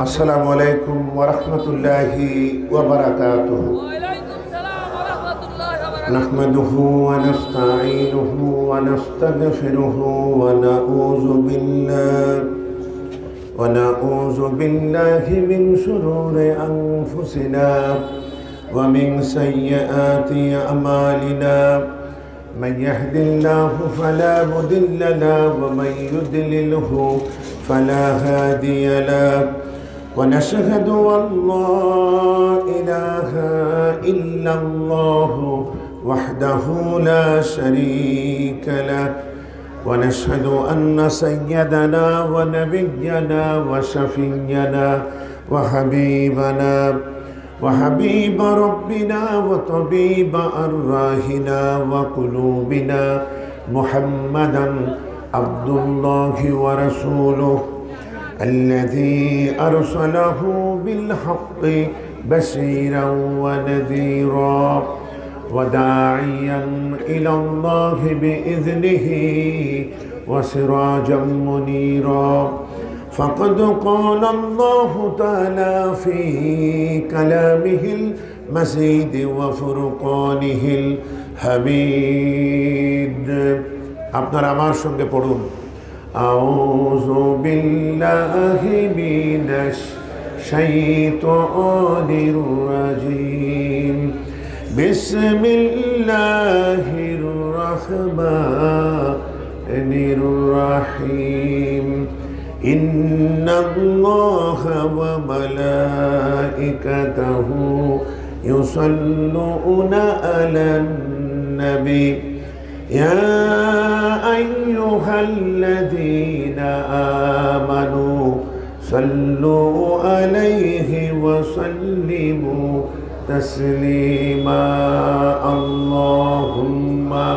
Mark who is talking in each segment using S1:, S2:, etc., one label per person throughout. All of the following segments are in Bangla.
S1: আসসালামু আলাইকুম ওয়া রাহমাতুল্লাহি ওয়া বারাকাতুহু।
S2: ওয়ালাইকুম সালাম ওয়া রাহমাতুল্লাহি ওয়া বারাকাতুহু।
S1: নাহমাদুহু ওয়া নাস্তাঈনুহু ওয়া নাস্তাগফিরুহু ওয়া নাউযু বিল্লাহি মিন শুরুরি আনফুসিনা ওয়া মিন সাইয়্যাতি আমালিনা। من يهد الله فلا مضل له ومن يضلله فلا هادي له ونشهد أن لا إله إلا الله وحده لا شريك له ونشهد أن سيدنا ونبينا وشفينا وحبيب ربنا وطبيب أرواحنا وقلوبنا محمدا عبد الله ورسوله الذي أرسله بالحق بشيرا ونذيرا وداعيا إلى الله بإذنه وسراجا منيرا فقد قال الله تعالى في كلامه المجيد وفرقانه الحميد। আপনারা আমার সঙ্গে পড়ুন, আউযু বিল্লাহি মিনাশ শাইতানির রাজিম, বিসমিল্লাহির রহমানির রহিম। ইন্নাল্লাহা ওয়া মালাইকাতাহু ইউসাল্লুনা আলান নবী ইয়া আইয়ুহাল্লাযীনা আমানু সাল্লু আলাইহি ওয়া সাল্লিমু তাসলিমা। আল্লাহুম্মা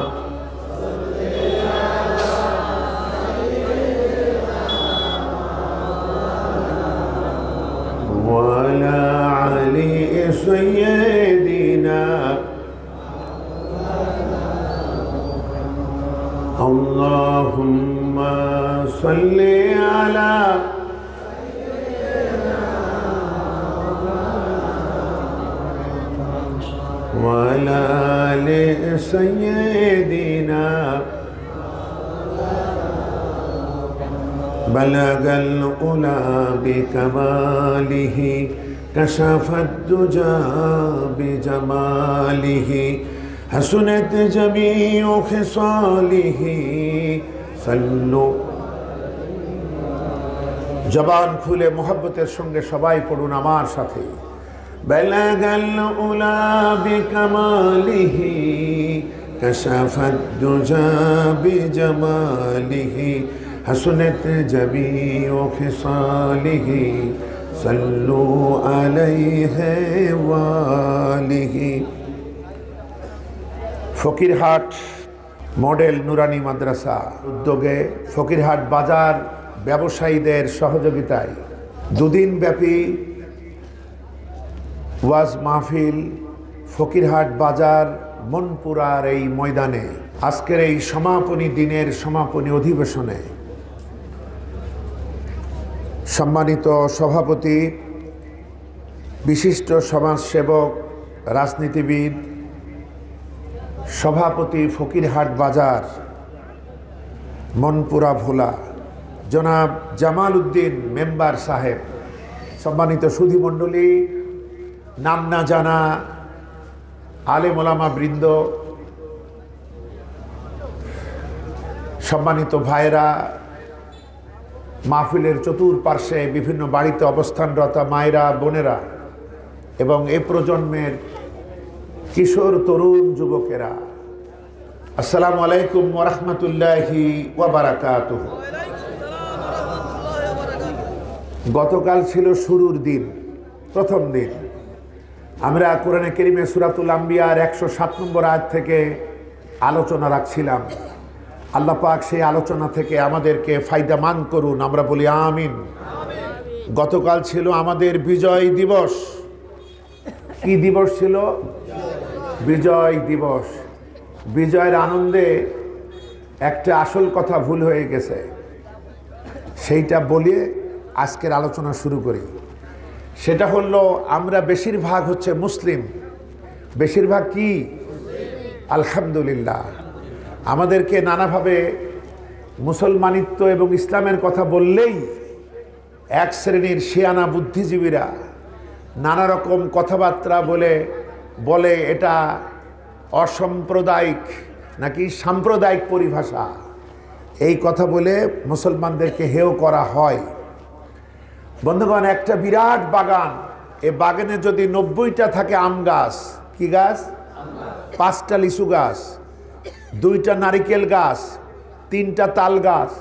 S1: وعلى آل سيدنا اللهم صل على وعلى آل سيدنا بلغ العلا بكماله كشف الدجى بجماله حسنت جميع خصاله صلوا। জবান খুলে মোহাব্বতের সঙ্গে সবাই পড়ুন আমার সাথে, بلغ العلا بكماله كشف الدجى بجماله حسنت جميع خصاله صلوا عليه وآله। ফকিরহাট মডেল নুরানি মাদ্রাসা উদ্যোগে ফকিরহাট বাজার ব্যবসায়ীদের সহযোগিতায় দুদিন ব্যাপী ওয়াজ মাহফিল ফকিরহাট বাজার মনপুরার এই ময়দানে আজকের এই সমাপনী দিনের সমাপনী অধিবেশনে সম্মানিত সভাপতি, বিশিষ্ট সমাজসেবক, রাজনীতিবিদ, সভাপতি ফকিরহাট বাজার মনপুরা ভোলা জনাব জামাল উদ্দিন মেম্বার সাহেব, সম্মানিত সুধীমণ্ডলী, নাম না জানা আলেম ওলামা বৃন্দ, সম্মানিত ভাইরা, মাহফিলের চতুর্পার্শ্বে বিভিন্ন বাড়িতে অবস্থানরত মায়েরা, বোনেরা এবং এ প্রজন্মের কিশোর তরুণ যুবকেরা, আসসালামু আলাইকুম ওয়া রাহমাতুল্লাহি ওয়া বারাকাতুহু। গতকাল ছিল শুরুর দিন, প্রথম দিন। আমরা কোরআনে কারীমে সূরাতুল আম্বিয়ার 107 নম্বর আয়াত থেকে আলোচনা রাখছিলাম। আল্লাহ পাক সেই আলোচনা থেকে আমাদেরকে ফায়দামান করুন, আমরা বলি আমিন। গতকাল ছিল আমাদের বিজয় দিবস। কি দিবস ছিল? বিজয় দিবস। বিজয়ের আনন্দে একটা আসল কথা ভুল হয়ে গেছে, সেইটা বলে আজকের আলোচনা শুরু করি। সেটা হলো আমরা বেশিরভাগ হচ্ছে মুসলিম। বেশিরভাগ কি? আলহামদুলিল্লাহ। আমাদেরকে নানাভাবে মুসলমানিত্ব এবং ইসলামের কথা বললেই এক শ্রেণীর শিয়ানা বুদ্ধিজীবীরা নানা রকম কথাবার্তা বলে এটা অসাম্প্রদায়িক নাকি সাম্প্রদায়িক পরিভাষা, এই কথা বলে মুসলমানদেরকে হেয় করা হয়। বন্ধুগণ, একটা বিরাট বাগান, এ বাগানে যদি 90টা থাকে আম গাছ, কি গাছ? 5টা লিচু গাছ, 2টা নারিকেল গাছ, 3টা তাল গাছ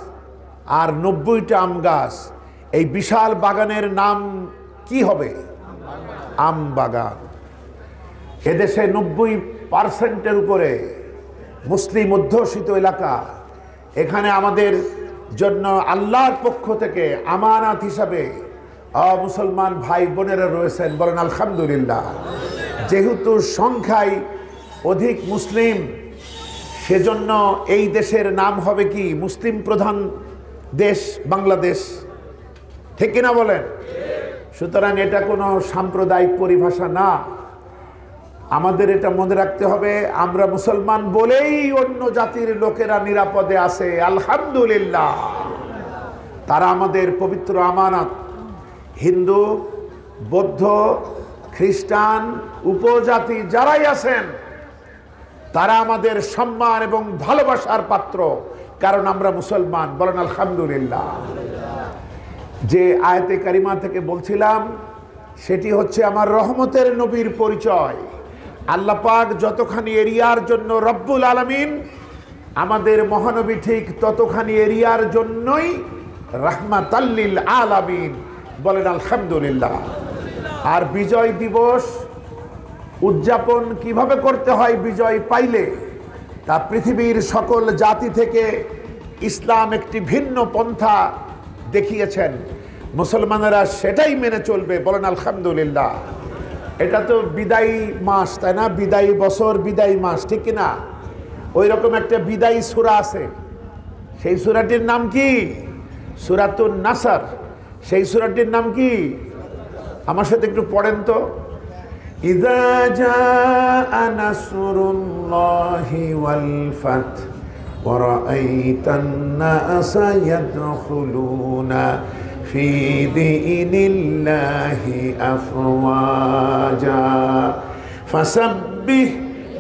S1: আর 90টা আম গাছ, এই বিশাল বাগানের নাম কি হবে? আম বাগান। এদেশে 90% উপরে মুসলিম অধ্যুষিত এলাকা। এখানে আমাদের জন্য আল্লাহর পক্ষ থেকে আমানত হিসাবে মুসলমান ভাই বোনেরা রয়েছেন, বলেন আলহামদুলিল্লাহ। যেহেতু সংখ্যায় অধিক মুসলিম, সেজন্য এই দেশের নাম হবে কি? মুসলিম প্রধান দেশ বাংলাদেশ, ঠিক কিনা বলেন? সুতরাং এটা কোনো সাম্প্রদায়িক পরিভাষা না। আমাদের এটা মনে রাখতে হবে, আমরা মুসলমান বলেই অন্য জাতির লোকেরা নিরাপদে আছে, আলহামদুলিল্লাহ। তারা আমাদের পবিত্র আমানত। হিন্দু, বৌদ্ধ, খ্রিস্টান, উপজাতি যারাই আছেন তারা আমাদের সম্মান এবং ভালোবাসার পাত্র, কারণ আমরা মুসলমান, বলেন আলহামদুলিল্লাহ। যে আয়াতে কারিমা থেকে বলছিলাম সেটি হচ্ছে আমার রহমতের নবীর পরিচয়। আল্লাহ পাক যতখানি এরিয়ার জন্য রব্বুল আলামিন, আমাদের মহানবী ঠিক ততখানি এরিয়ার জন্যই রাহমাতাল লিল আলামিন, বলেন আলহামদুলিল্লাহ। আর বিজয় দিবস উদযাপন কিভাবে করতে হয় বিজয় পাইলে, তা পৃথিবীর সকল জাতি থেকে ইসলাম একটি ভিন্ন পন্থা দেখিয়েছেন। মুসলমানেরা সেটাই মেনে চলবে, বলেন আলহামদুলিল্লাহ। এটা তো বিদায়ী মাস, তাই না? বিদায়ী বছর, বিদায়ী মাস, ঠিক কিনা? ওই রকম একটা বিদায়ী সূরা আছে। সেই সূরাটির নাম কি? সূরাতুন নাসর। সেই সূরাটির নাম কি? আমার সাথে একটু পড়েন তো। ইযা জাআ নাসরুল্লাহি ওয়াল ফাত ওয়া রাআইতান নাসা ইয়াদখুলুনা ফি দীনিল্লাহি আফওয়াজা ফাসাব্বিহ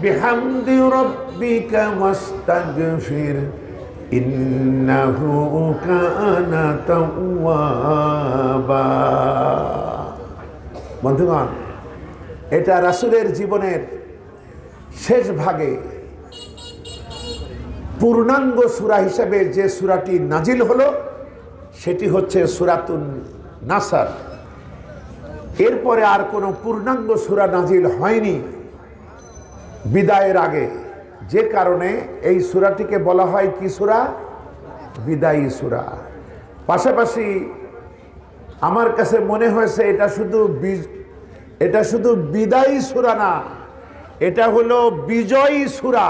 S1: বিহামদি রাব্বিকা ওয়াস্তাগফির ইন্নাহু কানা তাওয়াবা। বন্ধুগণ, এটা রাসূলের জীবনের শেষ ভাগে পূর্ণাঙ্গ সূরা হিসেবে যে সূরাটি নাজিল হলো সেটি হচ্ছে সূরাতুন নাসর। এরপরে আর কোনো পূর্ণাঙ্গ সূরা নাজিল হয়নি বিদায়ের আগে, যে কারণে এই সূরাটিকে বলা হয় কি সূরা? বিদায়ী সূরা। পাশাপাশি আমার কাছে মনে হয়েছে এটা শুধু বিদায়ী সূরা না, এটা হলো বিজয়ী সূরা।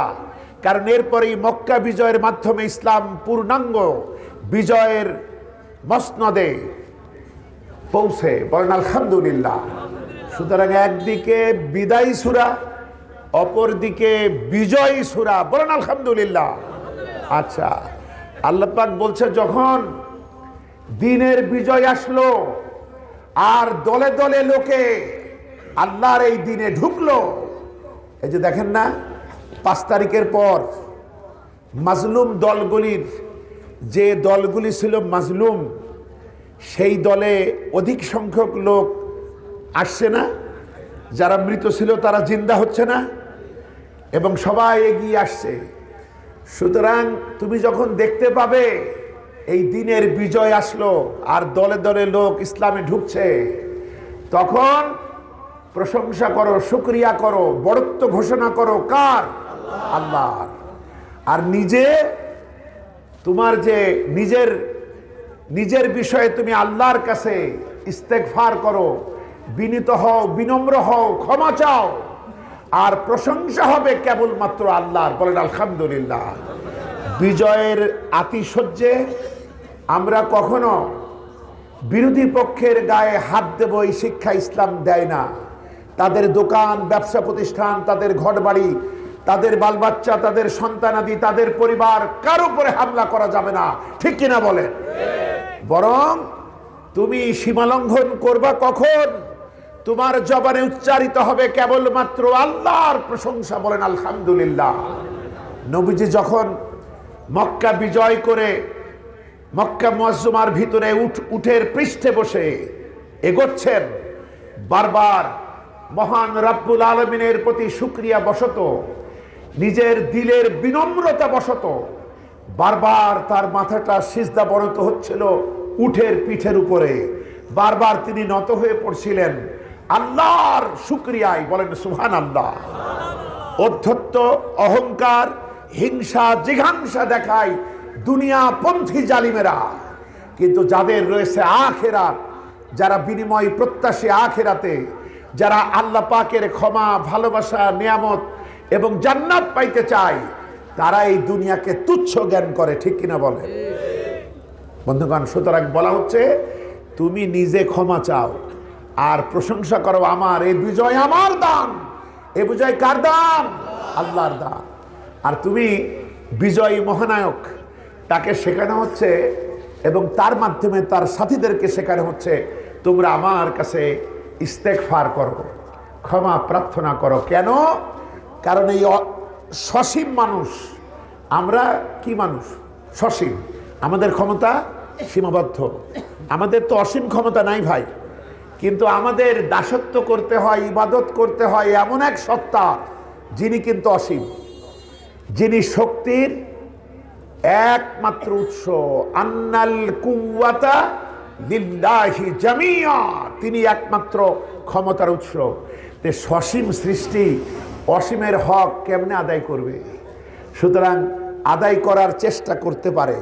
S1: কারণ এরপরেই মক্কা বিজয়ের মাধ্যমে ইসলাম পূর্ণাঙ্গ বিজয়ের মসনদে পৌঁছে, বলেন আলহামদুলিল্লাহ। সুতরাং একদিকে বিদায়ী সূরা, অপরদিকে বিজয়ী সূরা, বলেন আলহামদুলিল্লাহ। আচ্ছা, আল্লাহ পাক বলছে যখন দিনের বিজয় আসলো আর দলে দলে লোকে আল্লাহর এই দিনে ঢুকলো, এই যে দেখেন না 5 তারিখের পর মাজলুম দলগুলির, যে দলগুলি ছিল মাজলুম, সেই দলে অধিক সংখ্যক লোক আসছে না, যারা মৃত ছিল তারা জিন্দা হচ্ছে না, এবং সবাই এগিয়ে আসছে। সুতরাং তুমি যখন দেখতে পাবে এই দিনের বিজয় আসলো আর দলে দলে লোক ইসলামে ঢুকছে, তখন প্রশংসা করো, শুকরিয়া করো, বড়ত্ব ঘোষণা করো কার? আল্লাহর। আর তোমার যে নিজের বিষয়ে তুমি আল্লাহর কাছে ইস্তেগফার করো, বিনীত হও, বিনম্র হও, ক্ষমা চাও, আর প্রশংসা হবে কেবলমাত্র আল্লাহর, বলেন আলহামদুলিল্লাহ। বিজয়ের আতিশয্যে আমরা কখনো বিরোধী পক্ষের গায়ে হাত দেব এই শিক্ষা ইসলাম দেয় না। তাদের দোকান, ব্যবসা প্রতিষ্ঠান, তাদের ঘরবাড়ি, তাদের বাল বাচ্চা, তাদের সন্তানাদি, তাদের পরিবার, কারো উপরে হামলা করা যাবে না, ঠিক কিনা বলেন? বরং তুমি সীমালঙ্ঘন করবা কখন? তোমার জবানে উচ্চারিত হবে কেবলমাত্র আল্লাহর প্রশংসা, বলেন আলহামদুলিল্লাহ। নবীজি যখন মক্কা বিজয় করে মক্কা মুআজ্জমার ভিতরে উটের পৃষ্ঠে বসে এগোচ্ছেন, বারবার মহান রব্বুল আলামিনের প্রতি শুকরিয়া বশত, নিজের দিলের বিনম্রতা বশত বারবার তার মাথাটা সিজদা বরত হচ্ছিল উটের পিঠের উপরে। বারবার তিনি নত হয়ে পড়ছিলেন আল্লাহর শুকরিয়ায়, বলেন সুবহানাল্লাহ। অধ্যত্ত, অহংকার, হিংসা, জিঘাংসা দেখায় দুনিয়াপন্থী জালিমেরা, কিন্তু যাদের রয়েছে আখিরাত, যারা বিনিময় প্রত্যাশী আখিরাতে, যারা আল্লাহ পাকের ক্ষমা, ভালোবাসা, নিয়ামত এবং জান্নাত পাইতে চায়, তারা এই দুনিয়াকে তুচ্ছ জ্ঞান করে, ঠিক কিনা বলে? বন্ধুগণ, সুতরাং বলা হচ্ছে তুমি নিজে ক্ষমা চাও আর প্রশংসা করো আমার, এই বিজয় আমার দান। এই বিজয় কার দান? আল্লাহর দান। আর তুমি বিজয়ী মহানায়ক, তাকে শেখানো হচ্ছে এবং তার মাধ্যমে তার সাথীদেরকে শেখানো হচ্ছে তোমরা আমার কাছে ইস্তেগফার করো, ক্ষমা প্রার্থনা করো। কেন? কারণ এই সসীম মানুষ, আমরা কি মানুষ? সসীম। আমাদের ক্ষমতা সীমাবদ্ধ। আমাদের তো অসীম ক্ষমতা নাই ভাই, কিন্তু আমাদের দাসত্ব করতে হয়, ইবাদত করতে হয় এমন এক সত্তা যিনি কিন্তু অসীম, যিনি শক্তির একমাত্র উৎস। আন্নাল কুওয়াতা লিল্লাহি জামিয়া, তিনি একমাত্র ক্ষমতার উৎস। তে সসীম সৃষ্টি অসীমের হক কেমনে আদায় করবে? সুতরাং আদায় করার চেষ্টা করতে পারে,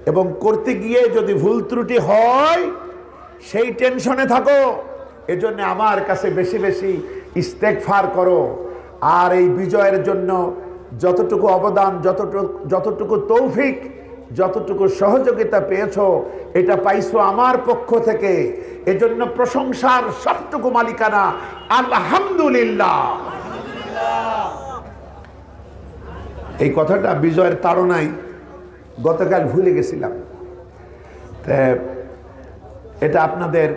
S1: এবং করতে গিয়ে যদি ভুল ত্রুটি হয় সেই টেনশনে থাকো। এজন্য আমার কাছে বেশি বেশি ইস্তেগফার করো। আর এই বিজয়ের জন্য যতটুকু অবদান, যতটুকু তৌফিক, যতটুকু সহযোগিতা পেয়েছো, এটা পাইছো আমার পক্ষ থেকে। এজন্য প্রশংসার সবটুকু মালিকানা আলহামদুলিল্লাহ। এই কথাটা বিজয়ের তাড়নায় গতকাল ভুলে গেছিলাম, এটা আপনাদের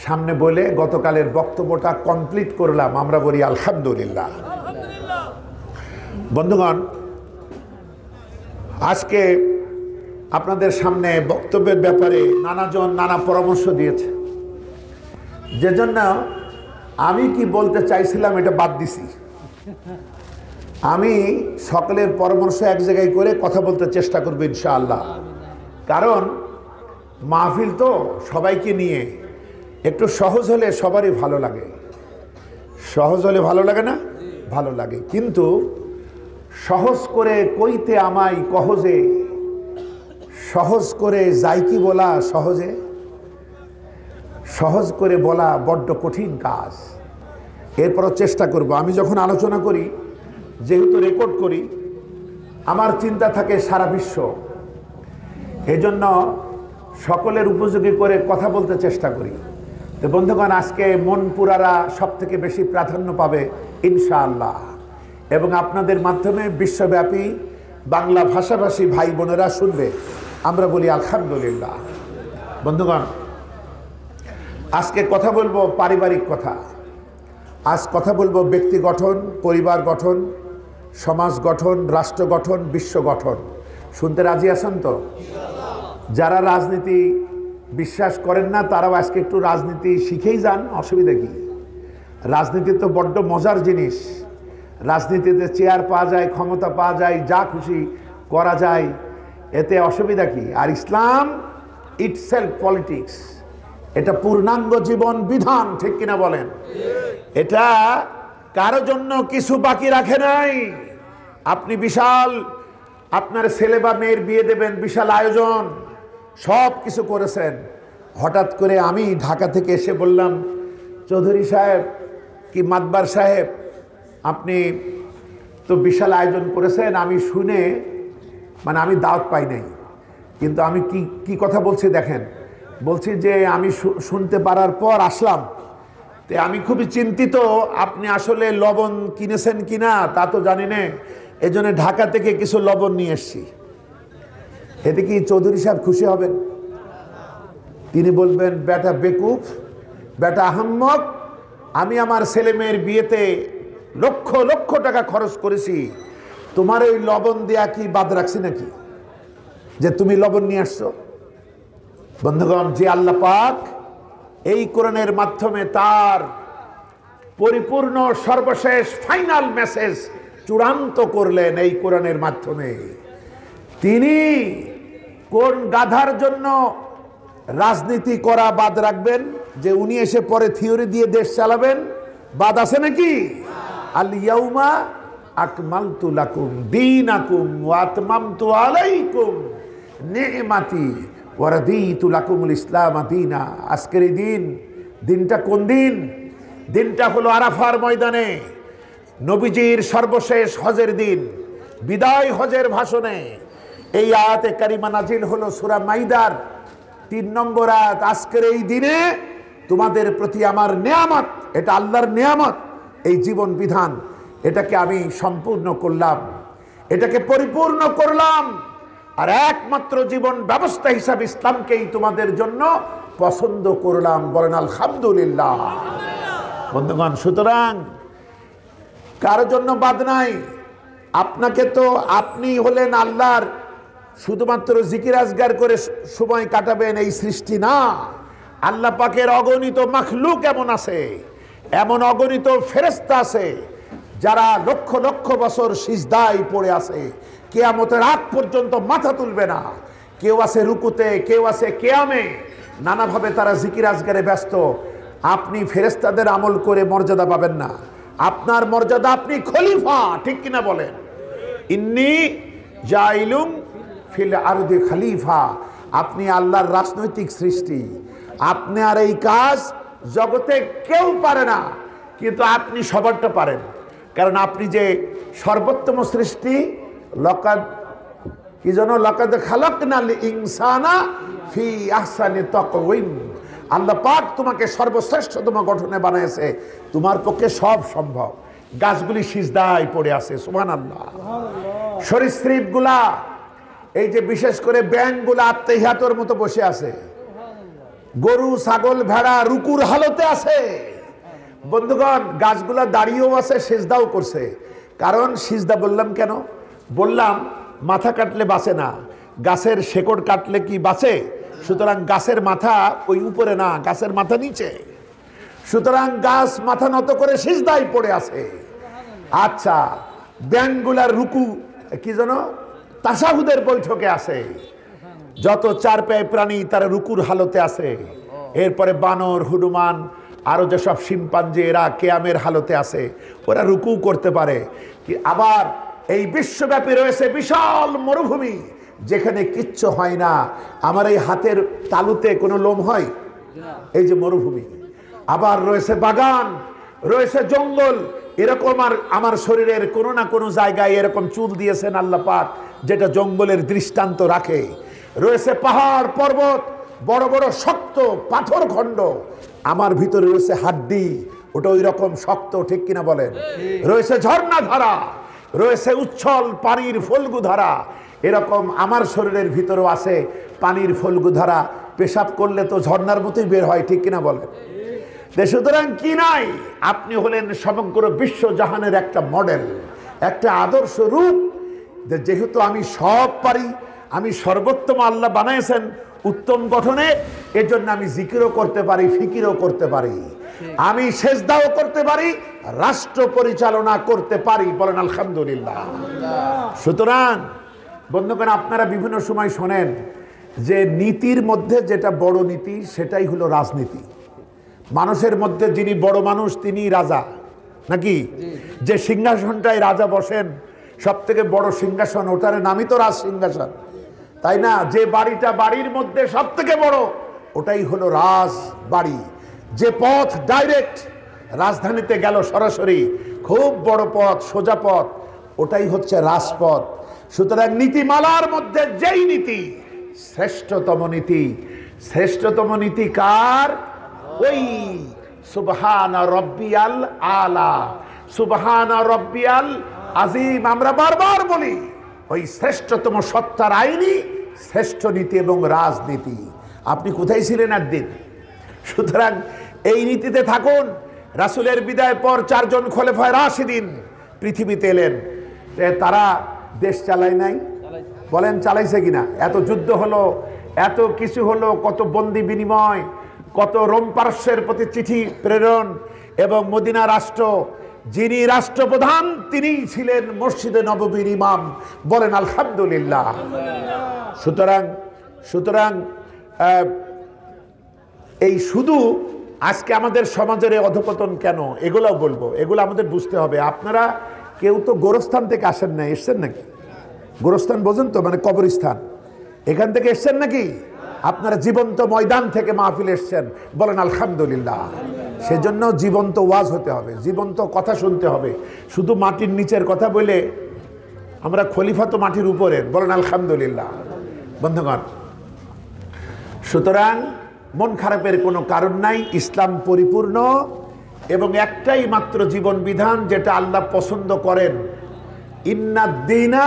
S1: সামনে বলে গতকালের বক্তব্যটা কমপ্লিট করলাম। আমরা বলি আলহামদুলিল্লাহ। বন্ধুগণ, আজকে আপনাদের সামনে বক্তব্যের ব্যাপারে নানাজন নানা পরামর্শ দিয়েছে, যে জন্য আমি কি বলতে চাইছিলাম এটা বাদ দিছি। আমি সকলের পরামর্শ এক জায়গায় করে কথা বলতে চেষ্টা করব ইনশাআল্লাহ। কারণ মাহফিল তো সবাইকে নিয়ে, একটু সহজ হলে সবারই ভালো লাগে। সহজ হলে ভালো লাগে না? ভালো লাগে। কিন্তু সহজ করে কইতে আমায় কহজে, সহজ করে যাই কি বলা সহজে, সহজ করে বলা বড্ড কঠিন কাজ। এরপরও চেষ্টা করব। আমি যখন আলোচনা করি, যেহেতু রেকর্ড করি, আমার চিন্তা থাকে সারা বিশ্ব, এজন্য সকলের উপযোগী করে কথা বলতে চেষ্টা করি। তো বন্ধুগণ, আজকে মন পুরারা সব থেকে বেশি প্রাধান্য পাবে ইনশাআল্লাহ, এবং আপনাদের মাধ্যমে বিশ্বব্যাপী বাংলা ভাষাভাষী ভাই বোনেরা শুনবে। আমরা বলি আলহামদুলিল্লাহ। বন্ধুগণ, আজকে কথা বলবো পারিবারিক কথা। আজ কথা বলবো ব্যক্তি গঠন, পরিবার গঠন, সমাজ গঠন, রাষ্ট্র গঠন, বিশ্ব গঠন। শুনতে রাজি আছেন তো? যারা রাজনীতি বিশ্বাস করেন না তারাও আজকে একটু রাজনীতি শিখেই যান, অসুবিধা কি? রাজনীতি তো বড্ড মজার জিনিস। রাজনীতিতে চেয়ার পাওয়া যায়, ক্ষমতা পাওয়া যায়, যা খুশি করা যায়, এতে অসুবিধা কি? আর ইসলাম ইটসেলফ পলিটিক্স, এটা পূর্ণাঙ্গ জীবন বিধান, ঠিক কিনা বলেন? এটা কারো জন্য কিছু বাকি রাখে নাই। আপনি বিশাল আপনার ছেলে বা মেয়ের বিয়ে দেবেন, বিশাল আয়োজন, সব কিছু করেছেন। হঠাৎ করে আমি ঢাকা থেকে এসে বললাম, চৌধুরী সাহেব কি মাতবার সাহেব, আপনি তো বিশাল আয়োজন করেছেন। আমি শুনে, মানে আমি দাওয়াত পাই নাই, কিন্তু আমি কি কথা বলছি দেখেন। বলছি যে আমি শুনতে পারার পর আসলাম, তে আমি খুবই চিন্তিত আপনি আসলে লবণ কিনেছেন কিনা তা তো জানি না, এই জন্য ঢাকা থেকে কিছু লবণ নিয়ে এসছি। এতে কি চৌধুরী সাহেব খুশি হবেন? তিনি বলবেন বেটা বেকুফ, বেটা আহম্মক, আমি আমার ছেলে মেয়ের বিয়েতে লক্ষ লক্ষ টাকা খরচ করেছি, তোমার এই লবণ দেয়া কি বাদ রাখছি নাকি যে তুমি লবণ নিয়ে আসছো? বন্ধুগণ, যে আল্লাহ পাক এই কোরআনের মাধ্যমে তার পরিপূর্ণ সর্বশেষ ফাইনাল মেসেজ চূড়ান্ত করলেন এই কোরআনের মাধ্যমে, তিনি কোন গাধার জন্য রাজনীতি করা বাদ রাখবেন যে উনি এসে পরে থিওরি দিয়ে দেশ চালাবেন? বাদ আছে নাকি? আল ইয়াউমা আকমালতু লাকুম দীনাকুম ওয়া আতমামতু আলাইকুম নি'মাতি ওয়া রাদিতু লাকুমুল ইসলাম দীনা। আজকের এই দিনটা কোন দিন? দিনটা হলো আরাফার ময়দানে নবীজির সর্বশেষ হজের দিন, বিদায় হজের ভাষণে এই আয়াতে কারিমা নাজিল হলো সূরা মাইদার 3 নম্বর আয়াত। আজকের এই দিনে তোমাদের প্রতি আমার নেয়ামত, এটা আল্লাহর নেয়ামত, এই জীবন বিধান, এটাকে আমি সম্পূর্ণ করলাম, এটাকে পরিপূর্ণ করলাম, আর একমাত্র জীবন ব্যবস্থা হিসাবে ইসলামকেই তোমাদের জন্য পছন্দ করলাম। বলেন আলহামদুলিল্লাহ। বন্ধুগণ, সুতরাং কারোর জন্য বাদ নাই। আপনাকে তো, আপনি হলেন আল্লাহর শুধুমাত্র জিকির আজগার করে সময় কাটাবেন এই সৃষ্টি না। আল্লাহ পাকের অগণিত মাখলুক এমন আছে, এমন অগণিত ফেরেশতা আছে যারা লক্ষ লক্ষ বছর সিজদায় পড়ে আছে, কিয়ামতের আগ পর্যন্ত মাথা তুলবে না। কেউ আছে রুকুতে, কেউ আছে কিয়ামে, নানাভাবে তারা জিকির আজগারে ব্যস্ত। আপনি ফেরেশতাদের আমল করে মর্যাদা পাবেন না। আপনার মর্যাদা, আপনি খলিফা, ঠিক কিনা বলেন? ইন্নী জাইলুম ফিল আরদি খলিফা, আপনি আল্লাহর রাজনৈতিক সৃষ্টি, আপনি আর এই কাজ জগতে কেউ পারে না, কিন্তু আপনি সবারটা পারেন, কারণ আপনি যে সর্বোত্তম সৃষ্টি। লাকাদ কি যেন, লাকাদ খালাকনাল ইনসানা ফি আহসানি তাকওয়িম, আল্লাহ পাক তোমাকে সর্বশ্রেষ্ঠতম গঠনে বানিয়েছে, তোমার পক্ষে সব সম্ভব। গাছগুলি সিজদায় পড়ে আছে, সুবহানাল্লাহ। সরীসৃপগুলা, এই যে বিশেষ করে ব্যাঙগুলা আত্মহিয়াতর মতো বসে আছে, গরু ছাগল ভেড়া রুকুর হালতে আছে। বন্ধুগণ, গাছগুলা দাঁড়িয়েও আছে, সিজদাও করছে। কারণ সিজদা বললাম কেন? বললাম মাথা কাটলে বাঁচে না, গাছের শেকড় কাটলে কি বাঁচে? সুতরাং গাছের মাথা ওই উপরে না, গাছের মাথা নিচে। সুতরাং গাছ মাথা নত করে সিজদায় পড়ে আছে। আচ্ছা, ব্যাঙগুলার রুকু কি যেন তাশাহুদের বৈঠকে আছে। যত চার পায়ে প্রাণী তারা রুকুর হালতে আছে। এরপরে বানর, হনুমান, আরো যেসব শিম্পাঞ্জি, এরা কিয়ামের হালতে আছে, ওরা রুকু করতে পারে। আবার এই বিশ্বব্যাপী রয়েছে বিশাল মরুভূমি, যেখানে কিচ্ছু হয় না। আমার এই হাতের তালুতে কোনো লোম হয়? এই যে মরুভূমি। আবার রয়েছে বাগান, রয়েছে জঙ্গল, এরকম আমার শরীরের কোনো না কোনো জায়গায় এরকম চুল দিয়েছেন আল্লাহ পাক, যেটা জঙ্গলের দৃষ্টান্ত রাখে। রয়েছে পাহাড় পর্বত, বড় বড় শক্ত পাথর খণ্ড, আমার ভিতরে রয়েছে হাড্ডি, ওটা ওই রকম শক্ত, ঠিক কিনা বলেন? রয়েছে ঝর্ণা ধারা, রয়েছে উচ্ছল পানির ফলগু ধারা, এরকম আমার শরীরের ভিতরেও আছে পানির ফলগু ধারা। পেশাব করলে তো ঝর্ণার মতোই বের হয়, ঠিক কিনা বলেন? সুতরাং কি নাই, আপনি হলেন সমগ্র বিশ্ব জাহানের একটা মডেল, একটা আদর্শ রূপ। যেহেতু আমি সব পারি, আমি সর্বোত্তম আল্লাহ বানাইছেন উত্তম গঠনে, এর জন্য আমি জিকিরও করতে পারি, ফিকিরও করতে পারি, আমি সেজদাও করতে পারি, রাষ্ট্র পরিচালনা করতে পারি। বলেন আলহামদুলিল্লাহ। সুতরাং বন্ধুগণ, আপনারা বিভিন্ন সময় শোনেন যে নীতির মধ্যে যেটা বড় নীতি সেটাই হলো রাজনীতি। মানুষের মধ্যে যিনি বড় মানুষ তিনি রাজা, নাকি? যে সিংহাসনটায় রাজা বসেন, সব থেকে বড় সিংহাসন, ওটার নামই তো রাজ সিংহাসন, তাই না? যে বাড়িটা বাড়ির মধ্যে সব থেকে বড়, ওটাই হলো রাজ বাড়ি। যে পথ ডাইরেক্ট রাজধানীতে গেল সরাসরি, খুব বড় পথ, সোজা পথ, ওটাই হচ্ছে রাজপথ। সুতরাং নীতিমালার মধ্যে যেই নীতি শ্রেষ্ঠতম নীতি, শ্রেষ্ঠতম নীতি কার? ওই সুবহানা রব্বিয়াল আলা, সুবহানা রব্বিয়াল আজিম। আমরা বারবার বলি ওই শ্রেষ্ঠতম সত্তার আইনি শ্রেষ্ঠ নীতি এবং রাজনীতি। আপনি কোথায় ছিলেন একদিন? সুতরাং এই নীতিতে থাকুন। রাসূলের বিদায় পর 4 জন খলিফায়ে রাশিদিন পৃথিবীতে এলেন। তারা দেশ চালায় নাই? বলেন চালাইছে কিনা? এত যুদ্ধ হলো, এত কিছু হলো, কত বন্দি বিনিময়, কত রোম পারস্যের প্রতি চিঠি প্রেরণ, এবং মদিনা রাষ্ট্র, যিনি রাষ্ট্রপ্রধান তিনি ছিলেন মসজিদে নববীর ইমাম। বলেন আলহামদুলিল্লাহ। সুতরাং এই শুধু আজকে আমাদের সমাজের অধপতন কেন, এগুলোও বলবো, এগুলো আমাদের বুঝতে হবে। আপনারা কেউ তো গোরস্থান থেকে আসেন না, এসছেন নাকি? গোরস্থান বোঝেন তো, মানে কবরস্থান, এখান থেকে এসছেন নাকি? আপনারা জীবন্ত ময়দান থেকে মাহফিল এসছেন। বলেন আলহামদুলিল্লাহ। সেজন্য জীবন্ত ওয়াজ হতে হবে, জীবন্ত কথা শুনতে হবে। শুধু মাটির নিচের কথা বলে আমরা খলিফা তো মাটির উপরের। বলেন আলহামদুলিল্লাহ। বন্ধুগণ, সুতরাং মন খারাপের কোনো কারণ নাই। ইসলাম পরিপূর্ণ এবং একটাই মাত্র জীবন বিধান যেটা আল্লাহ পছন্দ করেন। ইন্নাদ-দীনা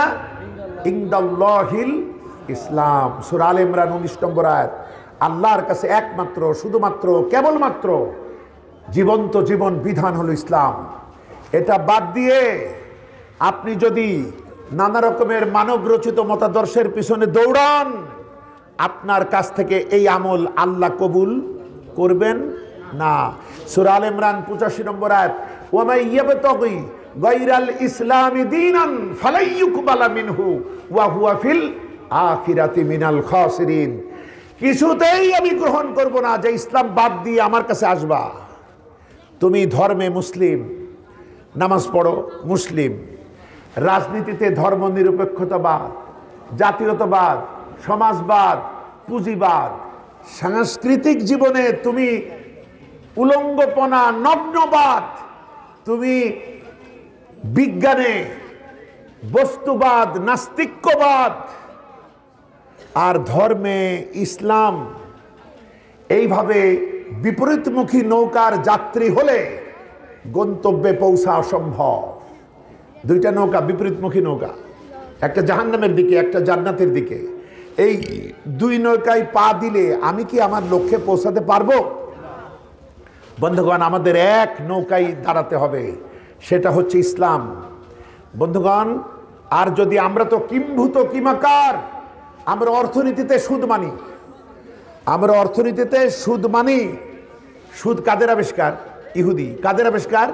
S1: ইনদাল্লাহিল ইসলাম। সূরা আলে ইমরান 19 নম্বর আয়াত। আল্লাহর কাছে একমাত্র, শুধুমাত্র, কেবলমাত্র জীবন্ত জীবন বিধান হলো ইসলাম। এটা বাদ দিয়ে আপনি যদি নানা রকমের মানব রচিত মতাদর্শের পিছনে দৌড়ান, আপনার কাছ থেকে এই আমল আল্লাহ কবুল করবেন না। সূরা আলে ইমরান 85 নম্বর আয়াত। ওয়া মান ইয়াবতাগি গায়রাল ইসলামি দীনান ফালাই ইউকবালা মিনহু ওয়া হুয়া ফিল আখিরাতি মিনাল খাসিরিন। কিছুতেই আমি গ্রহণ করব না যে ইসলাম বাদ দিয়ে আমার কাছে আসবা। তুমি ধর্মে মুসলিম, নামাজ পড়ো মুসলিম, রাজনীতিতে ধর্ম নিরপেক্ষতাবাদ, জাতীয়তাবাদ, সমাজবাদ, পুঁজিবাদ, সাংস্কৃতিক জীবনে তুমি উলঙ্গপনা, নগ্নবাদ, তুমি বিজ্ঞানে বস্তুবাদ, নাস্তিক্যবাদ, আর ধর্মে ইসলাম, এইভাবে বিপরীতমুখী নৌকার যাত্রী হলে গন্তব্যে পৌঁছা অসম্ভব। দুইটা নৌকা, বিপরীতমুখী নৌকা, একটা জাহান্নামের দিকে, একটা জান্নাতের দিকে। এই দুই নৌকায় পা দিলে আমি কি আমার লক্ষ্যে পৌঁছাতে পারবো? বন্ধুগণ, আমাদের এক নৌকায় দাঁড়াতে হবে, সেটা হচ্ছে ইসলাম। বন্ধুগণ, আর যদি আমরা তো কিম্ভূত কিমাকার, আমরা অর্থনীতিতে সুদ মানি, আমরা অর্থনীতিতে সুদ মানি। সুদ কাদের আবিষ্কার? ইহুদি। কাদের আবিষ্কার?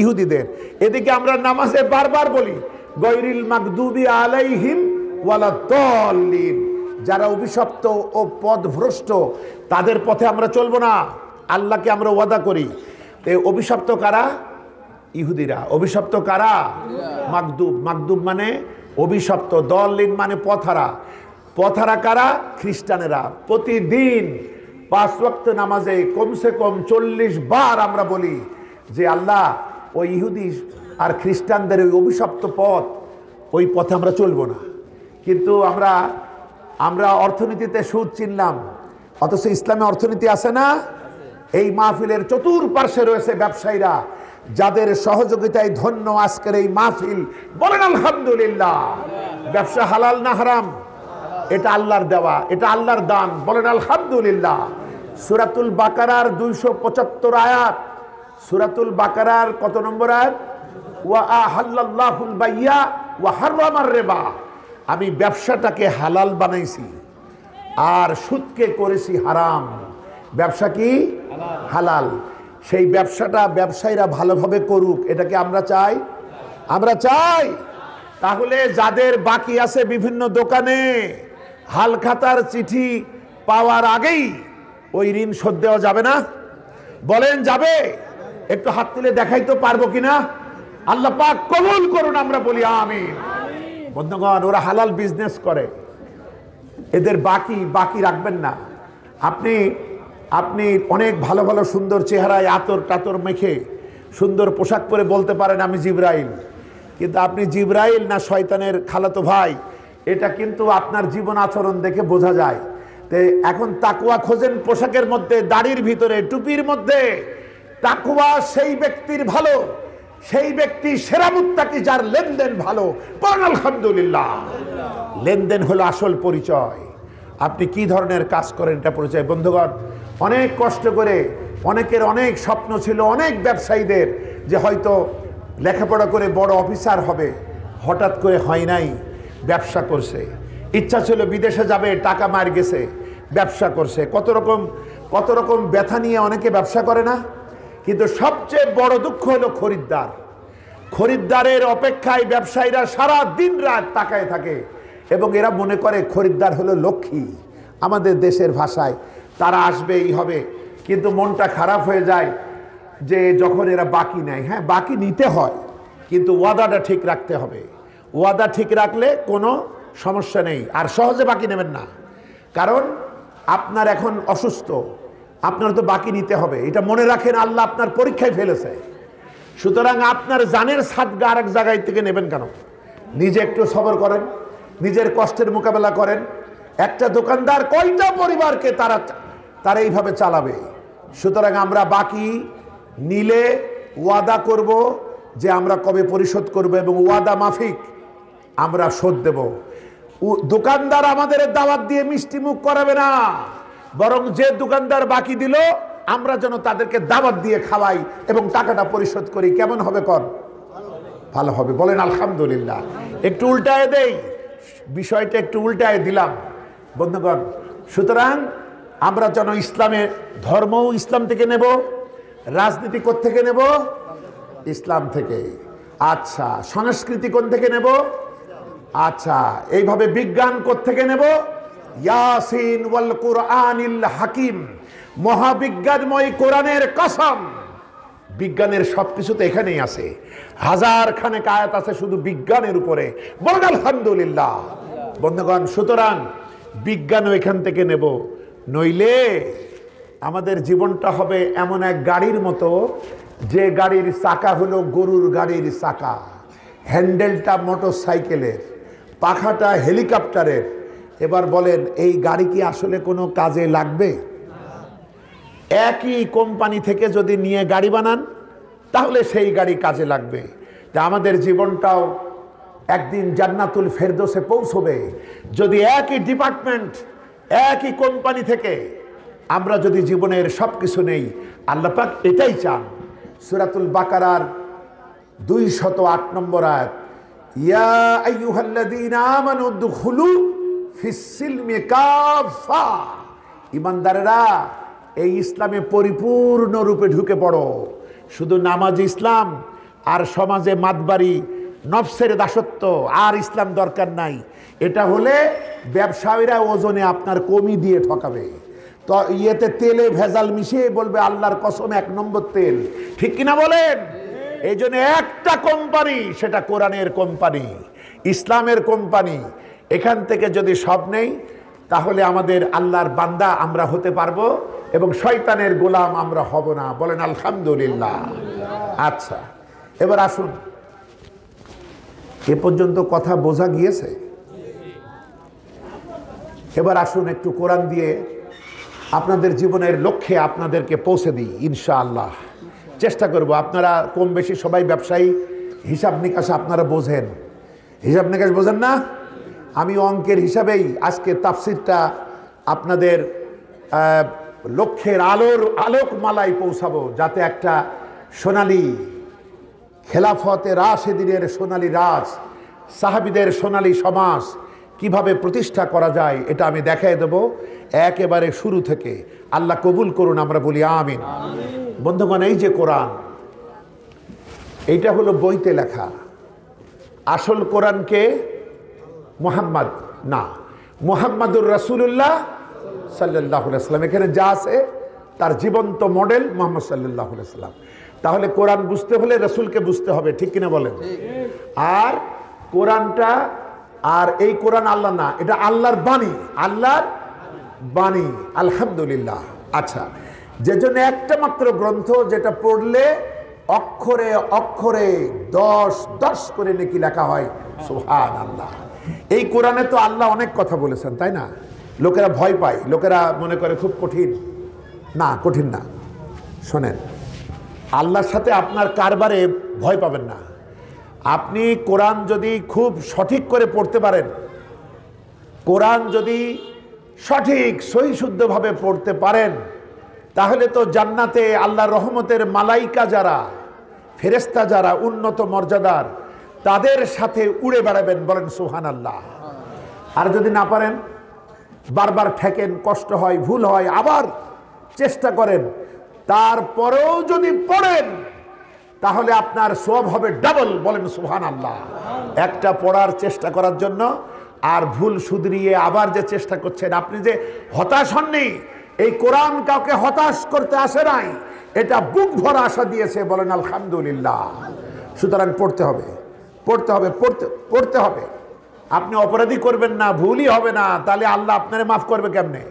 S1: ইহুদিদের। এদিকে আমরা নামাজে বারবার বলি গায়রিল মাগদুবি আলাইহিম ওয়ালাদ-দাল্লিন। যারা অভিশপ্ত ও পথভ্রষ্ট তাদের পথে আমরা চলবো না, আল্লাহকে আমরা ওয়াদা করি। এই অভিশপ্ত কারা? ইহুদিরা। অভিশপ্ত কারা? মাগদুব। মাগদুব মানে অভিশপ্ত, দল্লিন মানে পথহারা। পথহারা কারা? খ্রিস্টানেরা। প্রতিদিন 5 ওয়াক্ত নামাজে কমসে কম 40 বার আমরা বলি যে আল্লাহ, ওই ইহুদি আর খ্রিস্টানদের ওই অভিশপ্ত পথ, ওই পথে আমরা চলবো না। কিন্তু আমরা অর্থনীতিতে সুদ চিনলাম, অথচ ইসলামে অর্থনীতি আছে না? এই মাহফিলের চতুর্পার্শ্বে রয়েছে ব্যবসায়ীরা, যাদের সহযোগিতায় ধন্য আজকের এই মাহফিল। বলেন আলহামদুলিল্লাহ। ব্যবসা হালাল না হারাম? এটা আল্লাহর দেওয়া, এটা আল্লাহর দান। বলেন আলহামদুলিল্লাহ। সূরাতুল বাকারার 275 আয়াত। সূরাতুল বাকারার কত নম্বর আয়াত? ওয়া আহাল্লাল্লাহুল বাইয়া ওয়া হাররামার রিবা। আমি ব্যবসাটাকে হালাল বানাইছি আর সুদকে করেছি হারাম। ব্যবসা কি? হালাল। সেই ব্যবসাটা ব্যবসায়ীরা ভালোভাবে করুক, এটাকে আমরা চাই। আমরা চাই। তাহলে যাদের বাকি আছে বিভিন্ন দোকানে, হালখাতার চিঠি পাওয়ার আগেই ওই ঋণ শোধ দেওয়া যাবে না? বলেন যাবে? একটু হাত তুলে দেখাই তো পারবো কিনা? আল্লাহ পাক কবুল করুন, আমরা বলি আমিন। বন্ধুগণ, ওরা হালাল বিজনেস করে, এদের বাকি রাখবেন না। আপনি অনেক ভালো ভালো সুন্দর চেহারায় আতর টাতর মেখে সুন্দর পোশাক পরে বলতে পারেন আমি জিবরাইল, কিন্তু আপনি জিবরাইল না শয়তানের খালাতো ভাই, এটা কিন্তু আপনার জীবন আচরণ দেখে বোঝা যায়। এখন তাকওয়া খোঁজেন পোশাকের মধ্যে, দাড়ির ভিতরে, টুপির মধ্যে। তাকওয়া সেই ব্যক্তির ভালো, সেই ব্যক্তি সেরা মুত্তাকি যার লেনদেন ভালো। বলেন আলহামদুলিল্লাহ। লেনদেন হলো আসল পরিচয়। আপনি কি ধরনের কাজ করেন এটা পরিচয়। বন্ধুগণ, অনেক কষ্ট করে, অনেকের অনেক স্বপ্ন ছিল, অনেক ব্যবসায়ীদের যে হয়তো লেখাপড়া করে বড় অফিসার হবে, হঠাৎ করে হয় নাই, ব্যবসা করছে। ইচ্ছা ছিল বিদেশে যাবে, টাকা মার গেছে, ব্যবসা করছে। কত রকম ব্যথা নিয়ে অনেকে ব্যবসা করে না? কিন্তু সবচেয়ে বড় দুঃখ হলো খরিদ্দার। খরিদ্দারের অপেক্ষায় ব্যবসায়ীরা সারা দিন রাত তাকায় থাকে এবং এরা মনে করে খরিদ্দার হলো লক্ষ্মী, আমাদের দেশের ভাষায় তারা আসবেই হবে। কিন্তু মনটা খারাপ হয়ে যায় যে যখন এরা বাকি নেয়। হ্যাঁ, বাকি নিতে হয়, কিন্তু ওয়াদাটা ঠিক রাখতে হবে। ওয়াদা ঠিক রাখলে কোনো সমস্যা নেই। আর সহজে বাকি নেবেন না, কারণ আপনার এখন অসুস্থ, আপনার তো বাকি নিতে হবে। এটা মনে রাখেন, আল্লাহ আপনার পরীক্ষায় ফেলেছে। সুতরাং আপনার জানের সাদগা আরেক জায়গায় থেকে নেবেন কেন? নিজে একটু সবর করেন, নিজের কষ্টের মোকাবেলা করেন। একটা দোকানদার কয়টা পরিবারকে তারা এইভাবে চালাবে? সুতরাং আমরা বাকি নিলে ওয়াদা করব যে আমরা কবে পরিশোধ করব এবং ওয়াদা মাফিক আমরা শোধ দেব। দোকানদার আমাদের দাওয়াত দিয়ে মিষ্টি মুখ করাবে না, বরং যে দোকানদার বাকি দিল আমরা যেন তাদেরকে দাওয়াত দিয়ে খাওয়াই এবং টাকাটা পরিশোধ করি। কেমন হবে? কর ভালো হবে। বলেন আলহামদুলিল্লাহ। একটু উল্টায় দেই, বিষয়টা একটু উল্টায় দিলাম বন্ধুগণ। সুতরাং আমরা যেন ইসলামের ধর্ম ইসলাম থেকে নেব, রাজনীতি কোথ থেকে নেব? ইসলাম থেকে। আচ্ছা, সংস্কৃতি কোন থেকে নেব? আচ্ছা, এইভাবে বিজ্ঞান কোথ থেকে নেব? ইয়াসিন ওয়াল কুরআনিল হাকিম, মহাবিজ্ঞানময় কোরআনের কসম। বিজ্ঞানের সবকিছু তো এখানেই আছে। হাজার খানেক আয়াত আছে শুধু বিজ্ঞানের উপরে। বলেন আলহামদুলিল্লাহ বন্ধুগণ। সুতরাং বিজ্ঞানও এখান থেকে নেব, নইলে আমাদের জীবনটা হবে এমন এক গাড়ির মতো, যে গাড়ির চাকা হলো গরুর গাড়ির চাকা, হ্যান্ডেলটা মোটর সাইকেলের, পাখাটা হেলিকপ্টারের। এবার বলেন, এই গাড়ি কি আসলে কোনো কাজে লাগবে? একই কোম্পানি থেকে যদি নিয়ে গাড়ি বানান তাহলে সেই গাড়ি কাজে লাগবে। তা আমাদের জীবনটাও একদিন জান্নাতুল ফেরদৌসে পৌঁছবে যদি একই ডিপার্টমেন্ট, একই কোম্পানি থেকে আমরা যদি জীবনের সব কিছু নেই। আল্লাহ পাক এটাই চান। সূরাতুল বাকারার 208 নম্বর আয়াত, ইয়া আইয়ুহাল্লাযীনা আমানু দুখুলু ফিস-সিলমি কাফা, ঈমানদারেরা এই ইসলামে পরিপূর্ণরূপে ঢুকে পড়ো। শুধু নামাজ ইসলাম আর সমাজে মাতবাড়ি, নফসের দাসত্ব আর ইসলাম দরকার নাই। এটা হলে ব্যবসায়ীরা ওজনে আপনার কমি দিয়ে ঠকাবে। তো ইয়েতে তেলে ভেজাল মিশিয়ে বলবে আল্লাহর কসম 1 নম্বর তেল, ঠিক কিনা বলেন? এই জন্য একটা কোম্পানি, সেটা কোরআনের কোম্পানি, ইসলামের কোম্পানি। এখান থেকে যদি সব নেই তাহলে আমাদের আল্লাহর বান্দা আমরা হতে পারবো এবং শয়তানের গোলাম আমরা হব না। বলেন আলহামদুলিল্লাহ। আচ্ছা, এবার আসুন, এ পর্যন্ত কথা বোঝা গিয়েছে? এবার আসুন একটু কোরআন দিয়ে আপনাদের জীবনের লক্ষ্যে আপনাদেরকে পৌঁছে দিই ইনশাআল্লাহ। চেষ্টা করব। আপনারা কম বেশি সবাই ব্যবসায়ী, হিসাব নিকাশ আপনারা বোঝেন। হিসাব নিকাশ বোঝেন না? আমি অঙ্কের হিসাবেই আজকে তাফসিরটা আপনাদের লক্ষ্যের আলোকমালায় পৌঁছাবো, যাতে একটা সোনালী খেলাফতে রাশেদিনের সোনালী রাজ, সাহাবীদের সোনালী সমাজ কিভাবে প্রতিষ্ঠা করা যায় এটা আমি দেখাই দেব একেবারে শুরু থেকে। আল্লাহ কবুল করুন, আমরা বলি আমিন। বন্ধুগণ, এই যে কোরআন, এইটা হলো বইতে লেখা। আসল কোরআনকে মুহাম্মদ না, মুহাম্মাদুর রাসূলুল্লাহ সাল্লাল্লাহু আলাইহি ওয়াসাল্লাম, এখানে যা আছে তার জীবন্ত মডেল মুহাম্মদ সাল্লাল্লাহু আলাইহি ওয়াসাল্লাম। তাহলে কোরআন বুঝতে হলে রাসূলকে বুঝতে হবে, ঠিক কিনা বলেন? আর কোরআনটা, আর এই কোরআন আল্লাহ না, এটা আল্লাহর বাণী, আল্লাহর বাণী। আলহামদুলিল্লাহ। আচ্ছা, যে জন্য একটা মাত্র গ্রন্থ যেটা পড়লে অক্ষরে অক্ষরে 10 করে নেকি লেখা হয়। সুবহানাল্লাহ। এই কোরআনে তো আল্লাহ অনেক কথা বলেছেন, তাই না? লোকেরা ভয় পায়, লোকেরা মনে করে খুব কঠিন। না, কঠিন না। শোনেন, আল্লাহর সাথে আপনার কারবারে ভয় পাবেন না। আপনি কোরআন যদি খুব সঠিক করে পড়তে পারেন, কোরআন যদি সঠিক সহিশুদ্ধভাবে পড়তে পারেন, তাহলে তো জান্নাতে আল্লাহর রহমতের মালাইকা যারা, ফেরেশতা যারা উন্নত মর্যাদার, তাদের সাথে উড়ে বেড়াবেন। বলেন সুবহানাল্লাহ। আর যদি না পারেন, বারবার ঠেকেন, কষ্ট হয়, ভুল হয়, আবার চেষ্টা করেন, তারপরেও যদি পড়েন তাহলে আপনার সওয়াব হবে ডাবল। বলেন সুবহানাল্লাহ। একটা পড়ার চেষ্টা করার জন্য আর ভুল শুধরিয়ে আবার যে চেষ্টা করছেন, আপনি যে হতাশ হননি, এই কোরআন কাউকে হতাশ করতে আসে নাই, এটা বুক ভরা আশা দিয়েছে। বলেন আলহামদুলিল্লাহ। সুতরাং পড়তে হবে, পড়তে হবে, পড়তে হবে। আপনি অপরাধী করবেন না, ভুলই হবে না, তাহলে আল্লাহ আপনারে মাফ করবে কেমনে?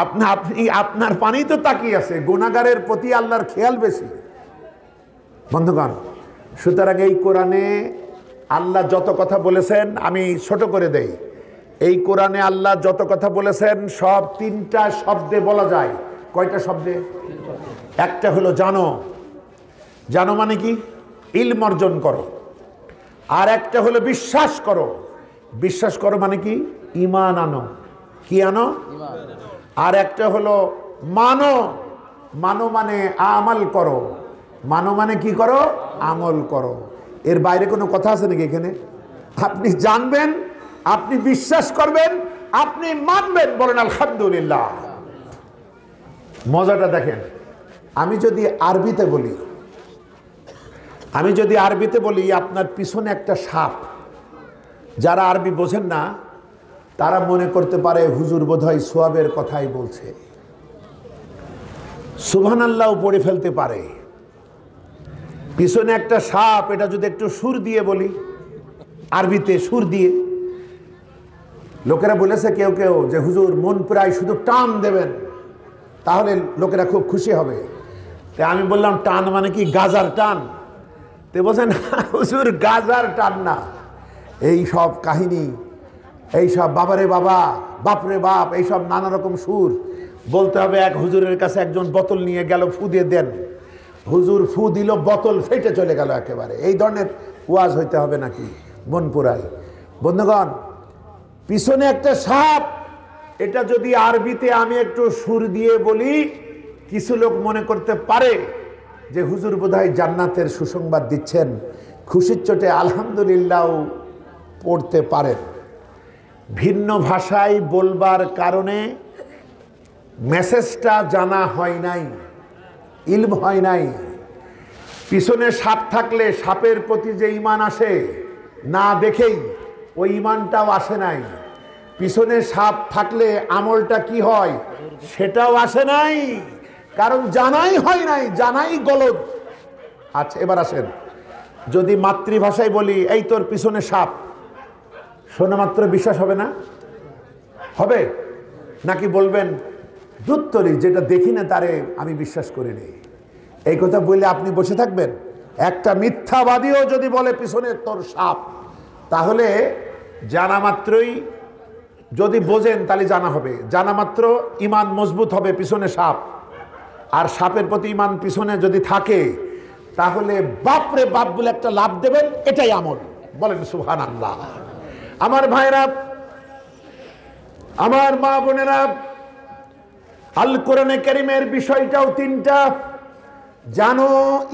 S1: আপনি আপনার পানি তো তাকিয়ে আছে, গুনাহগারের প্রতি আল্লাহর খেয়াল বেশি। বন্ধুগণ, সুতরাং এই কোরআনে আল্লাহ যত কথা বলেছেন, আমি ছোট করে দেই, এই কোরআনে আল্লাহ যত কথা বলেছেন সব 3টা শব্দে বলা যায়। কয়টা শব্দে? একটা হলো জানো। জানো মানে কি? ইলম অর্জন করো। আর একটা হলো বিশ্বাস করো। বিশ্বাস করো মানে কি? ঈমান আনো। কি আনো? আর একটা হলো মানো। মানো মানে আমল করো। মানো মানে কি করো? আমল করো। এর বাইরে কোনো কথা আছে নাকি এখানে? আপনি জানবেন, আপনি বিশ্বাস করবেন, আপনি মানবেন। বলেন আলহামদুলিল্লাহ। মজাটা দেখেন, আমি যদি আরবিতে বলি আপনার পিছনে একটা সাপ, যারা আরবি বোঝেন না তারা মনে করতে পারে হুজুর বোধহয় সোয়াবের কথাই বলছে, সুবহানাল্লাহ পড়ে ফেলতে পারে। পিছনে একটা সাপ, এটা যদি একটু সুর দিয়ে বলি, আরবিতে সুর দিয়ে, লোকেরা বলেছে কেউ কেউ যে হুজুর মন প্রায় শুধু টান দেবেন, তাহলে লোকেরা খুব খুশি হবে। তাই আমি বললাম টান মানে কি? গাজার টান। তে বলছেন হুজুর গাজার টান না, এই সব কাহিনী, এই সব বাবারে বাবা, বাপরে বাপ, এই সব নানা রকম সুর বলতে হবে। এক হুজুরের কাছে একজন বোতল নিয়ে গেল, ফু দিয়ে দেন, হুজুর ফু দিল, বোতল ফেটে চলে গেল একেবারে। এই ধরনের ওয়াজ হইতে হবে নাকি? মন পুরাই। বন্ধুগণ, পিছনে একটা সাপ, এটা যদি আরবিতে আমি একটু সুর দিয়ে বলি, কিছু লোক মনে করতে পারে যে হুজুর বোধহয় জান্নাতের সুসংবাদ দিচ্ছেন, খুশির চোটে আলহামদুলিল্লাহ পড়তে পারেন। ভিন্ন ভাষায় বলবার কারণে মেসেজটা জানা হয় নাই, ইলম হয় নাই। পিছনে সাপ থাকলে সাপের প্রতি যে ঈমান আসে, না দেখেই ওই ঈমানটাও আসে নাই। পিছনে সাপ থাকলে আমলটা কি হয় সেটাও আসে নাই, কারণ জানাই হয় নাই, জানাই গলত। আচ্ছা, এবার আসেন, যদি মাতৃভাষায় বলি এই তোর পিছনে সাপ, শোনা মাত্র বিশ্বাস হবে না? হবে নাকি বলবেন দুত্তরি, যেটা দেখি না তারে আমি বিশ্বাস করিনি? এই কথা বললে আপনি বসে থাকবেন? একটা মিথ্যাবাদীও যদি বলে পিছনে তোর সাপ, তাহলে জানা মাত্রই, যদি বোঝেন তাহলে জানা হবে, জানা মাত্র ঈমান মজবুত হবে পিছনে সাপ। আর সাপের প্রতি ঈমান পিছনে যদি থাকে, তাহলে বাপরে বাপ বলে একটা লাভ দেবেন, এটাই আমল। বলেন সুবহানাল্লাহ। আমার ভাইরা, আমার মা বোনেরা, আল কোরআনে কারীমের বিষয়টাও 3টা, জানো,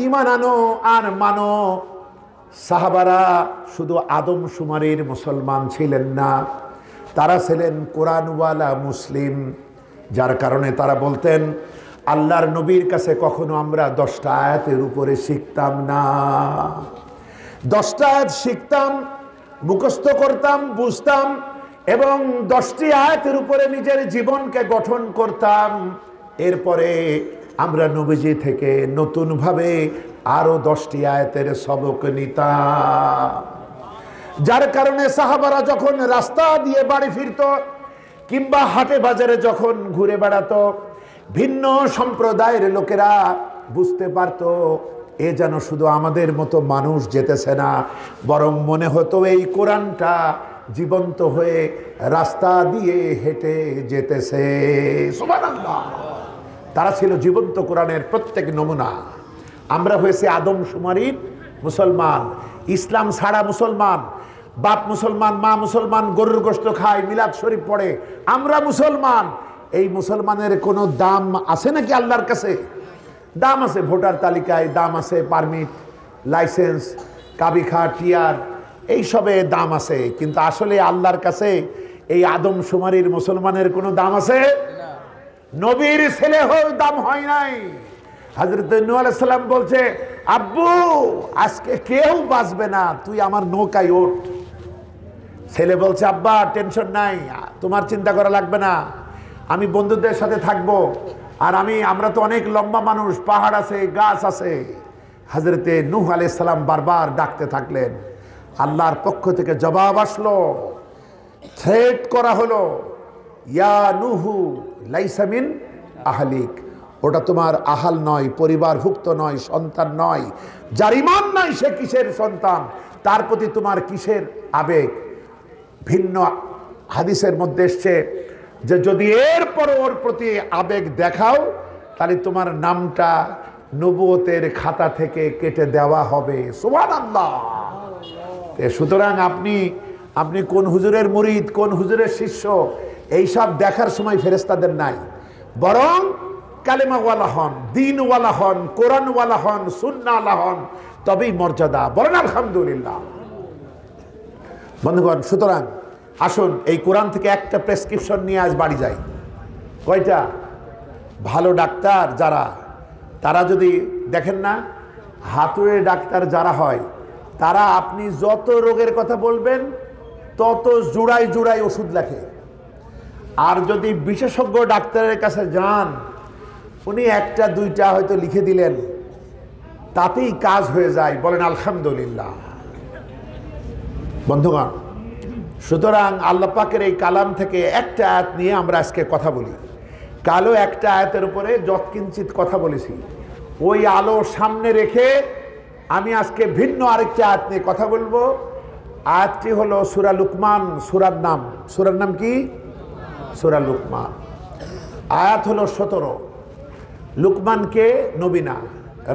S1: ঈমান আনো আর মানো। সাহাবারা শুধু আদমশুমারির মুসলমান ছিলেন না, তারা ছিলেন কোরআনওয়ালা মুসলিম, যার কারণে তারা বলতেন আল্লাহর নবীর কাছে কখনো আমরা 10টা আয়াতের উপরে শিখতাম না। 10টা আয়াত শিখতাম, মুখস্থ করতাম, বুঝতাম, এবং 10টি আয়াতের উপরে নিজের জীবনকে গঠন করতাম। এরপরে আমরা নবীজি থেকে নতুনভাবে আরো 10টি আয়াতের সবক নিতাম। যার কারণে সাহাবারা যখন রাস্তা দিয়ে বাড়ি ফিরত, কিংবা হাটে বাজারে যখন ঘুরে বেড়াতো, ভিন্ন সম্প্রদায়ের লোকেরা বুঝতে পারত এ যেন শুধু আমাদের মতো মানুষ যেতেছে না, বরং মনে হতো এই কোরআনটা জীবন্ত হয়ে রাস্তা দিয়ে হেঁটে যেতেছে। সুবহানাল্লাহ। তারা ছিল জীবন্ত কোরআনের প্রত্যেক নমুনা। আমরা হয়েছে আদমশুমারির মুসলমান, ইসলাম ছাড়া মুসলমান। বাপ মুসলমান, মা মুসলমান, গরুর গোশত খায়, মিলাদ শরীফ পড়ে, আমরা মুসলমান। এই মুসলমানের কোনো দাম আছে নাকি আল্লাহর কাছে? দাম আছে, ভোটার তালিকায় দাম আছে, পারমিট, লাইসেন্স, কাবিখা, টিয়ার, এইসবে দাম আছে। কিন্তু আসলে আল্লাহর কাছে এই আদমশুমারির মুসলমানের কোনো দাম আছে? নবীর ছেলে হয়েও দাম হয় নাই। হযরত নূহ আলাইহিস সালাম বলছে, আব্বু আজকে কেউ বাঁচবে না, তুই আমার নৌকায় ওঠ। ছেলে বলছে, আব্বা টেনশন নাই, তোমার চিন্তা করা লাগবে না, আমি বন্ধুদের সাথে থাকবো। আর আমরা তো অনেক লম্বা মানুষ, পাহাড় আছে, গাছ আছে। হযরত নূহ আলাইহিস সালাম বারবার ডাকতে থাকলেন। আল্লাহর পক্ষ থেকে জবাব আসলো, থ্রেট করা হলো, ইয়া নূহু লাইসা মিন আহলিক, ওটা তোমার আহাল নয়, পরিবারভুক্ত নয়, সন্তান নয়। যার ঈমান নাই সে কিসের সন্তান? তার প্রতি তোমার কিসের আবেগ? ভিন্ন হাদিসের মধ্যে এসছে যে যদি এরপর ওর প্রতি আবেগ দেখাও তাহলে তোমার নামটা নবুয়তের খাতা থেকে কেটে দেওয়া হবে। সুবহানাল্লাহ। সুতরাং আপনি কোন হুজুরের মুরিদ, কোন হুজুরের শিষ্য, এইসব দেখার সময় ফেরেশতাদের নাই। বরং কালেমাওয়ালা হন, দিনওয়ালা হন, কোরআনওয়ালা হন, সুন্নাওয়ালা হন, তবেই মর্যাদা। বলেন আলহামদুলিল্লাহ। বন্ধুগণ, সুতরাং আসুন এই কোরআন থেকে একটা প্রেসক্রিপশন নিয়ে আজ বাড়ি যাই। কয়টা? ভালো ডাক্তার যারা, তারা যদি দেখেন না, হাতুড়ে ডাক্তার যারা হয়, তারা আপনি যত রোগের কথা বলবেন তত জোড়ায় জোড়ায় ওষুধ লেখে। আর যদি বিশেষজ্ঞ ডাক্তারের কাছে যান, উনি একটা দুইটা হয়তো লিখে দিলেন, তাতেই কাজ হয়ে যায়। বলেন আলহামদুলিল্লাহ। বন্ধুগণ, সুতরাং আল্লাহ পাকের এই কালাম থেকে একটা আয়াত নিয়ে আমরা আজকে কথা বলি। কালো একটা আয়াতের উপরে যৎকিঞ্চিত কথা বলেছি, ওই আলো সামনে রেখে আমি আজকে ভিন্ন আরেকটা আয়াত নিয়ে কথা বলবো। আয়াতটি হলো সূরা লুকমান। সূরার নাম কি? সূরা লুকমান। আয়াত হলো 17। লুকমানকে নবী না,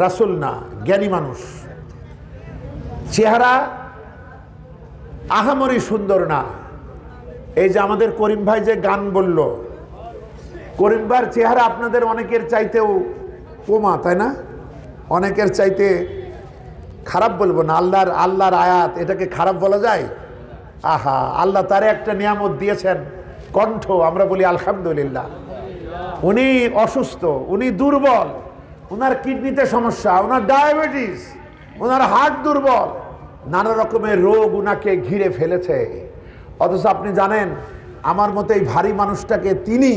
S1: রাসূল না, জ্ঞানী মানুষ। চেহারা আহামরি সুন্দর না। এই যে আমাদের করিম ভাই যে গান বলল, করিম ভাইয়ের চেহারা আপনাদের অনেকের চাইতেও কমা, তাই না? অনেকের চাইতে খারাপ বলবো না। আল্লাহর আয়াত, এটাকে খারাপ বলা যায়? আহা, আল্লাহ তারে একটা নিয়ামত দিয়েছেন, কণ্ঠ। আমরা বলি আলহামদুলিল্লাহ। উনি অসুস্থ, উনি দুর্বল, ওনার কিডনিতে সমস্যা, ওনার ডায়াবেটিস, ওনার হার্ট দুর্বল, নানা রকমের রোগ উনাকে ঘিরে ফেলেছে। অথচ আপনি জানেন, আমার মতো এই ভারী মানুষটাকে তিনি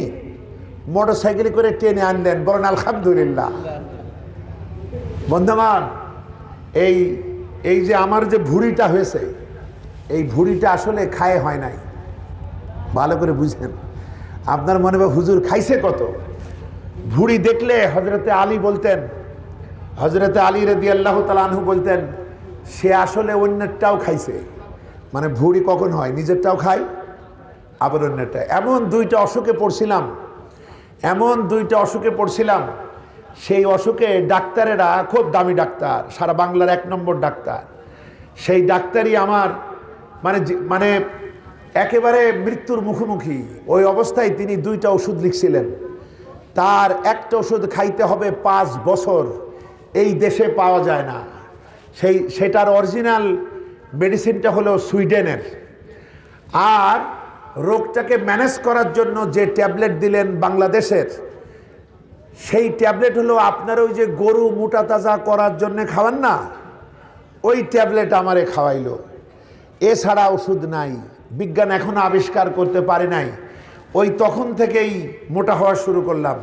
S1: মোটরসাইকেলে করে টেনে আনলেন। বলেন আলহামদুলিল্লাহ। বন্ধুগণ, এই যে আমার যে ভুঁড়িটা হয়েছে, এই ভুঁড়িটা আসলে খায় হয় নাই। ভালো করে বুঝেন। আপনার মনে হয় হুজুর খাইছে কত? ভুঁড়ি দেখলে হযরতে আলী বলতেন, হযরতে আলী রাদিয়াল্লাহু তাআলা আনহু বলতেন, সে আসলে অন্যেরটাও খাইছে। মানে ভুঁড়ি কখন হয়? নিজেরটাও খায়, আবার অন্যেরটা। এমন দুইটা অসুখে পড়ছিলাম। সেই অসুখে ডাক্তারেরা, খুব দামি ডাক্তার, সারা বাংলার 1 নম্বর ডাক্তার, সেই ডাক্তারই আমার মানে একেবারে মৃত্যুর মুখোমুখি। ওই অবস্থায় তিনি 2টা ওষুধ লিখছিলেন। তার একটা ওষুধ খাইতে হবে 5 বছর, এই দেশে পাওয়া যায় না। সেটার অরিজিনাল মেডিসিনটা হলো সুইডেনের। আর রোগটাকে ম্যানেজ করার জন্য যে ট্যাবলেট দিলেন বাংলাদেশের, সেই ট্যাবলেট হলো আপনার ওই যে গরু মোটা তাজা করার জন্য খাওয়ান না, ওই ট্যাবলেট আমারে খাওয়াইলো। এছাড়া ওষুধ নাই, বিজ্ঞান এখনো আবিষ্কার করতে পারে নাই। ওই তখন থেকেই মোটা হওয়া শুরু করলাম।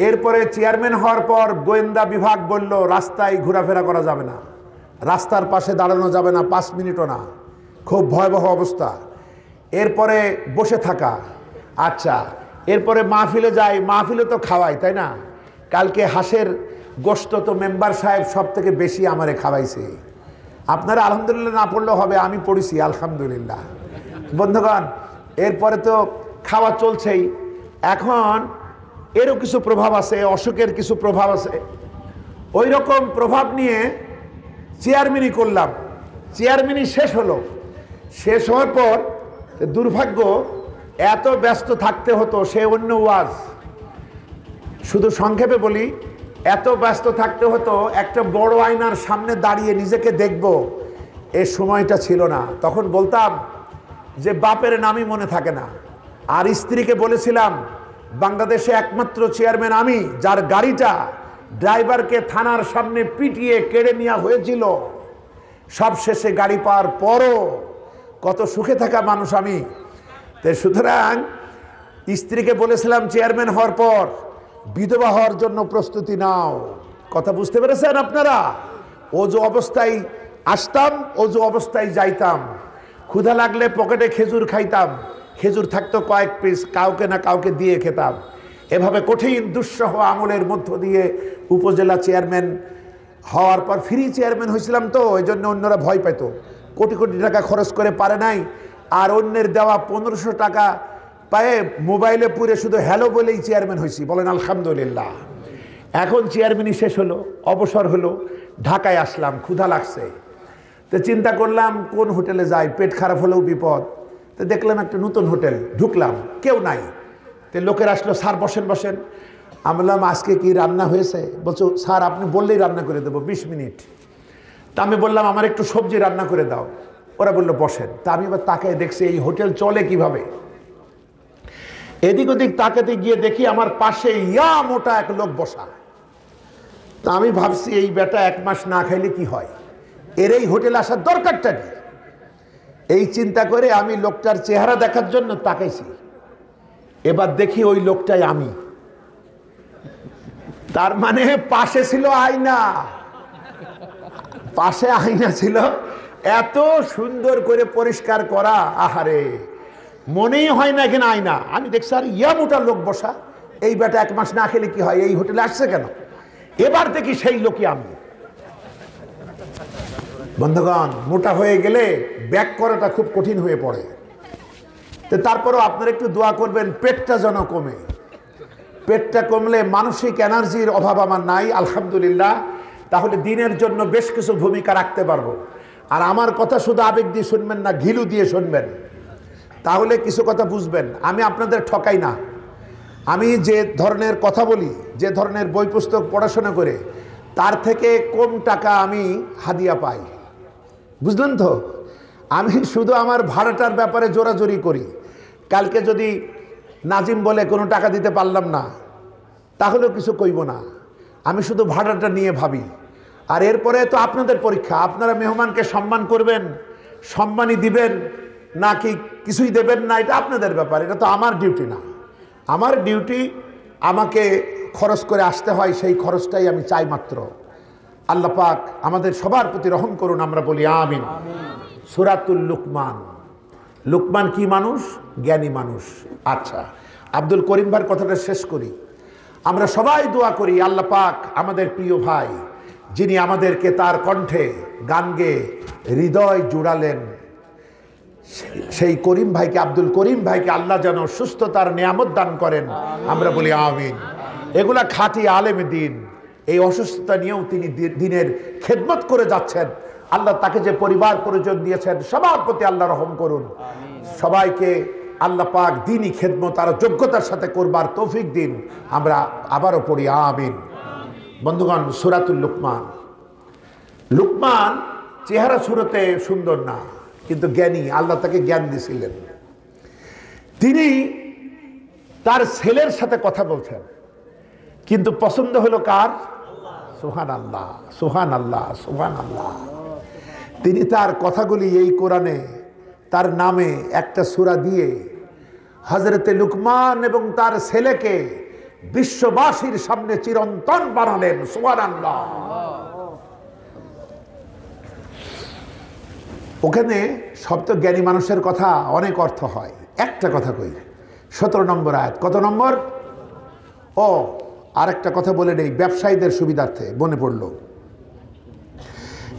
S1: এরপরে চেয়ারম্যান হওয়ার পর গোয়েন্দা বিভাগ বলল, রাস্তায় ঘোরাফেরা করা যাবে না, রাস্তার পাশে দাঁড়ানো যাবে না 5 মিনিটও না। খুব ভয়াবহ অবস্থা। এরপরে বসে থাকা। আচ্ছা, এরপরে মাহফিলে যাই, মাহফিলে তো খাওয়াই, তাই না? কালকে হাঁসের গোশত তো মেম্বার সাহেব সব থেকে বেশি আমারে খাওয়াইছে। আপনারা আলহামদুলিল্লাহ না পড়লেও হবে, আমি পড়েছি আলহামদুলিল্লাহ। বন্ধুগণ, এরপরে তো খাওয়া চলছেই। এখন এরও কিছু প্রভাব আছে, অসুখের কিছু প্রভাব আছে। ওই রকম প্রভাব নিয়ে চেয়ারম্যানই করলাম। চেয়ারম্যানই শেষ হলো। শেষ হওয়ার পর দুর্ভাগ্য, এত ব্যস্ত থাকতে হতো, সে অন্য ওয়াজ। শুধু সংক্ষেপে বলি, এত ব্যস্ত থাকতে হতো, একটা বড় আয়নার সামনে দাঁড়িয়ে নিজেকে দেখব, এ সময়টা ছিল না। তখন বলতাম যে বাপের নামই মনে থাকে না। আর স্ত্রীকে বলেছিলাম, বাংলাদেশে একমাত্র চেয়ারম্যান আমি, যার গাড়িটা ড্রাইভারকে থানার সামনে পিটিয়ে কেড়ে নেওয়া হয়েছিল। সব শেষে গাড়ি পাওয়ার পরও কত সুখে থাকা মানুষ আমি। তো সুতরাং স্ত্রীকে বলেছিলাম, চেয়ারম্যান হওয়ার পর বিধবা হওয়ার জন্য প্রস্তুতি নাও। কথা বুঝতে পেরেছেন আপনারা? অজু অবস্থায় আসতাম, অজু অবস্থায় যাইতাম। ক্ষুধা লাগলে পকেটে খেজুর খাইতাম, খেজুর থাকতো কয়েক পিস, কাউকে না কাউকে দিয়ে খেতাম। এভাবে কঠিন দুঃসহ আমলের মধ্য দিয়ে উপজেলা চেয়ারম্যান হওয়ার পর, ফ্রি চেয়ারম্যান হয়েছিলাম তো, ওই জন্য অন্যরা ভয় পেত। কোটি কোটি টাকা খরচ করে পারে নাই। আর অন্যের দেওয়া 1500 টাকা পায়ে মোবাইলে পুরে শুধু হ্যালো বলেই চেয়ারম্যান হয়েছি। বলেন আলহামদুলিল্লাহ। এখন চেয়ারম্যানই শেষ হলো, অবসর হলো, ঢাকায় আসলাম, ক্ষুধা লাগছে। তো চিন্তা করলাম কোন হোটেলে যাই, পেট খারাপ হলেও বিপদ। তো দেখলাম একটা নতুন হোটেল, ঢুকলাম, কেউ নাই। তো লোকের আসলো, স্যার বসেন বসেন। আমি বললাম আজকে কি রান্না হয়েছে? বলছো স্যার আপনি বললেই রান্না করে দেবো, 20 মিনিট। তা আমি বললাম আমার একটু সবজি রান্না করে দাও। ওরা বললো বসেন। তা আমি এবার তাকায় দেখছি এই হোটেল চলে কিভাবে। এদিক ওদিক তাকাতে গিয়ে দেখি আমার পাশে ইয়া মোটা এক লোক বসা। তা আমি ভাবছি এই বেটা 1 মাস না খাইলে কি হয়, এর এই হোটেলে আসার দরকারটা কি? এই চিন্তা করে আমি লোকটার চেহারা দেখার জন্য তাকাইছি। এবার দেখি ওই লোকটাই আমি। তার মানে পাশে ছিল আয়না, পাশে আয়না ছিল, এত সুন্দর করে পরিষ্কার করা, আহারে মনেই হয় না এখানে আয়না। আমি দেখছি আর ইয়া মোটা লোক বসা, এই বেটা 1 মাস না খেলে কি হয়, এই হোটেলে আসছে কেন? এবার দেখি সেই লোকই আমি। বন্ধুগণ, মোটা হয়ে গেলে ব্যাক করাটা খুব কঠিন হয়ে পড়ে। তো তারপরেও আপনারা একটু দোয়া করবেন পেটটা যেন কমে। পেটটা কমলে মানসিক এনার্জির অভাব আমার নাই, আলহামদুলিল্লাহ। তাহলে দিনের জন্য বেশ কিছু ভূমিকা রাখতে পারবো। আর আমার কথা শুধু আবেগ দিয়ে শুনবেন না, ঘিলু দিয়ে শুনবেন, তাহলে কিছু কথা বুঝবেন। আমি আপনাদের ঠকাই না। আমি যে ধরনের কথা বলি, যে ধরনের বই পুস্তক পড়াশোনা করে, তার থেকে কম টাকা আমি হাদিয়া পাই। বুঝলেন তো? আমি শুধু আমার ভাড়াটার ব্যাপারে জোরাজোরি করি। কালকে যদি নাজিম বলে কোনো টাকা দিতে পারলাম না, তাহলেও কিছু কইব না। আমি শুধু ভাড়াটা নিয়ে ভাবি। আর এরপরে তো আপনাদের পরীক্ষা। আপনারা মেহমানকে সম্মান করবেন, সম্মানই দিবেন, নাকি কিছুই দেবেন না, এটা আপনাদের ব্যাপার। এটা তো আমার ডিউটি না। আমার ডিউটি, আমাকে খরচ করে আসতে হয়, সেই খরচটাই আমি চাই মাত্র। আল্লাহ পাক আমাদের সবার প্রতি রহম করুন, আমরা বলি আমিন। সূরাতুল লুকমান। লুকমান কি মানুষ? জ্ঞানী মানুষ। আচ্ছা, আব্দুল করিম ভাইয়ের কথাটা শেষ করি। আমরা সবাই দোয়া করি আল্লাহ পাক আমাদের প্রিয় ভাই, যিনি আমাদেরকে তার কণ্ঠে গান গেয়ে হৃদয় জুড়ালেন, সেই করিম ভাইকে, আব্দুল করিম ভাইকে আল্লাহ যেন সুস্থতার নিয়ামত দান করেন, আমরা বলি আমিন। এগুলা খাঁটি আলেম দিন। এই অসুস্থতা নিয়েও তিনি দিনের খেদমত করে যাচ্ছেন। আল্লাহ তাকে যে পরিবার পরিজন দিয়েছেন, সবার প্রতি আল্লাহ রহম করুন। সবাইকে আল্লাহ পাক দিনই খেদমত আর যোগ্যতার সাথে করবার তৌফিক দিন, আমরা আবারও পড়ি আমিন। বন্ধুগণ, সূরাতুল লুকমান। লুকমান চেহারা সুরতে সুন্দর না, কিন্তু জ্ঞানী। আল্লাহ তাকে জ্ঞান দিয়েছিলেন। তিনি তার ছেলের সাথে কথা বলছেন, কিন্তু পছন্দ হলো কার? সুবহান আল্লাহ, সুবহান আল্লাহ, সুবহান আল্লাহ। তিনি তার কথাগুলি এই কোরআনে তার নামে একটা সূরা দিয়ে হযরতে লুকমান এবং তার ছেলেকে বিশ্ববাসীর সামনে চিরন্তন বানালেন। সুবহানাল্লাহ। ওখানে সব তো জ্ঞানী মানুষের কথা অনেক অর্থ হয়। একটা কথা কই, 17 নম্বর আয়াত। কত নম্বর? ও আরেকটা কথা বলে নেই ব্যবসায়ীদের সুবিধার্থে, মনে পড়ল।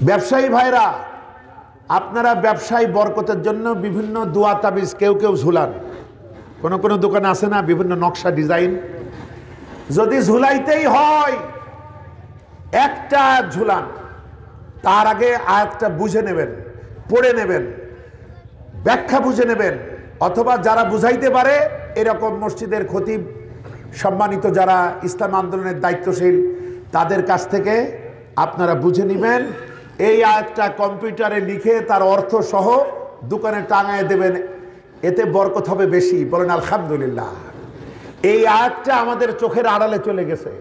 S1: ব্যবসায়ী ভাইরা, আপনারা ব্যবসায় বরকতের জন্য বিভিন্ন দোয়া তাবিজ কেউ কেউ ঝুলান, কোন কোন দোকানে আছে না বিভিন্ন নকশা ডিজাইন। যদি ঝুলাইতেই হয় একটা ঝুলান, তার আগে আয়াতটা বুঝে নেবেন, পড়ে নেবেন, ব্যাখ্যা বুঝে নেবেন, অথবা যারা বুঝাইতে পারে এরকম মসজিদের খতিব সম্মানিত যারা ইসলাম আন্দোলনের দায়িত্বশীল তাদের কাছ থেকে আপনারা বুঝে নেবেন। এই আয়াতটা কম্পিউটারে লিখে তার অর্থ সহ দোকানে টাঙায় দেবেন, এতে বরকত হবে বেশি। বলেন আলহামদুলিল্লাহ। এই আয়াতটা আমাদের চোখের আড়ালে চলে গেছে।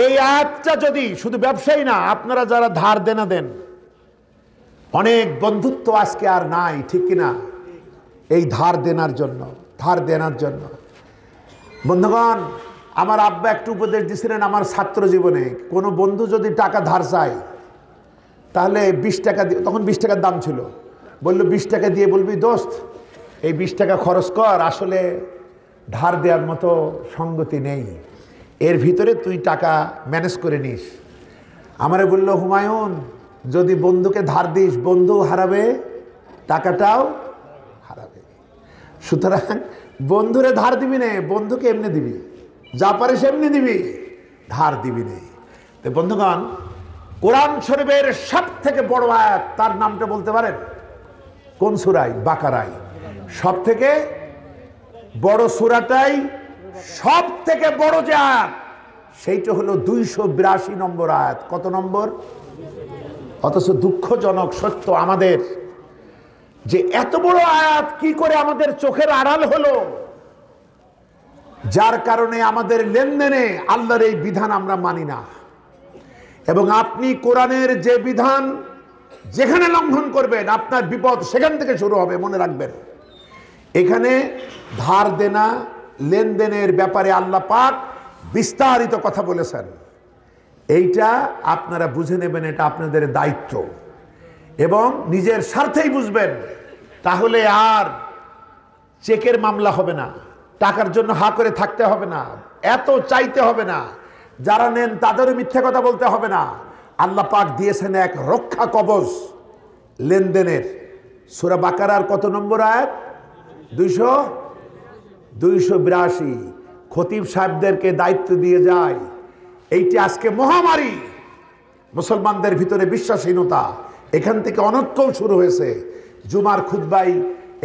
S1: এই আয়াতটা যদি শুধু ব্যবসায়ী না, আপনারা যারা ধার দেনা দেন, অনেক বন্ধুত্ব আজকে আর নাই, ঠিক কিনা? এই ধার দেনার জন্য, ধার দেনার জন্য। বন্ধুগণ, আমার আব্বা একটু উপদেশ দিয়েছিলেন আমার ছাত্র জীবনে, কোনো বন্ধু যদি টাকা ধার চায় তাহলে 20 টাকা দিয়ে, তখন 20 টাকার দাম ছিল, বললো 20 টাকা দিয়ে বলবি দোস্ত এই 20 টাকা খরচ কর, আসলে ধার দেওয়ার মতো সঙ্গতি নেই, এর ভিতরে তুই টাকা ম্যানেজ করে নিস। আমারে বললো হুমায়ুন, যদি বন্ধুকে ধার দিস বন্ধু হারাবে, টাকাটাও হারাবে। সুতরাং বন্ধুরে ধার দিবি না, বন্ধুকে এমনি দিবি, যা পারিস এমনি দিবি, ধার দিবি না। তো বন্ধুগণ, কোরআন শরীফের সব থেকে বড় আয়াত, তার নামটা বলতে পারেন? কোন সূরায়? বাকারায়। সব থেকে বড় সূরাটাই সব থেকে বড় যে আয়াত, সেইটা হলো 282 নম্বর আয়াত। কত নম্বর? অথচ দুঃখজনক সত্য আমাদের যে এত বড় আয়াত কি করে আমাদের চোখের আড়াল হলো, যার কারণে আমাদের লেনদেনে আল্লাহর এই বিধান আমরা মানি না। এবং আপনি কোরআনের যে বিধান যেখানে লঙ্ঘন করবেন আপনার বিপদ সেখান থেকে শুরু হবে, মনে রাখবেন। এখানে ধার দেনা লেনদেনের ব্যাপারে আল্লাহ পাক বিস্তারিত কথা বলেছেন, এইটা আপনারা বুঝে নেবেন, এটা আপনাদের দায়িত্ব এবং নিজের স্বার্থেই বুঝবেন। তাহলে আর চেকের মামলা হবে না, টাকার জন্য হা করে থাকতে হবে না, এত চাইতে হবে না, যারা নেন তাদেরও মিথ্যা কথা বলতে হবে না। আল্লাহ পাক দিয়েছেন এক রক্ষা কবচ লেনদেনের। সূরা বাকারার কত নম্বর আয়াত? 282। খতিব সাহেবদেরকে দায়িত্ব দিয়ে যায়, এইটি আজকে মহামারী, মুসলমানদের ভিতরে বিশ্বাসহীনতা, এখান থেকে অনৈক্য শুরু হয়েছে। জুমার খুতবায়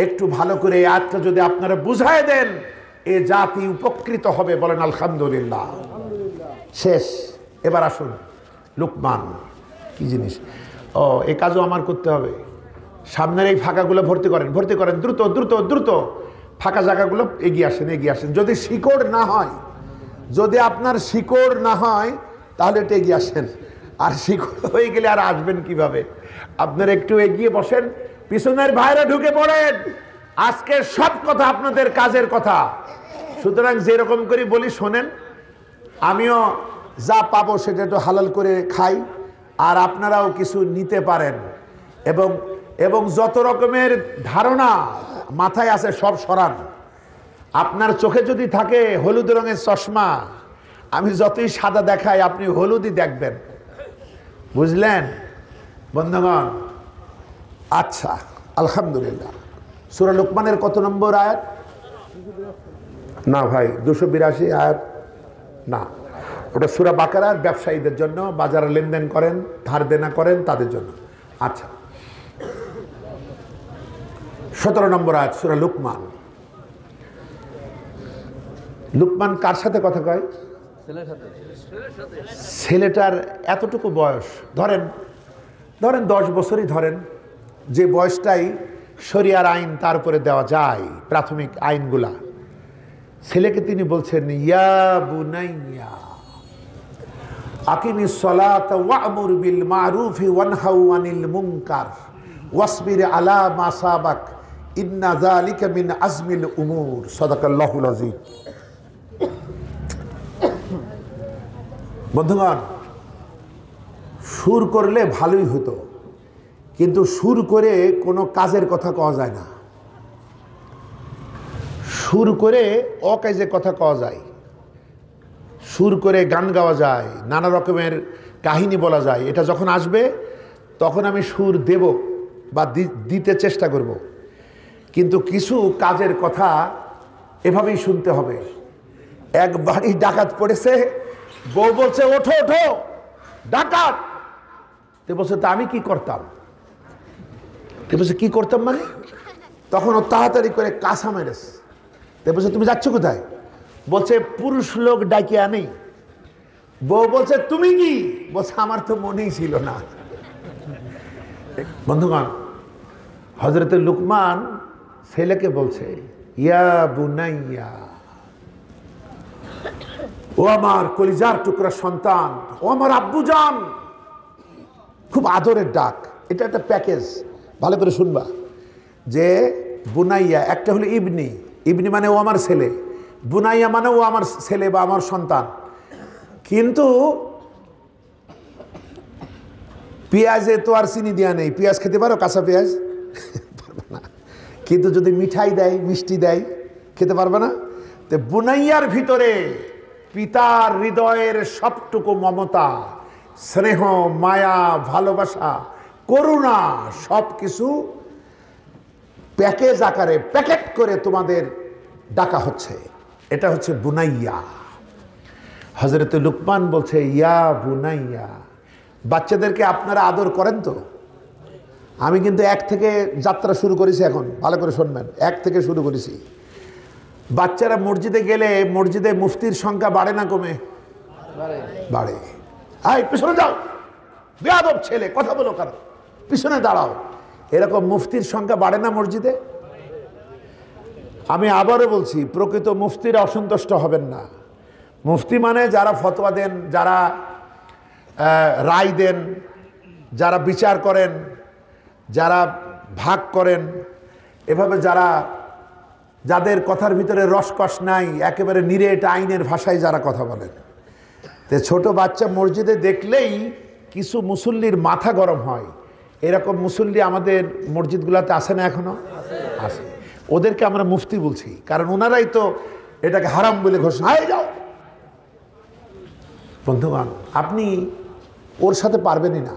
S1: একটু ভালো করে এই আয়াতটা যদি আপনারা বুঝায় দেন, এ জাতি উপকৃত হবে। বলেন আলহামদুলিল্লাহ। শেষ। এবার আসুন লুকমান কি জিনিস। এই কাজও আমার করতে হবে। সামনের এই ফাঁকাগুলো ভর্তি করেন, ভর্তি করেন, দ্রুত দ্রুত দ্রুত। ফাঁকা জায়গাগুলো এগিয়ে আসেন, এগিয়ে আসেন। যদি শিকড় না হয়, যদি আপনার শিকড় না হয় তাহলে একটু এগিয়ে আসেন। আর শিকড় হয়ে গেলে আর আসবেন কিভাবে? আপনারা একটু এগিয়ে বসেন, পিছনের ভাইরা ঢুকে পড়েন। আজকে সব কথা আপনাদের কাজের কথা। সুতরাং যেরকম করে বলি শোনেন, আমিও যা পাবো সেটা একটু হালাল করে খাই, আর আপনারাও কিছু নিতে পারেন। এবং যত রকমের ধারণা মাথায় আছে সব সরান। আপনার চোখে যদি থাকে হলুদ রঙের চশমা, আমি যতই সাদা দেখাই আপনি হলুদই দেখবেন, বুঝলেন বন্ধুগণ? আচ্ছা, আলহামদুলিল্লাহ। সূরা লুকমানের কত নম্বর আয়াত? না ভাই, 282 আয়াত না, ওটা সূরা বাকারার ব্যবসায়ীদের জন্য, বাজারে লেনদেন করেন, ধার দেনা করেন তাদের জন্য। আচ্ছা, 17 নম্বর আয়াত সূরা লুকমান। লুকমান কার সাথে কথা কয়? ছেলেটার এতটুকু বয়স, ধরেন 10 বছরই ধরেন, যে বয়সটাই শরিয়ার আইন তার উপরে দেওয়া যায়, প্রাথমিক আইনগুলা। ছেলেকে তিনি বলছেন, ইয়া বুনাইয়া আকিমিস সালাতা ওয়া'মুর বিল মা'রুফি ওয়ানহাউ আনিল মুনকার ওয়াসবির আলা মা সাবাক ইন্না যালিকা মিন আজমিল উমুর। সাদাকাল্লাহুল আযীম। বন্ধুগণ, সুর করলে ভালোই হতো, কিন্তু সুর করে কোনো কাজের কথা কওয়া যায় না। সুর করে অকাজে কথা কওয়া যায়, সুর করে গান গাওয়া যায়, নানা রকমের কাহিনী বলা যায়। এটা যখন আসবে তখন আমি সুর দেব, বা দিতে চেষ্টা করব, কিন্তু কিছু কাজের কথা এভাবেই শুনতে হবে। এক বাড়ি ডাকাত পড়েছে, বউ বলছে ওঠো ওঠো ডাকাত। তো বলছে তা আমি কি করতাম? তো বলছে কি করতাম মানে? তখন ও তাড়াতাড়ি করে কাঁসা মেরেছে। তো বলছে তুমি যাচ্ছ কোথায়? বলছে পুরুষ লোক ডাকি আনেই। বউ বলছে তুমি কি? বলছে আমার তো মনেই ছিল না। বন্ধুগণ, হযরতে লুকমান ছেলেকে বলছে ইয়া বুনাইয়া, ও আমার কলিজার টুকরা সন্তান, ও আমার আব্বুজান। খুব আদরের ডাক। এটা একটা প্যাকেজ, ভালো করে শুনবা। যে বুনাইয়া একটা হলো ইবনি, ইবনি মানে ও আমার ছেলে, বুনাইয়া মানে ও আমার ছেলে বা আমার সন্তান। কিন্তু পেঁয়াজে তো আর চিনি দেওয়া নেই। পেঁয়াজ খেতে পারো? কাঁচা পেঁয়াজ পারবে না। কিন্তু যদি মিঠাই দেয়, মিষ্টি দেয়, খেতে পারবে না। তো বুনাইয়ার ভিতরে পিতার হৃদয়ের সবটুকু মমতা, স্নেহ, মায়া, ভালোবাসা, করুণা সব কিছু প্যাকেজ আকারে প্যাকেট করে তোমাদের ডাকা হচ্ছে। এটা হচ্ছে বুনাইয়া। হযরতে লুকমান বলছে ইয়া বুনাইয়া। বাচ্চাদেরকে আপনারা আদর করেন তো? আমি কিন্তু 1 থেকে যাত্রা শুরু করেছি। এখন ভালো করে শুনবেন, 1 থেকে শুরু করেছি। বাচ্চারা মসজিদে গেলে মসজিদে মুফতির সংখ্যা বাড়ে না কমে? বাড়ে। আয় পিছনে যাও, বেয়াদব ছেলে, কথা বলো কেন, পিছনে দাঁড়াও। এরকম মুফতির সংখ্যা বাড়ে না মসজিদে? আমি আবারও বলছি, প্রকৃত মুফতিরা অসন্তুষ্ট হবেন না। মুফতি মানে যারা ফতোয়া দেন, যারা রায় দেন, যারা বিচার করেন, যারা ভাগ করেন, এভাবে যাদের কথার ভিতরে রসকস নাই, একেবারে নিরেট আইনের ভাষায় যারা কথা বলেন। তো ছোট বাচ্চা মসজিদে দেখলেই কিছু মুসল্লির মাথা গরম হয়। এরকম মুসল্লি আমাদের মসজিদগুলোতে আসে না? এখনো আসে। ওদেরকে আমরা মুফতি বলছি, কারণ ওনারাই তো এটাকে হারাম বলে ঘোষণা। যাও বন্ধুগণ, আপনি ওর সাথে পারবেনই না।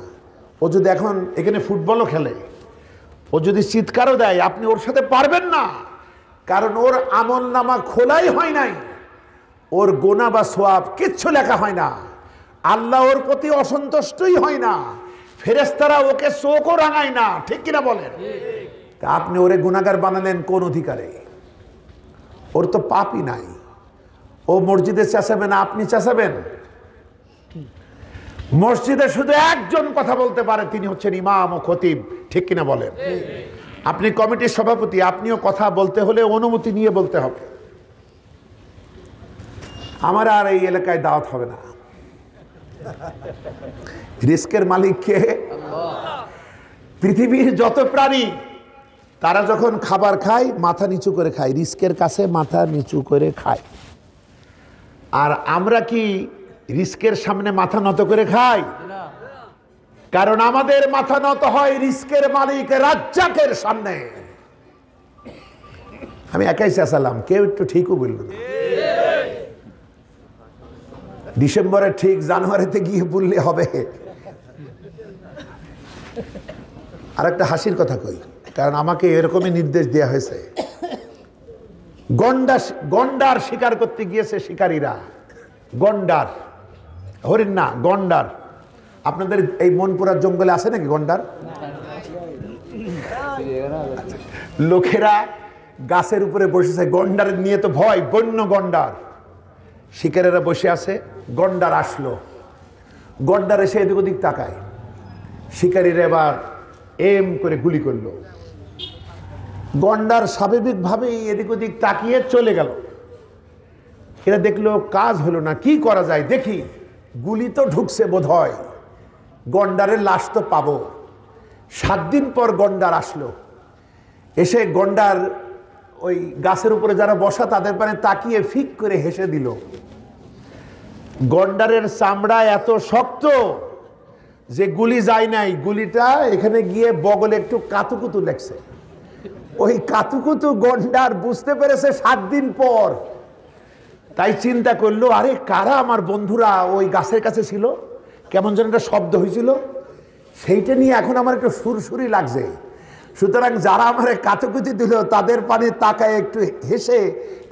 S1: ও যদি এখন এখানে ফুটবলও খেলে, ও যদি চিৎকারও দেয়, আপনি ওর সাথে পারবেন না। কারণ ওর আমল নামা খোলাই হয় নাই, ওর গোনা বা সোয়াব কিচ্ছু লেখা হয় না। আল্লাহ ওর প্রতি অসন্তুষ্টই হয় না, ফেরেশতারা ওকে চোখও রাঙায় না। ঠিক কিনা বলেন? তা আপনি ওরে গুনাহগার বানালেন কোন অধিকারে? ওর তো পাপই নাই। ও মসজিদে চেঁচাবে না, আপনি চেঁচাবেন? মসজিদে শুধু একজন কথা বলতে পারে, তিনি হচ্ছেন ইমাম ও খতিব। ঠিক কিনা বলেন? আপনি কমিটির সভাপতি, আপনিও কথা বলতে হলে অনুমতি নিয়ে বলতে হবে। আমার আর এই এলাকায় দাওয়াত হবে না। রিস্কের মালিক কে? পৃথিবীর যত প্রাণী তারা যখন খাবার খায় মাথা নিচু করে খায়, রিস্কের কাছে মাথা নিচু করে খায়। আর আমরা কি রিস্কের সামনে মাথা নত করে খাই? কারণ আমাদের মাথা নত হয় রিস্কের মালিক রাজ্জাকের সামনে। আমি একাই চেঁচালাম, কেউ একটু ঠিকও বলল না। ডিসেম্বরে ঠিক জানুয়ারিতে গিয়ে বললে হবে। আর একটা হাসির কথা কই, কারণ আমাকে এরকমই নির্দেশ দেওয়া হয়েছে। গন্ডার শিকার করতে গিয়েছে শিকারীরা। গন্ডার, হরিণ না, গন্ডার। আপনাদের এই মনপুরার জঙ্গলে আছে নাকি গন্ডার? লোকেরা গাছের উপরে বসেছে, গন্ডার নিয়ে তো ভয়, বন্য গন্ডার। শিকারেরা বসে আছে, গন্ডার আসলো। গন্ডার এসে এদিক ওদিক তাকায়, শিকারীরা এবার এম করে গুলি করলো। গন্ডার স্বাভাবিকভাবেই এদিক ওদিক তাকিয়ে চলে গেল। এরা দেখলো কাজ হলো না, কি করা যায় দেখি। গুলি তো ঢুকছে বোধ হয়, গন্ডারের লাশ তো পাবো। 7 দিন পর গন্ডার আসলো। এসে গন্ডার ওই গাছের উপরে যারা বসা তাদের পানে তাকিয়ে ফিক করে হেসে দিল। গন্ডারের চামড়া এত শক্ত যে গুলি যায় নাই, গুলিটা এখানে গিয়ে বগলে একটু কাতুকুতু লেগছে। ওই কাতুকুতু গন্ডার বুঝতে পেরেছে 7 দিন পর। তাই চিন্তা করলো, আরে কারা আমার বন্ধুরা ওই গাছের কাছে ছিল, কেমন যেন একটা শব্দ হয়েছিল, সেইটা নিয়ে এখন আমার একটু সুরসুরি লাগছে। সুতরাং যারা আমার কাতুকুতি দিল তাদের পানে তাকায় একটু হেসে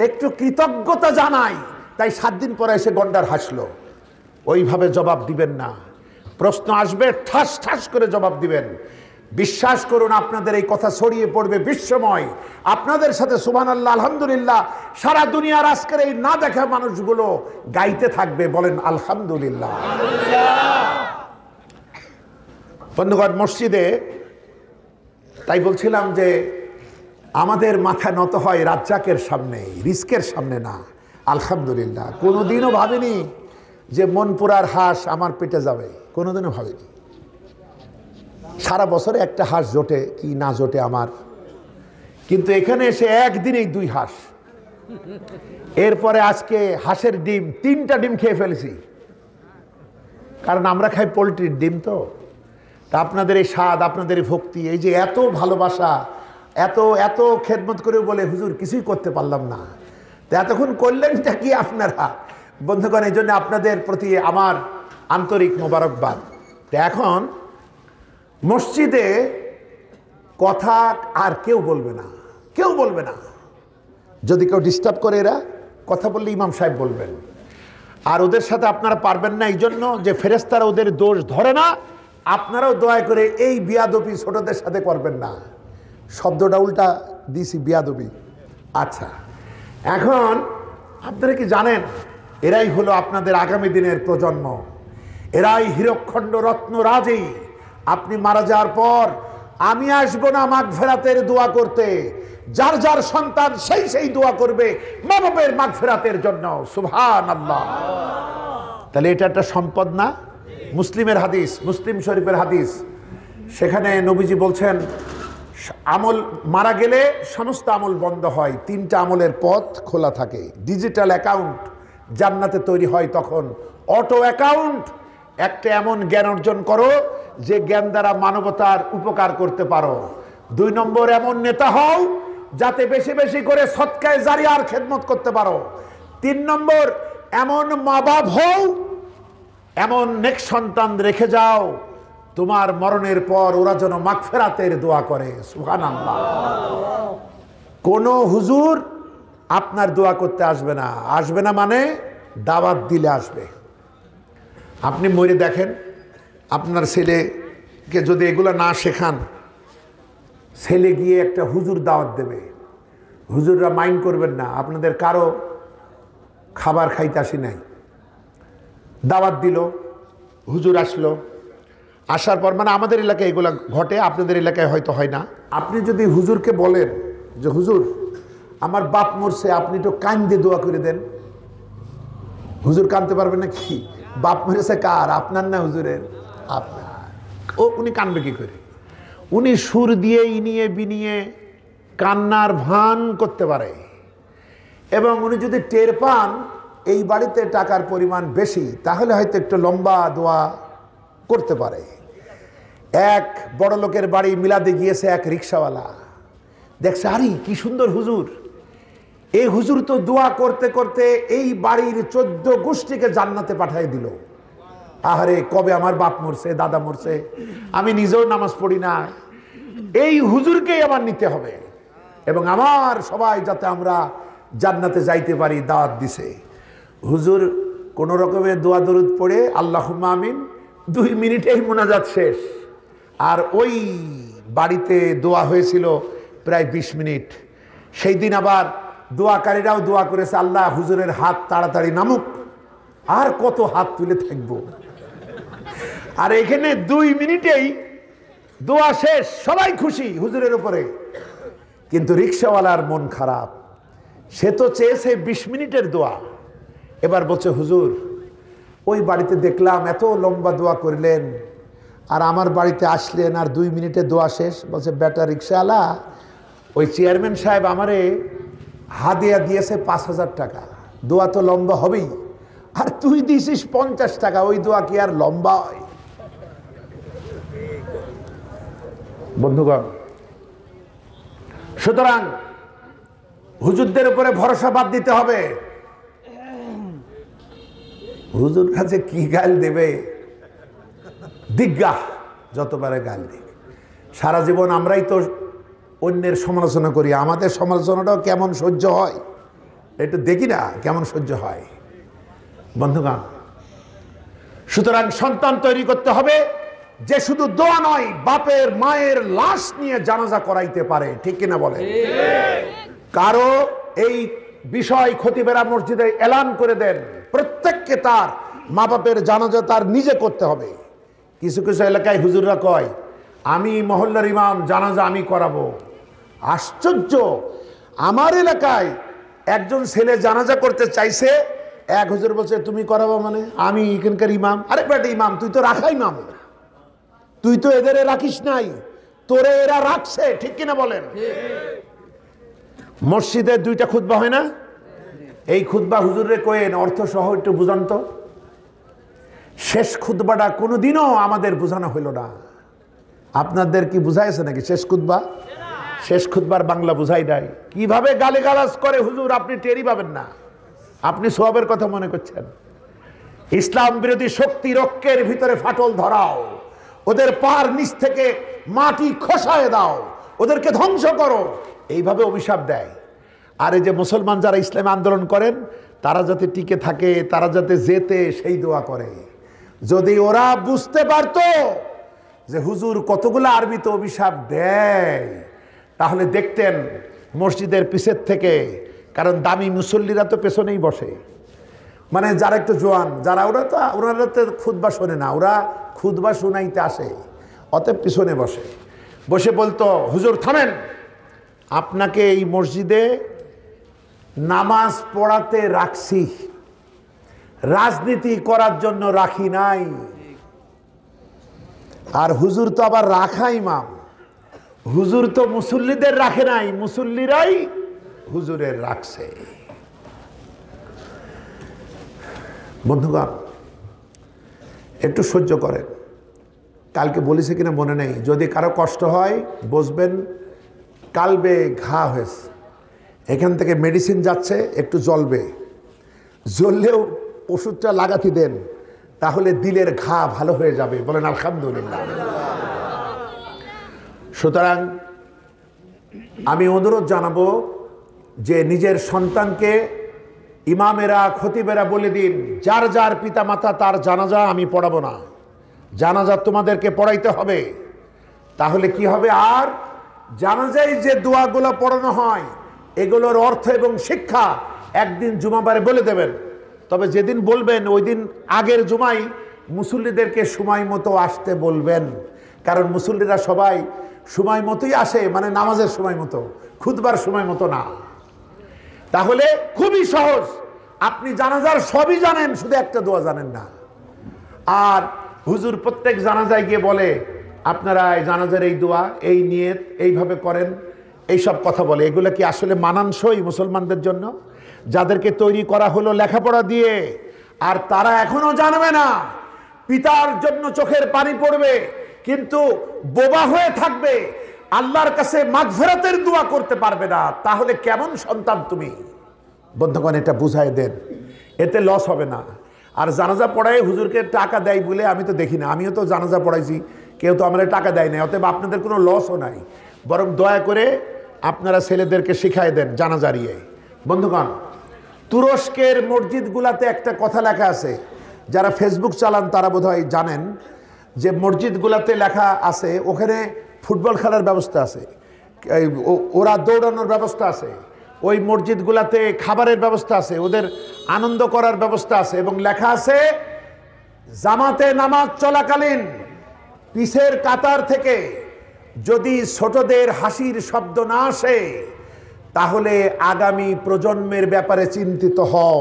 S1: একটু কৃতজ্ঞতা জানাই, তাই 7 দিন পরে এসে গন্ডার হাসলো। ওইভাবে জবাব দিবেন না, প্রশ্ন আসবে ঠাস ঠাস করে জবাব দিবেন। বিশ্বাস করুন আপনাদের এই কথা ছড়িয়ে পড়বে বিশ্বময়। আপনাদের সাথে সুবহানাল্লাহ আলহামদুলিল্লাহ সারা দুনিয়ার আজকের এই না দেখা মানুষগুলো গাইতে থাকবে, বলেন আলহামদুলিল্লাহ। বন্ধুগণ, মসজিদে তাই বলছিলাম যে আমাদের মাথা নত হয় রাজ্জাকের সামনে, রিস্কের সামনে না। আলহামদুলিল্লাহ কোনোদিনও ভাবিনি যে মনপুরার হাঁস আমার পেটে যাবে, কোনোদিনও ভাবিনি। সারা বছরে একটা হাঁস জোটে কি না জোটে আমার, কিন্তু এখানে এসে একদিনেই 2 হাঁস। এরপরে আজকে হাঁসের ডিম 3টা ডিম খেয়ে ফেলেছি, কারণ আমরা খাই পোলট্রির ডিম। তো আপনাদের এই স্বাদ, আপনাদের এই ভক্তি, এই যে এত ভালোবাসা, এত এত খেদমত করে বলে হুজুর কিছুই করতে পারলাম না, তো এতক্ষণ করলেনটা কি আপনারা? বন্ধুগণ, এই জন্য আপনাদের প্রতি আমার আন্তরিক মোবারকবাদ। তো এখন মসজিদে কথা আর কেউ বলবে না, কেউ বলবে না। যদি কেউ ডিস্টার্ব করে এরা কথা বললে ইমাম সাহেব বলবেন। আর ওদের সাথে আপনারা পারবেন না, এই জন্য যে ফেরেশতারা ওদের দোষ ধরে না, আপনারাও দয়া করে এই বিয়াদবি ছোটদের সাথে করবেন না। শব্দটা উল্টা দিছি, বিয়াদবি। আচ্ছা, এখন আপনারা কি জানেন এরাই হলো আপনাদের আগামী দিনের প্রজন্ম, এরাই হীরকখণ্ড রত্ন রাজি। আপনি মারা যাওয়ার পর আমি আসবো না মাগফিরাতের দোয়া করতে, যার যার সন্তান সেই সেই দোয়া করবে মা বাবার মাগফিরাতের জন্য। সুবহানাল্লাহ। তাহলে এটা একটা সম্পদ না? মুসলিমের হাদিস, মুসলিম শরীফের হাদিস, সেখানে নবীজি বলছেন আমল মারা গেলে সমস্ত আমল বন্ধ হয়, 3টা আমলের পথ খোলা থাকে। ডিজিটাল অ্যাকাউন্ট জান্নাতে তৈরি হয় তখন। অটো অ্যাকাউন্ট, একটা এমন জ্ঞান অর্জন করো যে জ্ঞান দ্বারা মানবতার উপকার করতে পারো। 2 নম্বর এমন নেতা হও যাতে বেশি বেশি করে সদকায়ে জারিয়ার খেদমত করতে পারো। 3 নম্বর এমন মা বাপ হও, এমন নেক সন্তান রেখে যাও তোমার মরণের পর ওরা যেন মাগফিরাতের দোয়া করে। সুবহানাল্লাহ। কোন হুজুর আপনার দোয়া করতে আসবে না, আসবে না মানে দাওয়াত দিলে আসবে। আপনি মরে দেখেন, আপনার ছেলেকে যদি এগুলো না শেখান, ছেলে গিয়ে একটা হুজুর দাওয়াত দেবে, হুজুররা মাইন্ড করবেন না, আপনাদের কারো খাবার খাইতে আসি নাই, দাওয়াত দিল, হুজুর আসলো, আসার পর মানে আমাদের এলাকায় এগুলো ঘটে, আপনাদের এলাকায় হয়তো হয় না। আপনি যদি হুজুরকে বলেন যে হুজুর আমার বাপ মরছে, আপনি তো কান দিয়ে দোয়া করে দেন, হুজুর কানতে পারবেন না? কি বাপ মরেছে কার? আপনার না হুজুরের? আপনার। উনি কানবে কি করে? উনি সুর দিয়ে ইনিয়ে বিনিয়ে কান্নার ভান করতে পারে, এবং উনি যদি টের পান এই বাড়িতে টাকার পরিমাণ বেশি, তাহলে হয়তো একটু লম্বা দোয়া করতে পারে। এক বড় লোকের বাড়ি মিলাদে গিয়েছে এক রিক্সাওয়ালা, দেখছে আরে কি সুন্দর হুজুর, এই হুজুর তো দোয়া করতে করতে এই বাড়ির 14 গোষ্ঠীকে জান্নাতে পাঠিয়ে দিল। আহারে কবে আমার বাপ মরছে, দাদা মরছে, আমি নিজেও নামাজ পড়ি না, এই হুজুরকেই আমার নিতে হবে এবং আমার সবাই যাতে আমরা জান্নাতে যাইতে পারি, দাওয়াত দিছে। হুজুর কোন রকমের দোয়া দরুদ পড়ে আল্লাহুম্মা আমিন, 2 মিনিটেই মোনাজাত শেষ। আর ওই বাড়িতে দোয়া হয়েছিল প্রায় 20 মিনিট। সেই দিন আবার দোয়াকারীরাও দোয়া করেছে আল্লাহ হুজুরের হাত তাড়াতাড়ি নামুক, আর কত হাত তুলে থাকবো। আর এখানে 2 মিনিটেই দোয়া শেষ, সবাই খুশি হুজুরের উপরে। কিন্তু রিক্সাওয়ালার মন খারাপ, সে তো চেয়েছে 20 মিনিটের দোয়া। এবার বলছে হুজুর ওই বাড়িতে দেখলাম এত লম্বা দোয়া করলেন, আর আমার বাড়িতে আসলেন আর 2 মিনিটে দোয়া শেষ। বলছে বেটা রিক্সাওয়ালা, ওই চেয়ারম্যান সাহেব আমারে হাদিয়া দিয়েছে 5000 টাকা, দোয়া তো লম্বা হবেই, আর তুই দিয়েছিস 50 টাকা, ওই দোয়া কি আর লম্বা হয়? বন্ধুগণ, সুতরাং হুজুরদের উপরে ভরসা বাদ দিতে হবে। হুজুর কাছে কি গাল দেবে? দিগ্গা, যতবারে গাল দিক। সারা জীবন আমরাই তো অন্যের সমালোচনা করি, আমাদের সমালোচনাটাও কেমন সহ্য হয় একটু দেখি না, কেমন সহ্য হয় বন্ধুগণ। সুতরাং সন্তান তৈরি করতে হবে যে শুধু দোয়া নয়, বাপের মায়ের লাশ নিয়ে জানাজা করাইতে পারে, ঠিক কিনা বলে? কারো এই বিষয় খতিবেরা মসজিদে এলান করে দেন, প্রত্যেককে তার মা বাপের জানাজা তার নিজে করতে হবে। কিছু কিছু এলাকায় হুজুররা কয় আমি মহল্লার ইমাম, জানাজা আমি করাবো। আশ্চর্য, আমার এলাকায় একজন ছেলে জানাজা করতে চাইছে, এক হুজুর বলছে তুমি করাবো মানে? আমি এখানকার ইমাম। আরে বেটা ইমাম, তুই তো রাখা ইমাম, তুই তো এদের রাখিস নাই, তোরে এরা রাখছে, ঠিক কিনা বলেন? মসজিদে দুইটা খুতবা হয় না? এই খুতবা হুজুরে কয়েন অর্থ সহ একটু বুঝান তো। শেষ খুতবাটা কোনোদিনও আমাদের বোঝানো হইল না। আপনাদের কি বুঝাইছে নাকি শেষ খুতবা? শেষ খুতবার বাংলা বুঝাই নাই। কিভাবে গালিগালাজ করে হুজুর, আপনি টেরি পাবেন না। আপনি সওয়াবের কথা মনে করছেন। ইসলাম বিরোধী শক্তি রক্তের ভিতরে ফাটল ধরাও, ওদের পার নিচ থেকে মাটি খসায় দাও, ওদেরকে ধ্বংস করো, এইভাবে অভিশাপ দেয়। আর এই যে মুসলমান যারা ইসলামী আন্দোলন করেন, তারা যাতে টিকে থাকে, তারা যাতে জেতে, সেই দোয়া করে। যদি ওরা বুঝতে পারতো যে হুজুর কতগুলো আরবিতে অভিশাপ দেয়, তাহলে দেখতেন মসজিদের পিছের থেকে, কারণ দামি মুসল্লিরা তো পেছনেই বসে, মানে যারা একটু জোয়ান, যারা ওনারা তো খুতবা শোনে না, ওরা খুতবা শুনাইতে আসে, অতএব পিছনে বসে। বসে বলতো হুজুর থামেন, আপনাকে এই মসজিদে নামাজ পড়াতে রাখছি, রাজনীতি করার জন্য রাখি নাই। আর হুজুর তো আবার রাখা ইমাম, হুজুর তো মুসল্লিদের রাখে নাই, মুসল্লিরাই হুজুরের রাখছে। বন্ধুগণ একটু সহ্য করেন। কালকে বলেছে কিনা মনে নেই, যদি কারো কষ্ট হয় বুঝবেন কালবে ঘা হয়েছে, এখান থেকে মেডিসিন যাচ্ছে, একটু জ্বলবে, জ্বললেও ওষুধটা লাগাতে দেন, তাহলে দিলের ঘা ভালো হয়ে যাবে, বলেন আলহামদুলিল্লাহ। সুতরাং আমি অনুরোধ জানাবো যে নিজের সন্তানকে ইমামেরা খতিবেরা বলে দিন, যার যার পিতা মাতা তার জানাজা আমি পড়াবো না, জানাজা তোমাদেরকে পড়াইতে হবে। তাহলে কি হবে? আর জানাজায় যে দোয়াগুলো পড়ানো হয় এগুলোর অর্থ এবং শিক্ষা একদিন জুমাবারে বলে দেবেন। তবে যেদিন বলবেন ওই দিন আগের জুমাই মুসল্লিদেরকে সময় মতো আসতে বলবেন, কারণ মুসল্লিরা সবাই সময় মতোই আসে, মানে নামাজের সময় মতো, খুতবার সময় মতো না। তাহলে খুবই সহজ, আপনি জানাজার সবই জানেন, শুধু একটা দোয়া জানেন না। আর হুজুর প্রত্যেক জানাজায় গিয়ে বলে আপনারা এই জানাজার এই দোয়া, এই নিয়ত এইভাবে করেন, এইসব কথা বলে। এগুলো কি আসলে মানানসই মুসলমানদের জন্য, যাদেরকে তৈরি করা হলো লেখাপড়া দিয়ে, আর তারা এখনো জানবে না? পিতার জন্য চোখের পানি পড়বে, কিন্তু বোবা হয়ে থাকবে, আল্লাহর কাছে মাগফিরাতের দোয়া করতে পারবে না। তাহলে কেমন সন্তান তুমি? বন্ধুগণ এটা বুঝাই দেন, এতে লস হবে না। আর জানাজা পড়ায় হুজুরকে টাকা দেয় বলে আমি তো দেখি না, আমিও তো জানাজা পড়াইছি, কেউ তো আমরা টাকা দেয় না, অতএব আপনাদের কোনো লসও নাই। বরং দয়া করে আপনারা ছেলেদেরকে শিখাই দেন জানাজারিয়ে। বন্ধুগণ তুরস্কের মসজিদগুলাতে একটা কথা লেখা আছে, যারা ফেসবুক চালান তারা বোধহয় জানেন যে মসজিদগুলাতে লেখা আছে ওখানে ফুটবল খেলার ব্যবস্থা আছে, ওরা দৌড়ানোর ব্যবস্থা আছে, ওই মসজিদগুলাতে খাবারের ব্যবস্থা আছে, ওদের আনন্দ করার ব্যবস্থা আছে, এবং লেখা আছে জামাতে নামাজ চলাকালীন পিছের কাতার থেকে যদি ছোটদের হাসির শব্দ না আসে তাহলে আগামী প্রজন্মের ব্যাপারে চিন্তিত হও,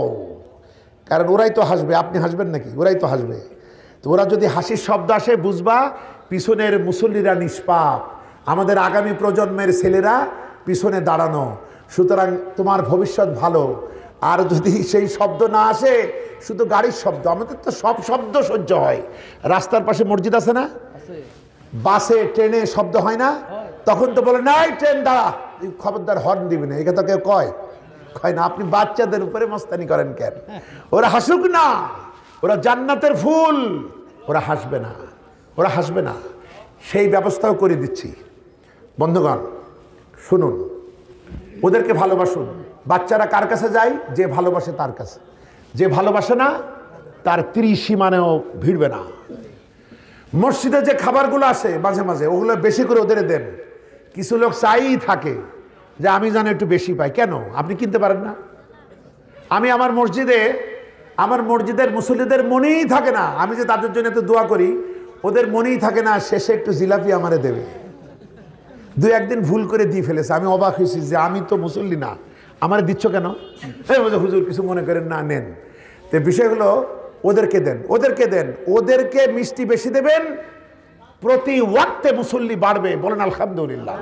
S1: কারণ ওরাই তো হাসবে, আপনি হাসবেন নাকি? ওরাই তো হাসবে। তো ওরা যদি হাসির শব্দ আসে বুঝবা পিছনের মুসল্লিরা নিষ্পাপ, আমাদের আগামী প্রজন্মের ছেলেরা পিছনে দাঁড়ানো, সুতরাং তোমার ভবিষ্যৎ ভালো। আর যদি সেই শব্দ না আসে, শুধু গাড়ির শব্দ, আমাদের তো সব শব্দ সহ্য হয়। রাস্তার পাশে মসজিদ আছে না, বাসে ট্রেনে শব্দ হয় না, তখন তো বলে নাই ট্রেন দাঁড়া, খবরদার হর্ন দিবি না, এটা তো কেউ কয় না। আপনি বাচ্চাদের উপরে মস্তানি করেন কেন? ওরা হাসুক না, ওরা জান্নাতের ফুল, ওরা হাসবে না, ওরা হাসবে না, সেই ব্যবস্থাও করে দিচ্ছি। বন্ধুগণ শুনুন, ওদেরকে ভালোবাসুন। বাচ্চারা কার কাছে যায়? যে ভালোবাসে তার কাছে। যে ভালোবাসে না তার ত্রিসীমানেও ভিড়বে না। মসজিদে যে খাবারগুলো আসে মাঝে মাঝে, ওগুলো বেশি করে ওদের দেন। কিছু লোক চাইই থাকে যে আমি যেন একটু বেশি পাই। কেন? আপনি কিনতে পারেন না? আমি আমার মসজিদের মুসল্লিদের মনেই থাকে না, আমি যে তাদের জন্য এত দোয়া করি, ওদের মনেই থাকে না শেষে একটু জিলাপি আমারে দেবে। দু একদিন ভুল করে দিয়ে ফেলেছে, আমি অবাক হয়েছি যে আমি তো মুসল্লি না, আমারে দিচ্ছ কেন? হুজুর কিছু মনে করেন না, নেন। তো বিষয় হলো ওদেরকে দেন, ওদেরকে মিষ্টি বেশি দেবেন। প্রতি ওয়াক্তে মুসল্লি বাড়বে, বলেন আলহামদুলিল্লাহ।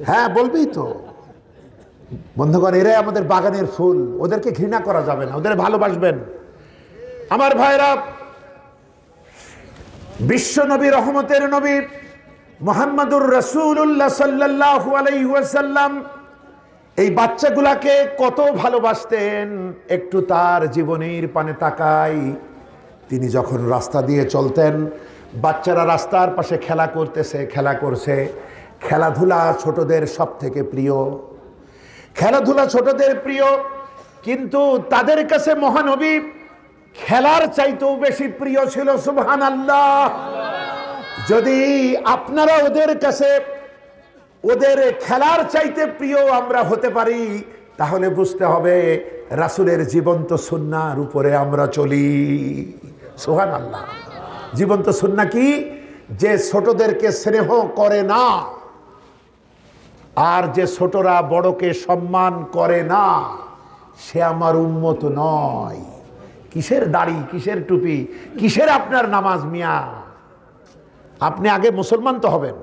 S1: হ্যাঁ বলবেই তো। বন্ধুগণ, এরাই আমাদের বাগানের ফুল, ওদেরকে ঘৃণা করা যাবে না, ওদের ভালোবাসবেন। আমার ভাইরা, বিশ্ব নবী, রহমতের নবী মুহাম্মদুর রাসূলুল্লাহ সাল্লাল্লাহু আলাইহি ওয়াসাল্লাম এই বাচ্চাগুলাকে কত ভালোবাসতেন। একটু তার জীবনের পানে তাকাই। তিনি যখন রাস্তা দিয়ে চলতেন, বাচ্চারা রাস্তার পাশে খেলা করছে। খেলাধুলা ছোটদের সব থেকে প্রিয়, কিন্তু তাদের কাছে মহানবী খেলার চাইতেও বেশি প্রিয় ছিল। সুবহানাল্লাহ। যদি আপনারা ওদের কাছে ওদের খেলার চাইতে প্রিয় আমরা হতে পারি, তাহলে বুঝতে হবে রাসূলের জীবন্ত সুন্নাহর উপরে আমরা চলি। সুবহানাল্লাহ। জীবন্ত সুন্নাহ কি? যে ছোটদেরকে স্নেহ করে না, আর যে ছোটরা বড়কে সম্মান করে না, সে আমার উম্মত নয়। কিসের দাড়ি, কিসের টুপি, কিসের আপনার নামাজ মিয়া? আপনি আগে মুসলমান তো হবেন।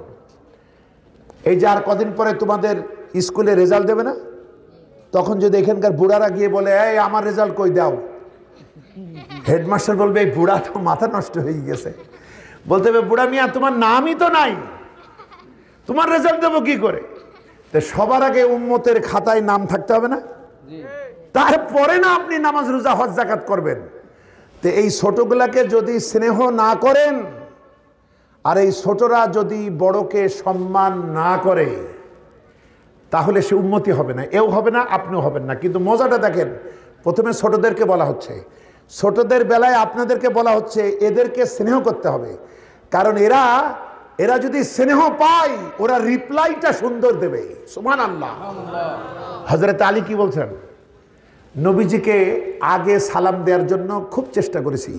S1: এই যে আর কদিন পরে তোমাদের স্কুলে রেজাল্ট দেবে না, তখন যদি এখানকার বুড়ারা গিয়ে বলে এই আমার রেজাল্ট কই দাও, হেডমাস্টার বলবে এই বুড়া তো মাথা নষ্ট হয়ে গেছে। বলতে হবে বুড়া মিয়া তোমার নামই তো নাই, তোমার রেজাল্ট দেবো কি করে? তো সবার আগে উম্মতের খাতায় নাম থাকতে হবে না? তারপরে না আপনি নামাজ, রোজা, হজ, যাকাত করবেন। তো এই ছোটগুলাকে যদি স্নেহ না করেন, আর এই ছোটরা যদি বড়কে সম্মান না করে, তাহলে সে উন্নতি হবে না, এও হবে না, আপনিও হবেন না। কিন্তু মজাটা দেখেন, প্রথমে ছোটদেরকে বলা হচ্ছে, ছোটদের বেলায় আপনাদেরকে বলা হচ্ছে এদেরকে স্নেহ করতে হবে। কারণ এরা যদি স্নেহ পায়, ওরা রিপ্লাইটা সুন্দর দেবে। সুবহানাল্লাহ। হযরত আলী কি বলছেন? নবীজিকে আগে সালাম দেওয়ার জন্য খুব চেষ্টা করেছি,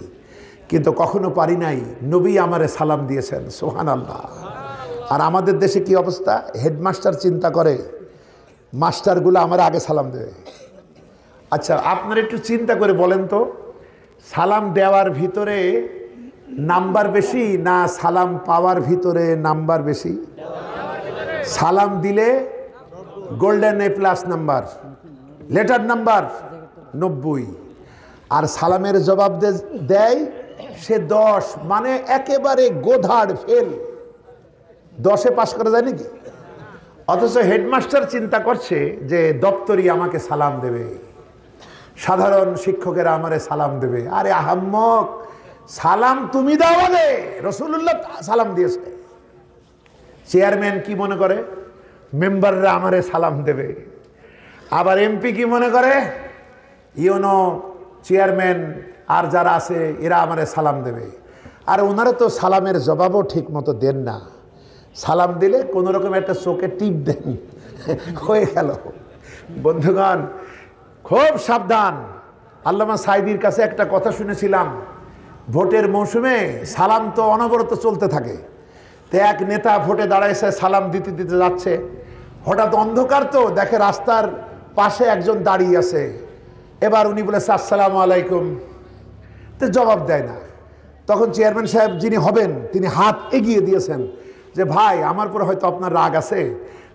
S1: কিন্তু কখনো পারি নাই, নবী আমারে সালাম দিয়েছেন। সুবহানাল্লাহ। আর আমাদের দেশে কি অবস্থা? হেডমাস্টার চিন্তা করে মাস্টারগুলো আমার আগে সালাম দেবে। আচ্ছা আপনারা একটু চিন্তা করে বলেন তো, সালাম দেওয়ার ভিতরে নাম্বার বেশি না সালাম পাওয়ার ভিতরে নাম্বার বেশি? সালাম দিলে golden A plus number, letter number 90, আর সালামের জবাব দেয় সে 10, মানে একেবারে গোধাড় ফেল। 10-এ পাশ করা যায় নাকি? অথচ হেডমাস্টার চিন্তা করছে যে দপ্তরি আমাকে সালাম দেবে, সাধারণ শিক্ষকেরা আমারে সালাম দেবে। আরে আহাম্মক, সালাম তুমি দাও আগে, রাসূলুল্লাহ সালাম দিয়েছে। চেয়ারম্যান কি মনে করে? মেম্বাররা আমারে সালাম দেবে। আবার এমপি কি মনে করে? ইউনো চেয়ারম্যান আর যারা আছে এরা আমারে সালাম দেবে। আর ওনারা তো সালামের জবাবও ঠিক মতো দেন না। সালাম দিলে কোনো রকম একটা চোখে টিপ দেন, হয়ে গেল। বন্ধুগণ খুব সাবধান। আল্লামা সাঈদীর কাছে একটা কথা শুনেছিলাম, ভোটের মৌসুমে সালাম তো অনবরত চলতে থাকে। তো এক নেতা ভোটে দাঁড়াইছে, সালাম দিতে দিতে যাচ্ছে, হঠাৎ অন্ধকার তো দেখে রাস্তার পাশে একজন দাঁড়িয়ে আছে। এবার উনি বলেছে আসসালামু আলাইকুম, তো জবাব দেয় না। তখন চেয়ারম্যান সাহেব যিনি হবেন তিনি হাত এগিয়ে দিয়েছেন যে ভাই আমার পরে হয়তো আপনার রাগ আছে,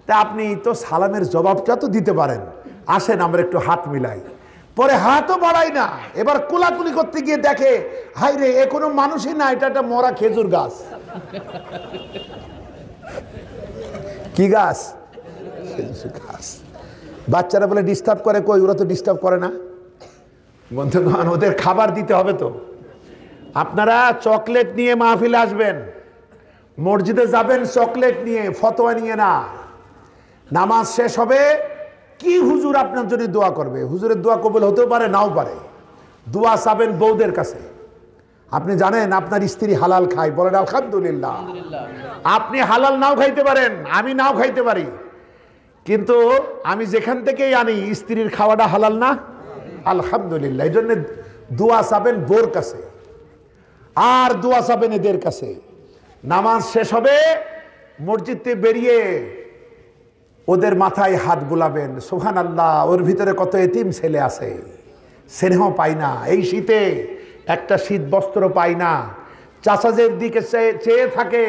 S1: তা আপনি তো সালামের জবাবটা তো দিতে পারেন, আসেন আমরা একটু হাত মিলাই। পরে হাতও বাড়াই না, এবার কোলাকুলি করতে গিয়ে দেখে হাই রে, এ কোনো মানুষই না, এটা একটা মরা খেজুর গাছ। কি গাছ? খেজুর গাছ। বাচ্চারা বলে ডিস্টার্ব করে, কই ওরা তো ডিস্টার্ব করে না। বন্ধুগণ ওদের খাবার দিতে হবে তো। আপনারা চকলেট নিয়ে মাহফিলে আসবেন, মসজিদে যাবেন চকলেট নিয়ে, ফতোয়া নিয়ে না। নামাজ শেষ হবে, কি হুজুর আপনার জন্য দোয়া করবে? হুজুরের দোয়া কবুল হতেও পারে, নাও পারে। দোয়া চাবেন বউদের কাছে। আপনি জানেন আপনার স্ত্রী হালাল খায়, বলেন আলহামদুলিল্লাহ। আপনি হালাল নাও খাইতে পারেন, আমি নাও খাইতে পারি, কিন্তু আমি যেখান থেকেই আনি স্ত্রীর খাওয়াটা হালাল না, আলহামদুলিল্লাহ। এই জন্য দোয়া চাবেন বোর কাছে, আর দোয়া চাবেন এদের কাছে। নামাজ শেষ হবে, মসজিদ থেকে বেরিয়ে ওদের মাথায় হাত বুলাবেন, সুবহানাল্লাহ। ওর ভিতরে কত এতিম ছেলে আছে, স্নেহ পাই না, এই শীতে একটা শীত বস্ত্র পাই না। চাচাদের দিকে চেয়ে থাকে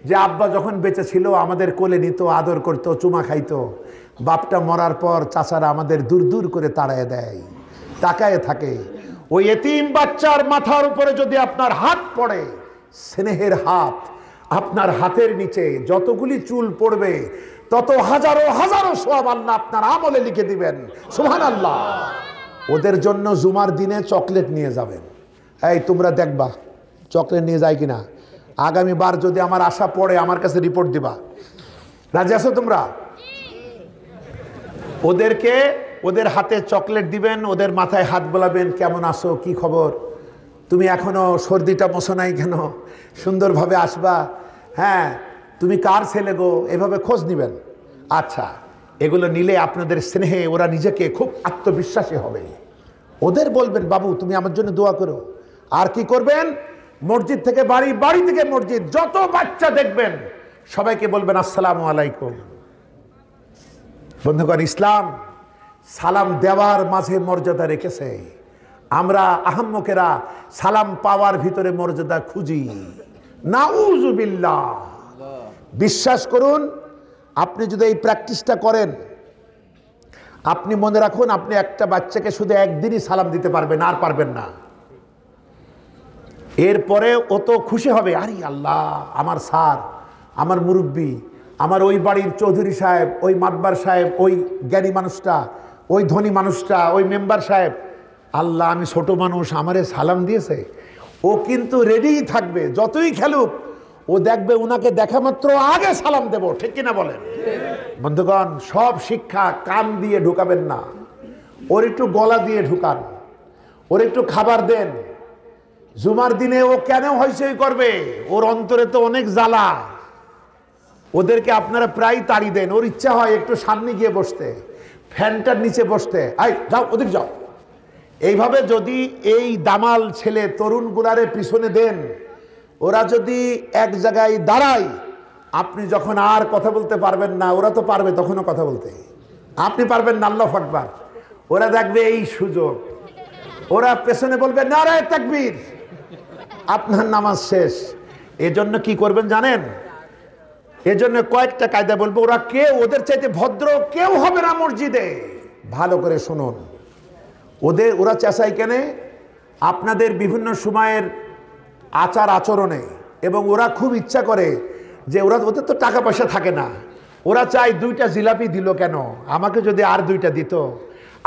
S1: যে আব্বা যখন বেঁচে ছিল আমাদের কোলে নিত, আদর করত, চুমা খাইতো। বাপটা মরার পর চাচারা আমাদের দূর দূর করে তাড়ায় দেয়, তাকায় থাকে। ওই এতিম বাচ্চার মাথার উপরে যদি আপনার হাত পড়ে, স্নেহের হাত, আপনার হাতের নিচে যতগুলি চুল পড়বে তত হাজারো হাজারো সওয়াব আল্লাহ আপনার আমলে লিখে দিবেন, সুবহানাল্লাহ। ওদের জন্য জুমার দিনে চকলেট নিয়ে যাবেন। এই তোমরা দেখবা চকলেট নিয়ে যায় কিনা। আগামীবার যদি আমার আশা পড়ে আমার কাছে রিপোর্ট দিবা। রাজি আছো তোমরা? ওদেরকে ওদের হাতে চকলেট দিবেন, ওদের মাথায় হাত বোলাবেন, কেমন আছো, কি খবর, তুমি এখনো সর্দিটা মোছো নাই কেন, সুন্দরভাবে আসবা, হ্যাঁ তুমি কার ছেলে গো, এভাবে খোঁজ নিবেন। আচ্ছা, এগুলো নিলে আপনাদের স্নেহে ওরা নিজেকে খুব আত্মবিশ্বাসী হবে। ওদের বলবেন বাবু তুমি আমার জন্য দোয়া করো। আর কি করবেন? মসজিদ থেকে বাড়ি, বাড়ি থেকে মসজিদ, যত বাচ্চা দেখবেন সবাইকে বলবেন আসসালামু আলাইকুম। বন্ধুগণ, ইসলাম সালাম দেওয়ার মাঝে মর্যাদা রেখেছে। আমরা আহাম্মকেরা সালাম পাওয়ার ভিতরে মর্যাদা খুঁজি, নাউজুবিল্লাহ। বিশ্বাস করুন, আপনি যদি এই প্র্যাকটিসটা করেন, আপনি মনে রাখুন আপনি একটা বাচ্চাকে শুধু একদিনই সালাম দিতে পারবেন, আর পারবেন না। এরপরে ও তো খুশি হবে, আরে আল্লাহ, আমার স্যার, আমার মুরব্বী, আমার ওই বাড়ির চৌধুরী সাহেব, ওই মাতবার সাহেব, ওই জ্ঞানী মানুষটা, ওই ধনী মানুষটা, ওই মেম্বার সাহেব, আল্লাহ আমি ছোট মানুষ, আমারে সালাম দিয়েছে। ও কিন্তু রেডিই থাকবে, যতই খেলুক ও দেখবে ওনাকে দেখা মাত্র আগে সালাম দেব, ঠিক কিনা বলেন? বন্ধুগণ, সব শিক্ষা কান দিয়ে ঢুকাবেন না, ওর একটু গলা দিয়ে ঢুকান, ওর একটু খাবার দেন। জুমার দিনে ও কেন হইচই করবে? ওর অন্তরে তো অনেক জ্বালা। ওদেরকে আপনারা প্রায় তাড়ি দেন, ওর ইচ্ছা হয় একটু সামনে গিয়ে বসতে, ফ্যানটার নিচে বসতে, আই যাও ওদিক যাও। এইভাবে যদি এই দামাল ছেলে তরুণগুলারে পিছনে দেন, ওরা যদি এক জায়গায় দাঁড়ায়, আপনি যখন আর কথা বলতে পারবেন না, ওরা তো পারবে তখনও কথা বলতে, আপনি পারবেন না, আল্লাহু আকবার। ওরা দেখবে এই সুযোগ, ওরা পেছনে বলবে নারায়ে তাকবীর, আপনার নামাজ শেষ। এজন্য কি করবেন জানেন? এজন্য কয়েকটা কায়দা বলবো। ওরা কেউ ওদের চাইতে ভদ্র কেউ হবে না মসজিদে। ভালো করে শুনুন, ওরা চেঁচায় কেন? আপনাদের বিভিন্ন সময়ের আচার আচরণে, এবং ওরা খুব ইচ্ছা করে যে ওদের তো টাকা পয়সা থাকে না, ওরা চায় 2টা জিলাপি দিল কেন, আমাকে যদি আর 2টা দিত।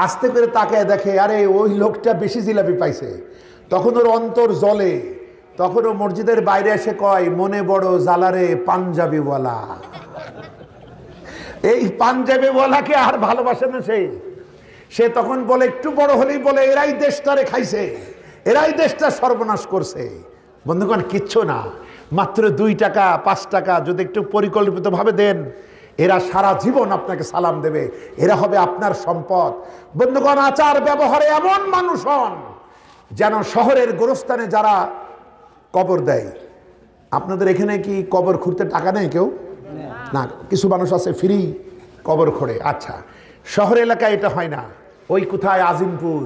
S1: আস্তে করে তাকায় দেখে আরে ওই লোকটা বেশি জিলাপি পাইছে, তখন ওর অন্তর জ্বলে। তখন ও মসজিদের বাইরে এসে কয়, মনে বড় জ্বালারে পাঞ্জাবিওয়ালা। এই পাঞ্জাবিওয়ালাকে আর ভালোবাসে না সে তখন বলে, একটু বড় হলেই বলে এরাই দেশটারে খাইছে, এরাই দেশটা সর্বনাশ করছে। বন্ধুগণ, কিচ্ছু না, মাত্র 2 টাকা 5 টাকা যদি একটু পরিকল্পিতভাবে দেন, এরা সারা জীবন আপনাকে সালাম দেবে, এরা হবে আপনার সম্পদ। বন্ধুগণ, আচার ব্যবহারে এমন মানুষ হন যেন শহরের গোরস্থানে যারা কবর দেয়, আপনাদের এখানে কি কবর খুঁড়তে টাকা নেই কেউ? না, কিছু মানুষ আছে ফ্রি কবর খোঁড়ে। আচ্ছা, শহর এলাকায় এটা হয় না। ওই কোথায় আজিমপুর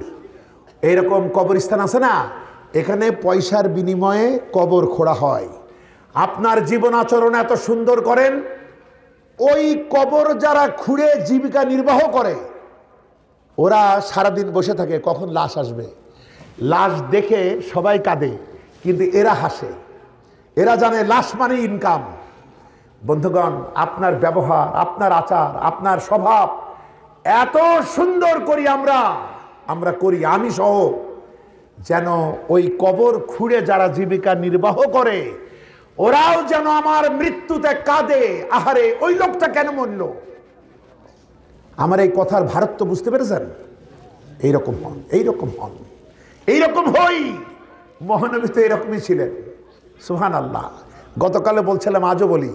S1: এইরকম কবরস্থান আছে না, এখানে পয়সার বিনিময়ে কবর খোঁড়া হয়। আপনার জীবন আচরণ এত সুন্দর করেন, ওই কবর যারা খুঁড়ে জীবিকা নির্বাহ করে, ওরা সারাদিন বসে থাকে কখন লাশ আসবে। লাশ দেখে সবাই কাঁদে, কিন্তু এরা হাসে, এরা জানে লাশ মানে ইনকাম। বন্ধুগণ, আপনার ব্যবহার, আপনার আচার, আপনার স্বভাব এত সুন্দর করি আমরা করি, আমি সহ, যেন ওই কবর খুঁড়ে যারা জীবিকা নির্বাহ করে ওরাও যেন আমার মৃত্যুতে কাঁদে, আহারে ওই লোকটা কেন মরল। আমার এই কথার ভারত বুঝতে পেরেছেন? এইরকম হন, এইরকম হন, এইরকম হই। মহানবী তো এরকমই ছিলেন। সুবহানাল্লাহ। গতকালে বলছিলাম, আজও বলি,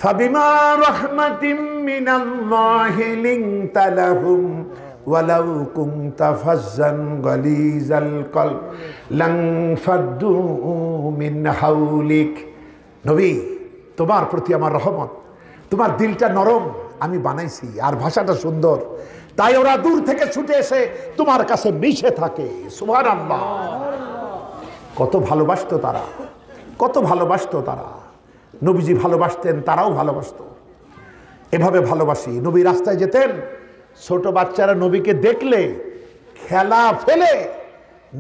S1: ফাবিমা রাহমাতিম মিনাল্লাহি লিনতা লাহুম ওয়ালাউ কুনতা ফাজ্জান গালিজাল কলব লানফাদ্দু মিন হাওলিক। নবী, তোমার প্রতি আমার রহমত, তোমার দিলটা নরম আমি বানাইছি, আর ভাষাটা সুন্দর, তাই ওরা দূর থেকে ছুটে এসে তোমার কাছে মিশে থাকে। সুবহানাল্লাহ। কত ভালোবাসতো তারা, কত ভালোবাসতো তারা। নবীজি ভালোবাসতেন, তারাও ভালোবাসতো। এভাবে ভালোবাসি। নবী রাস্তায় যেতেন, ছোট বাচ্চারা নবীকে দেখলে খেলা ফেলে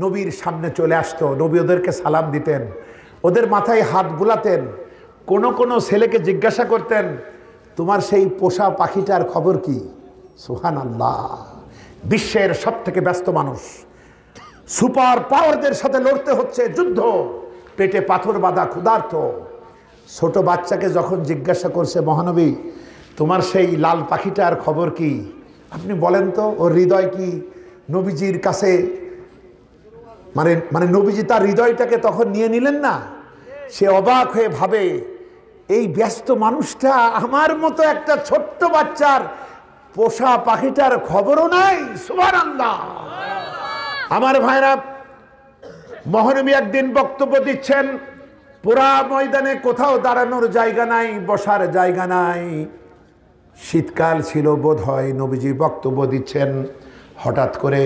S1: নবীর সামনে চলে আসতো। নবী ওদেরকে সালাম দিতেন, ওদের মাথায় হাত বুলাতেন। কোনো কোনো ছেলেকে জিজ্ঞাসা করতেন, তোমার সেই পোষা পাখিটার খবর কি? সুবহানাল্লাহ। বিশ্বের সব থেকে ব্যস্ত মানুষ, সুপার পাওয়ারদের সাথে লড়তে হচ্ছে যুদ্ধ, পেটে পাথর বাঁধা ক্ষুধার্ত। ছোট বাচ্চাকে যখন জিজ্ঞাসা করছে, মহানবী তোমার সেই লাল পাখিটার খবর কি, আপনি বলেন তো ওর হৃদয় কি? নবীজির কাছে মানে নবীজি তার হৃদয়টাকে তখন নিয়ে নিলেন না। সে অবাক হয়ে ভাবে, এই ব্যস্ত মানুষটা আমার মতো একটা ছোট্ট বাচ্চার পোষা পাখিটার খবরও নাই। সুবহানাল্লাহ। আমার ভাইরা, মহানবী একদিন বক্তব্য দিচ্ছেন, পুরা ময়দানে কোথাও দাঁড়ানোর জায়গা নাই, বসার জায়গা নাই। শীতকাল ছিল বোধ হয়, নবীজি বক্তব্য দিচ্ছেন। হঠাৎ করে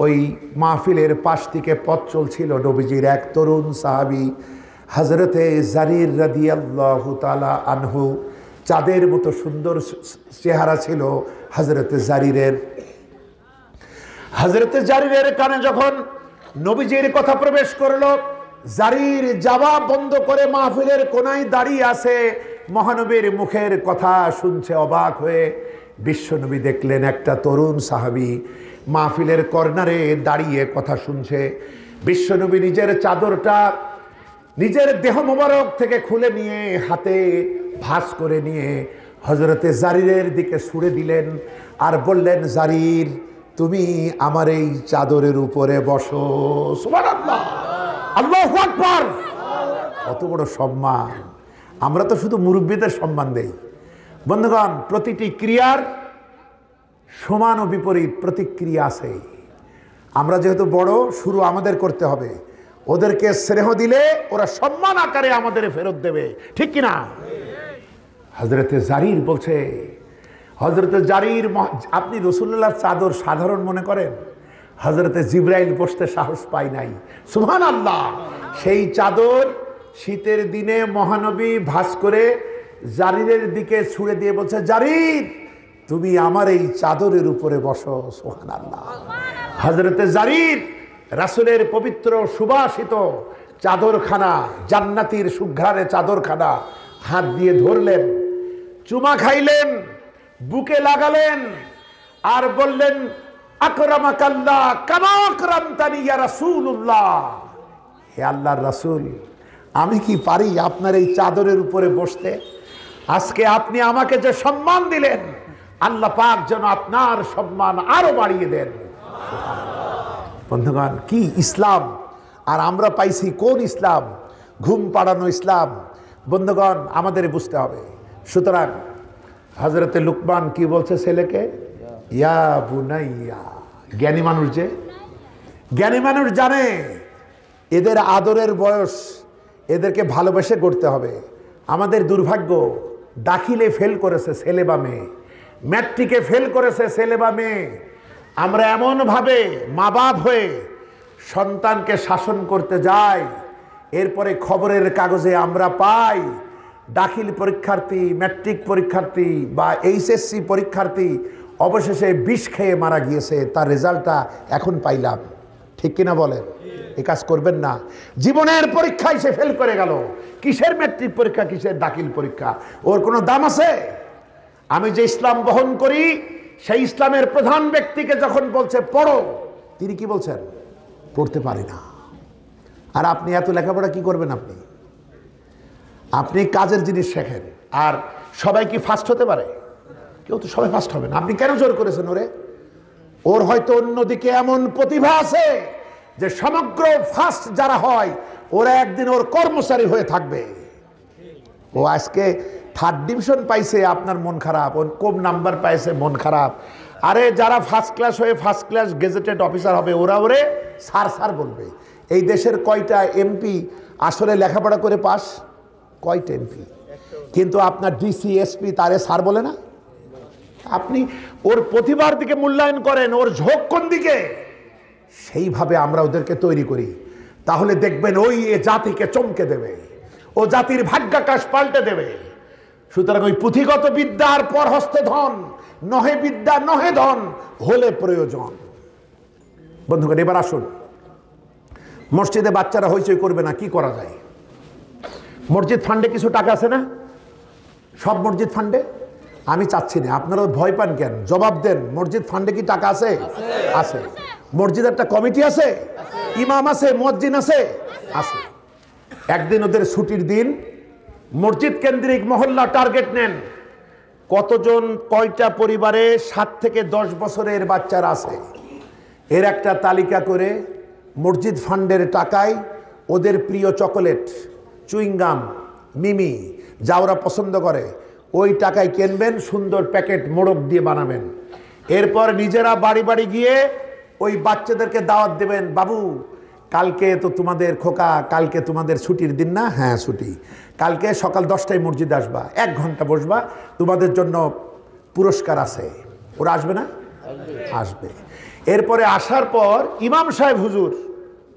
S1: ওই মাহফিলের পাশ থেকে পথ চলছিল নবীজির এক তরুণ সাহাবী, হযরতে জারির রাদিয়াল্লাহু তাআলা আনহু। চাঁদের মতো সুন্দর চেহারা ছিল হযরতে জারিরের। হযরতে জারিরের কানে যখন নবীজির কথা প্রবেশ করলো, জারির জবাব বন্ধ করে মাহফিলের কোনায় দাঁড়িয়ে আছে, মহানবীর মুখের কথা শুনছে অবাক হয়ে। বিশ্বনবী দেখলেন একটা তরুণ সাহাবী মাহফিলের কর্নারে দাঁড়িয়ে কথা শুনছে। বিশ্বনবী নিজের চাদরটা নিজের দেহ মোবারক থেকে খুলে নিয়ে হাতে ভাঁজ করে নিয়ে হযরতে জারিরের দিকে ছুড়ে দিলেন আর বললেন, জারির তুমি আমার এই চাদরের উপরে বসো। সুবহানাল্লাহ, আল্লাহু আকবার। কত বড় সম্মান! আমরা তো শুধু মুরব্বীদের সম্মান দেই। বন্ধুগণ, প্রতিটি ক্রিয়ার সমান ও বিপরীত প্রতিক্রিয়া আছে। আমরা যেহেতু বড়, শুরু আমাদের করতে হবে। ওদেরকে স্নেহ দিলে ওরা সম্মান আকারে আমাদের ফেরত দেবে, ঠিক কিনা? হযরতে জারির বলছে, হযরতে জারির, আপনি রাসূলুল্লাহর চাদর সাধারণ মনে করেন? হযরতে জিবরাইল বসতে সাহস পায় নাই। সুবহানাল্লাহ। সেই চাদর শীতের দিনে মহানবী ভাঁজ করে জারিরের দিকে ছুঁড়ে দিয়ে বলছে, জারির তুমি আমার এই চাদরের উপরে বসো। সুবহানাল্লাহ। হযরতে জারির রাসূলের পবিত্র সুবাসিত চাদরখানা, জান্নাতীর সুঘ্রাণে চাদরখানা হাত দিয়ে ধরলেন, চুমা খাইলেন, বুকে লাগালেন আর বললেন, আকরামাকাল্লাহ কামা আকরামতানি ইয়া রাসূলুল্লাহ। হে আল্লাহর রাসূল, আমি কি পারি আপনার এই চাদরের উপরে বসতে? আজকে আপনি আমাকে যে সম্মান দিলেন, আল্লাহ পাক যেন আপনার সম্মান আরো বাড়িয়ে দেন। বন্ধুগণ, কি ইসলাম! আর আমরা পাইছি কোন ইসলাম? ঘুম পাড়ানো ইসলাম। বন্ধুগণ, আমাদের বুঝতে হবে। সুতরাং হযরতে লুকমান কি বলছে ছেলেকে? ইয়া বুনাইয়া। জ্ঞানী মানুষ, যে জ্ঞানী মানুষ জানে এদের আদরের বয়স, এদেরকে ভালোবেসে করতে হবে। আমাদের দুর্ভাগ্য, দাখিলে ফেল করেছে ছেলে বা মেয়ে, ম্যাট্রিকে ফেল করেছে ছেলে বা মেয়ে। আমরা এমনভাবে মা বাপ হয়ে সন্তানকে শাসন করতে যাই, এরপরে খবরের কাগজে আমরা পাই দাখিল পরীক্ষার্থী, ম্যাট্রিক পরীক্ষার্থী বা এইচএসসি পরীক্ষার্থী অবশেষে বিষ খেয়ে মারা গিয়েছে, তার রেজাল্টটা এখন পাইলাম। ঠিক কিনা বলেন? এ কাজ করবেন না। জীবনের পরীক্ষায় সে ফেল করে গেল। কিসের ম্যাট্রিক পরীক্ষা, কিসের দাখিল পরীক্ষা? ওর কোনো দাম আছে? আমি যে ইসলাম বহন করি, সেই ইসলামের প্রধান ব্যক্তিকে যখন বলছে পড়ো, তিনি কি বলছেন? পড়তে পারি না। আর আপনি এত লেখাপড়া কি করবেন? আপনি কাজের জিনিস শেখেন। আর সবাই কি ফার্স্ট হতে পারে? কেউ তো সবাই ফার্স্ট হবে না। আপনি কেন জোর করেছেন ওরে? ওর হয়তো অন্যদিকে এমন প্রতিভা আছে যে সমগ্র ফার্স্ট যারা হয় ওরা একদিন ওর কর্মচারী হয়ে থাকবে। ও আজকে থার্ড ডিভিশন পাইছে, আপনার মন খারাপ। ও কম নাম্বার পাইছে, মন খারাপ। আরে যারা ফার্স্ট ক্লাস হয়ে ফার্স্ট ক্লাস গেজেটেড অফিসার হবে ওরা ওরে স্যার স্যার বলবে। এই দেশের কয়টা এমপি আসলে লেখাপড়া করে পাস? কয়টা এমপি? কিন্তু আপনার ডিসি এসপি তারে স্যার বলে না। আপনি ওর প্রতিভার দিকে মূল্যায়ন করেন, ওর ঝোঁক কোন দিকে সেইভাবে আমরা ওদেরকে তৈরি করি। তাহলে দেখবেন ওই এ জাতিকে চমকে দেবে, ও জাতির ভাগ্যাকাশ পাল্টে দেবে। সুতরাং ওই পুঁথিগত বিদ্যার পর হস্তে ধন, নহে বিদ্যা নহে ধন হলে প্রয়োজন। বন্ধুগণ, এবার আসুন, মসজিদে বাচ্চারা হইচই করবে না, কি করা যায়? মসজিদ ফান্ডে কিছু টাকা আছে না? সব মসজিদ ফান্ডে আমি চাচ্ছি না। আপনারা ভয় পান কেন? জবাব দেন। মসজিদ ফান্ডে কি টাকা আছে? আছে। মসজিদ একটা কমিটি আছে, ইমাম আছে, মুয়াজ্জিন আছে, আছে। একদিন ওদের ছুটির দিন মসজিদ কেন্দ্রিক মহল্লা টার্গেট নেন। কতজন কয়টা পরিবারে 7 থেকে 10 বছরের বাচ্চারা আছে এর একটা তালিকা করে মসজিদ ফান্ডের টাকায় ওদের প্রিয় চকোলেট, চুইংগাম, মিমি যা ওরা পছন্দ করে ওই টাকায় কিনবেন, সুন্দর প্যাকেট মোড়ক দিয়ে বানাবেন। এরপর নিজেরা বাড়ি বাড়ি গিয়ে ওই বাচ্চাদেরকে দাওয়াত দেবেন, বাবু কালকে তো তোমাদের খোকা, কালকে তোমাদের ছুটির দিন না? হ্যাঁ ছুটি। কালকে সকাল 10টায় মসজিদে আসবা, 1 ঘন্টা বসবা, তোমাদের জন্য পুরস্কার আছে। ওরা আসবে না? আসবে। এরপরে আসার পর ইমাম সাহেব হুজুর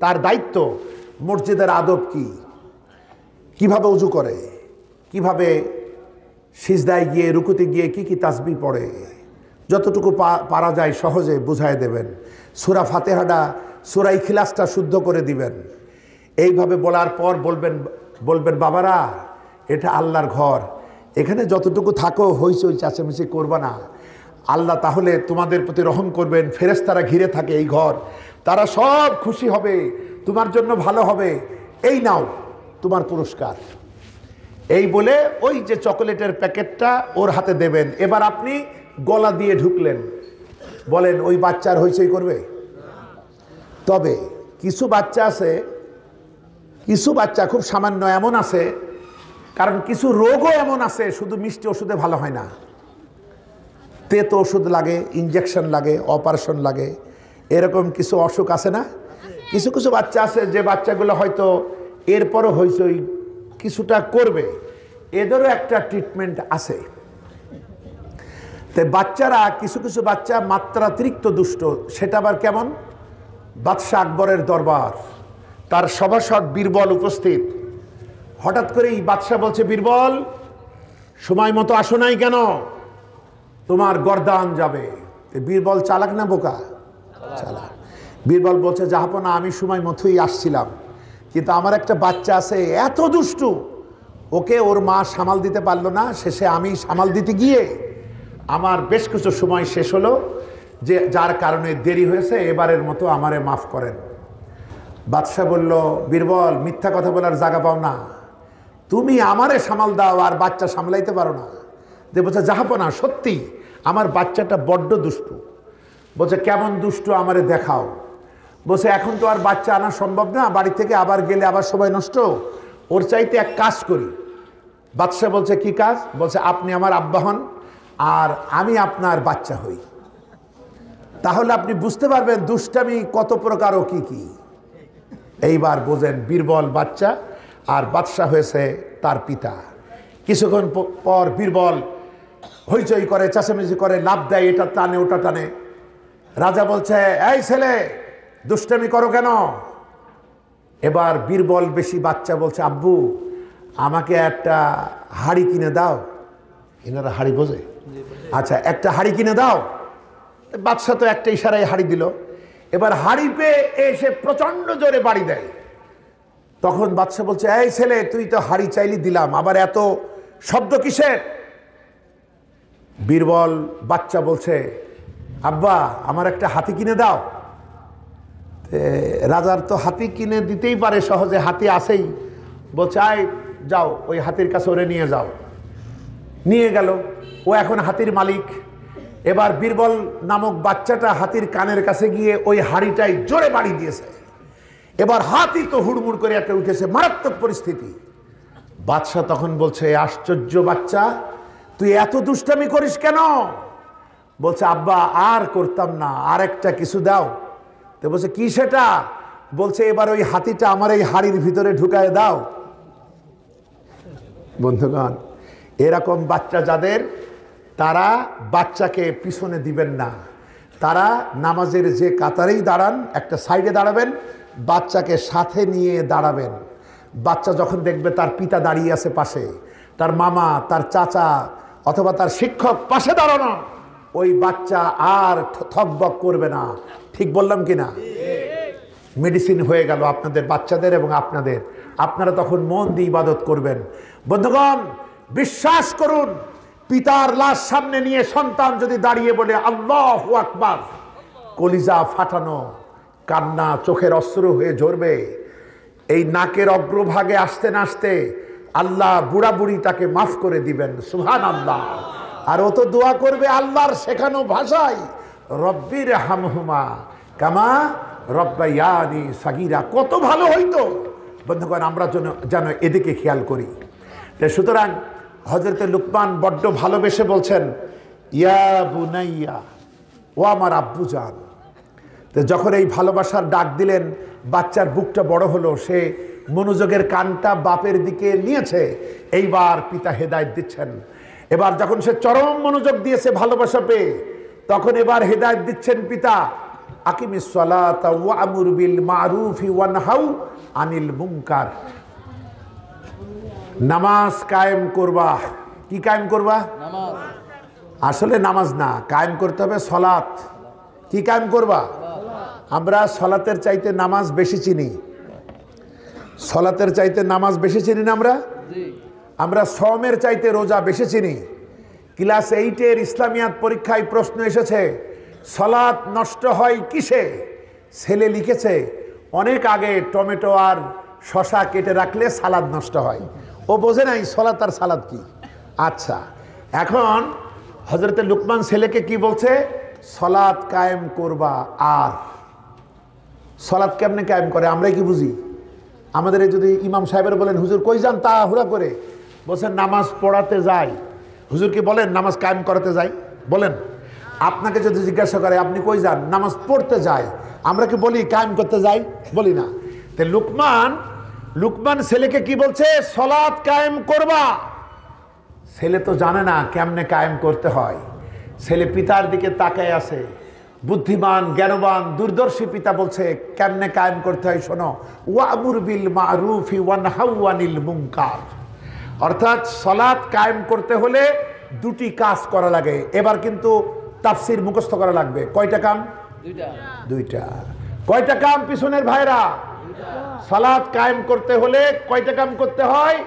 S1: তার দায়িত্ব মসজিদের আদব কি, কিভাবে উজু করে, কিভাবে সিজদায় গিয়ে রুকুতে গিয়ে কি কি তাসবিহ পড়ে, যতটুকু পারা যায় সহজে বুঝায় দেবেন। সূরা ফাতিহাটা, সূরা ইখলাসটা শুদ্ধ করে দিবেন। এইভাবে বলার পর বলবেন বাবারা এটা আল্লাহর ঘর, এখানে যতটুকু থাকো হইচই চেঁচামেচি করবা না। আল্লাহ তাহলে তোমাদের প্রতি রহম করবেন। ফেরেশতারা ঘিরে থাকে এই ঘর, তারা সব খুশি হবে, তোমার জন্য ভালো হবে। এই নাও তোমার পুরস্কার। এই বলে ওই যে চকোলেটের প্যাকেটটা ওর হাতে দেবেন। এবার আপনি গলা দিয়ে ঢুকলেন, বলেন ওই বাচ্চার হইচই করবে? তবে কিছু বাচ্চা আছে, কিছু বাচ্চা খুব সামান্য এমন আছে, কারণ কিছু রোগও এমন আছে শুধু মিষ্টি ওষুধে ভালো হয় না। তেতো ওষুধ লাগে, ইঞ্জেকশন লাগে, অপারেশন লাগে, এরকম কিছু অসুখ আছে না? কিছু কিছু বাচ্চা আছে যে বাচ্চাগুলো হয়তো এরপরও হইচই কিছুটা করবে, এদেরও একটা ট্রিটমেন্ট আছে। তাই বাচ্চারা, কিছু কিছু বাচ্চা মাত্রাতিরিক্ত দুষ্ট। সেটা আবার কেমন? বাদশাহ আকবরের দরবার, তার সভাসদ বীরবল উপস্থিত। হঠাৎ করেই বাদশাহ বলছে, বীরবল সময় মতো আসো নাই কেন? তোমার গর্দান যাবে। বীরবল চালাক না বোকা? চালাক। বীরবল বলছে, জাহাপনা আমি সময় মতোই আসছিলাম, কিন্তু আমার একটা বাচ্চা আছে এত দুষ্টু, ওকে ওর মা সামাল দিতে পারলো না, শেষে আমি সামাল দিতে গিয়ে আমার বেশ কিছু সময় শেষ হলো, যে যার কারণে দেরি হয়েছে, এবারের মতো আমারে মাফ করেন। বাদশাহ বলল, বীরবল মিথ্যা কথা বলার জায়গা পাও না, তুমি আমারে সামাল দাও আর বাচ্চা সামলাইতে পারো না। যে বলছে, জাহাপনা সত্যি আমার বাচ্চাটা বড্ড দুষ্টু। বলছে, কেমন দুষ্টু আমারে দেখাও। বলছে, এখন তো আর বাচ্চা আনা সম্ভব না, বাড়ি থেকে আবার গেলে আবার সময় নষ্ট, ওর চাইতে এক কাজ করি। বাদশাহ বলছে, কি কাজ? বলছে, আপনি আমার আব্বা হন আর আমি আপনার বাচ্চা হই, তাহলে আপনি বুঝতে পারবেন দুষ্টামি কত প্রকার ও কি কি। এইবার বোঝেন, বীরবল বাচ্চা আর বাদশাহ হয়েছে তার পিতা। কিছুক্ষণ পর বীরবল হইচই করে, চেঁচামেচি করে, লাফ দেয়, এটা টানে ওটা টানে। রাজা বলছে, এই ছেলে দুষ্টামি করো কেন? এবার বীরবল বেশি বাচ্চা বলছে, আব্বু আমাকে একটা হাড়ি কিনে দাও। এনারা হাড়ি বোঝে? আচ্ছা, একটা হাড়ি কিনে দাও। বাদশাহ তো একটা ইশারায় হাড়ি দিল। এবার হাড়ি পেয়ে এসে প্রচন্ড জোরে বাড়ি দেয়। তখন বাদশাহ বলছে, এই ছেলে তুই তো হাড়ি চাইলি দিলাম, আবার এত শব্দ কিসের? বীরবল বাচ্চা বলছে, আব্বা আমার একটা হাতি কিনে দাও। রাজার তো হাতি কিনে দিতেই পারে সহজে, হাতি আসেই। বলছে, আয় যাও ওই হাতির কাছে ওরে নিয়ে যাও। নিয়ে গেল, ও এখন হাতির মালিক। এবার বীরবল নামক বাচ্চাটা হাতির কানের কাছে গিয়ে ওই হাড়িটাই জোরে বাড়ি দিয়েছে। এবার হাতি তো হুড়মুড় করে একটা উঠেছে, মারাত্মক পরিস্থিতি। বাদশাহ তখন বলছে, আশ্চর্য বাচ্চা, তুই এত দুষ্টামি করিস কেন? বলছে, আব্বা আর করতাম না, আর একটা কিছু দাও। তো বলছে, কি সেটা? বলছে, এবার ওই হাতিটা আমার এই হাড়ির ভিতরে ঢুকায় দাও। বন্ধুগণ, এরকম বাচ্চা যাদের, তারা বাচ্চাকে পিছনে দিবেন না। তারা নামাজের যে কাতারেই দাঁড়ান, একটা সাইডে দাঁড়াবেন, বাচ্চাকে সাথে নিয়ে দাঁড়াবেন। বাচ্চা যখন দেখবে তার পিতা দাঁড়িয়ে আছে পাশে, তার মামা, তার চাচা অথবা তার শিক্ষক পাশে দাঁড়ানো, ওই বাচ্চা আর থকবক করবে না। ঠিক বললাম কি না? মেডিসিন হয়ে গেল আপনাদের বাচ্চাদের এবং আপনাদের। আপনারা তখন মন দিয়ে ইবাদত করবেন। বন্ধুগণ, বিশ্বাস করুন, পিতার লাশ সামনে নিয়ে সন্তান যদি দাঁড়িয়ে বলে আল্লাহু আকবার, কলিজা ফাটানো, কান্না চোখের অশ্রু হয়ে ঝরবে। এই নাকের অগ্রভাগে আসতে না আসতে আল্লাহ বুড়া বুড়িটাকে মাফ করে দিবেন। সুবহানাল্লাহ। আর ও তো দোয়া করবে আল্লাহর শেখানো ভাষায়, রব্বির হামহুমা কামা রব্বায়ানি সাগীরা। কত ভালো হইতো। বন্ধুগণ, আমরা যেন এদিকে খেয়াল করি। সুতরাং হযরতে লুকমান বড্ড ভালোবেসে বলছেন, ইয়া বুনাইয়া, ও আমার আব্বুজান। তো যখন এই ভালোবাসার ডাক দিলেন, বাচ্চার বুকটা বড় হলো, সে মনোযোগের কানটা বাপের দিকে নিয়েছে। এইবার পিতা হেদায়েত দিচ্ছেন। এবার যখন সে চরম মনোযোগ দিয়েছে ভালোবাসা পেয়ে, তখন এবার হেদায়েত দিচ্ছেন পিতা, আকিমিস সালাতা ওয়া আমুর বিল মারুফি ওয়ানহাউ আনিল মুনকার। নামাজ কায়েম করবা। কি কায়েম করবা?
S2: নামাজ।
S1: আসলে নামাজ না, কায়েম করতে হবে সলাত। কি কায়েম করবা? আমরা সলাতের চাইতে নামাজ বেশি চিনি। সলাতের চাইতে নামাজ বেশি চিনি না আমরা? আমরা সওমের চাইতে রোজা বেশি চিনি। ক্লাস 8-এর ইসলামিয়াত পরীক্ষায় প্রশ্ন এসেছে, সলাত নষ্ট হয় কিসে? ছেলে লিখেছে, অনেক আগে টমেটো আর শশা কেটে রাখলে সালাদ নষ্ট হয়। ও বোঝে নাই সলাত আর সালাদ কি। আচ্ছা, এখন হযরতে লুকমান ছেলেকে কি বলছে? সলাত কায়েম করবা। আর সলাত কেমনে কায়েম করে আমরাই কি বুঝি? আমাদের যদি ইমাম সাহেবের বলেন, হুজুর কই যান, তাড়াহুড়া করে বলছেন নামাজ পড়াতে যাই। হুজুর কি বলেন নামাজ কায়েম করাতে যাই? বলেন। আপনাকে যদি জিজ্ঞাসা করে আপনি কই যান, নামাজ পড়তে যাই, আমরা কি বলি কায়েম করতে যাই? বলি না। তো লুকমান ছেলেকে কি বলছে? সলাত কায়েম করবা। ছেলে তো জানে না কেমনে কায়েম করতে হয়। ছেলে পিতার দিকে তাকায় আছে। বুদ্ধিমান, জ্ঞানবান, দূরদর্শী পিতা বলছে কেমনে কায়েম করতে হয় শোনো, ওয়ামুর বিল মারুফি ওয়ানহাউ আনিল মুনকার। অর্থাৎ সলাত কায়েম করতে হলে দুটি কাজ করা লাগে। এবার কিন্তু তাফসীর মুখস্থ করা লাগবে। কয়টা কাম? দুইটা। কয়টা কাম পিছনের ভাইরা? সালাত কায়েম করতে হলে কয়টা কাম করতে হয়?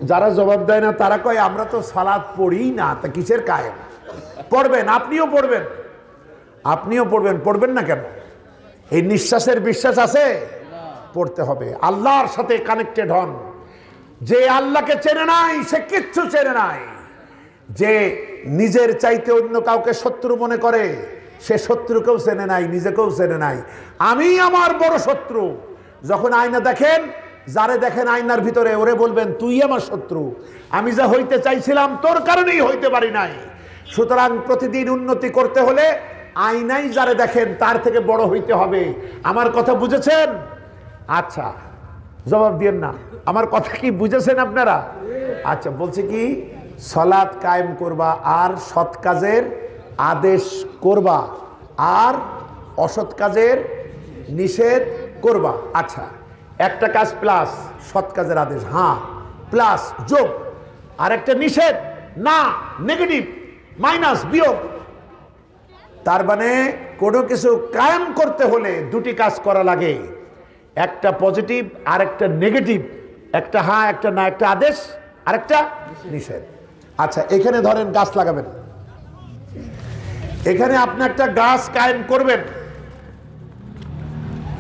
S1: যারা জবাব দেয় না তারা কয় আমরা তো সালাত পড়ি না, তা কিসের কায়েম? পড়বেন, আপনিও পড়বেন, আপনিও পড়বেন। পড়বেন না কেন? এই নিঃশ্বাসের বিশ্বাস আছে? পড়তে হবে। আল্লাহর সাথে কানেক্টেড হন। যে আল্লাহকে চেনে নাই সে কিচ্ছু চেনে নাই। যে নিজের চাইতে অন্য কাউকে শত্রু মনে করে সে শত্রুকেও চেনে নাই, নিজেকেও চেনে নাই। আমি আমার বড় শত্রু। যখন আয়না দেখেন, যারে দেখেন আয়নার ভিতরে, ওরে বলবেন তুই আমার শত্রু। আমি যা হইতে চাইছিলাম তোর কারণেই হইতে পারি নাই। সুতরাং প্রতিদিন উন্নতি করতে হলে আয়নায় যারে দেখেন তার থেকে বড় হইতে হবে। আমার কথা বুঝেছেন? আচ্ছা, জবাব দিয়েন না। আমার কথা কি বুঝেছেন আপনারা? আচ্ছা, বলছে কি সলাত কায়েম করবা আর সৎ কাজের আদেশ করবা আর অসৎ কাজের নিষেধ করবা। আচ্ছা, একটা কাজ প্লাস সৎ কাজের আদেশ, হ্যাঁ প্লাস যোগ, আর একটা নিষেধ না, নেগেটিভ, মাইনাস, বিয়োগ। তার মানে কোনো কিছু কায়েম করতে হলে দুটি কাজ করা লাগে, একটা পজিটিভ আর একটা নেগেটিভ, একটা হ্যাঁ একটা না, একটা আদেশ আর একটা নিষেধ। আচ্ছা, এখানে ধরেন গাছ লাগাবেন, এখানে আপনি একটা গাছ কায়েম করবেন,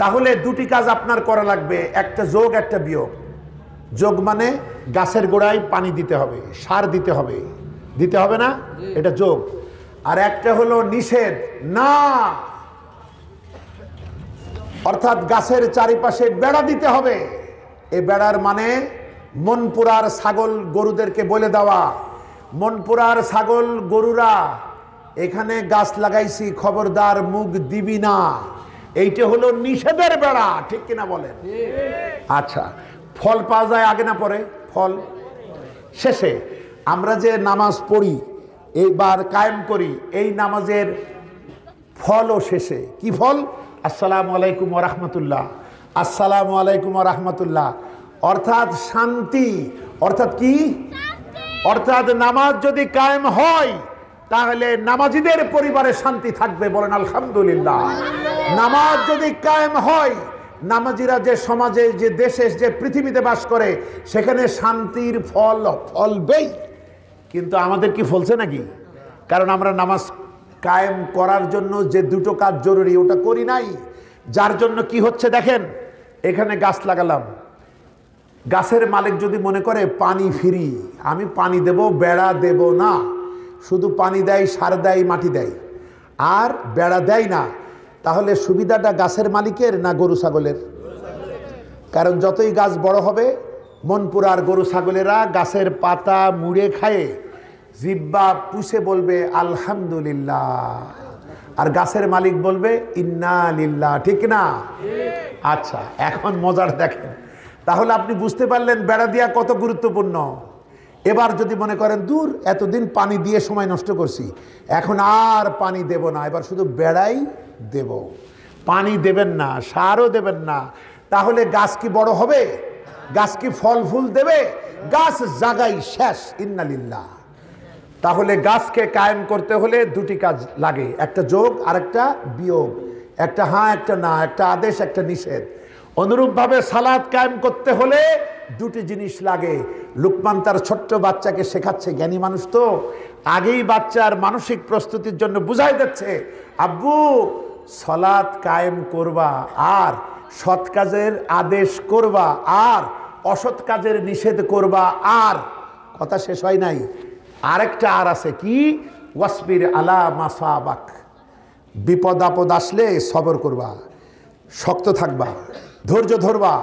S1: তাহলে দুটি কাজ আপনার করা লাগবে, একটা যোগ একটা বিয়োগ। যোগ মানে গাছের গোড়ায় পানি দিতে হবে, সার দিতে হবে, দিতে হবে না, এটা যোগ। আর একটা হলো নিষেধ, না, অর্থাৎ গাছের চারিপাশে বেড়া দিতে হবে। এই বেড়ার মানে মনপুরার ছাগল গরুদেরকে বলে দেওয়া, মনপুরার ছাগল গরুরা এখানে গাছ লাগাইছি, খবরদার মুখ দিবি না, এইটা হলো নিষেধের বেড়া, ঠিক কিনা বলেন? আচ্ছা, ফল পাওয়া যায় আগে না পরে? ফল শেষে। আমরা যে নামাজ পড়ি, এইবার কায়েম করি, এই নামাজের ফলও শেষে। কি ফল? আসসালামু আলাইকুম ওয়া রাহমাতুল্লাহ, আসসালামু আলাইকুম ওয়া রাহমাতুল্লাহ, অর্থাৎ শান্তি। অর্থাৎ কি? অর্থাৎ নামাজ যদি কায়েম হয় তাহলে নামাজিদের পরিবারে শান্তি থাকবে, বলেন আলহামদুলিল্লাহ। নামাজ যদি কায়েম হয়, নামাজিরা যে সমাজে, যে দেশে, যে পৃথিবীতে বাস করে, সেখানে শান্তির ফলবেই। কিন্তু আমাদের কি ফলছে নাকি? কারণ আমরা নামাজ কায়েম করার জন্য যে দুটো কাজ জরুরি ওটা করি নাই। যার জন্য কি হচ্ছে দেখেন, এখানে গাছ লাগালাম, গাছের মালিক যদি মনে করে পানি ফ্রি, আমি পানি দেব, বেড়া দেব না, শুধু পানি দেয়, সার দেয়, মাটি দেয়, আর বেড়া দেয় না, তাহলে সুবিধাটা গাছের মালিকের না গরু ছাগলের? কারণ যতই গাছ বড় হবে, মনপুরার গরু ছাগলেরা গাছের পাতা মুড়ে খায়, জিব্বা পুষে বলবে আলহামদুলিল্লাহ, আর গাছের মালিক বলবে ইন্না লিল্লাহ, ঠিক না? আচ্ছা, এখন মজার দেখেন, তাহলে আপনি বুঝতে পারলেন বেড়া দেওয়া কত গুরুত্বপূর্ণ। এবার যদি মনে করেন দূর, এতদিন পানি দিয়ে সময় নষ্ট করছি, এখন আর পানি দেব না, এবার শুধু বেড়াই দেব, পানি দেবেন না, সারও দেবেন না, তাহলে গাছ কি বড় হবে? গাছ কি ফল ফুল দেবে? গাছ জাগাই শেষ, ইন্না লিল্লাহ। তাহলে গাছকে কায়েম করতে হলে দুটি কাজ লাগে, একটা যোগ আর একটা বিয়োগ, একটা হ্যাঁ একটা না, একটা আদেশ একটা নিষেধ। অনুরূপভাবে সালাত কায়েম করতে হলে দুটি জিনিস লাগে। লুকমান তার ছোট্ট বাচ্চাকে শেখাচ্ছে, জ্ঞানী মানুষ তো, আগেই বাচ্চার মানসিক প্রস্তুতির জন্য বুঝাই দিচ্ছে, আব্বু সালাত কায়েম করবা, আর সৎ কাজের আদেশ করবা, আর অসৎ কাজের নিষেধ করবা, আর কথা শেষ হয় নাই, আরেকটা আর আছে, কি? ওয়াসবির আলা মাসাবাক, বিপদ আপদ আসলে সবর করবা, শক্ত থাকবা, ধৈর্য ধরবা,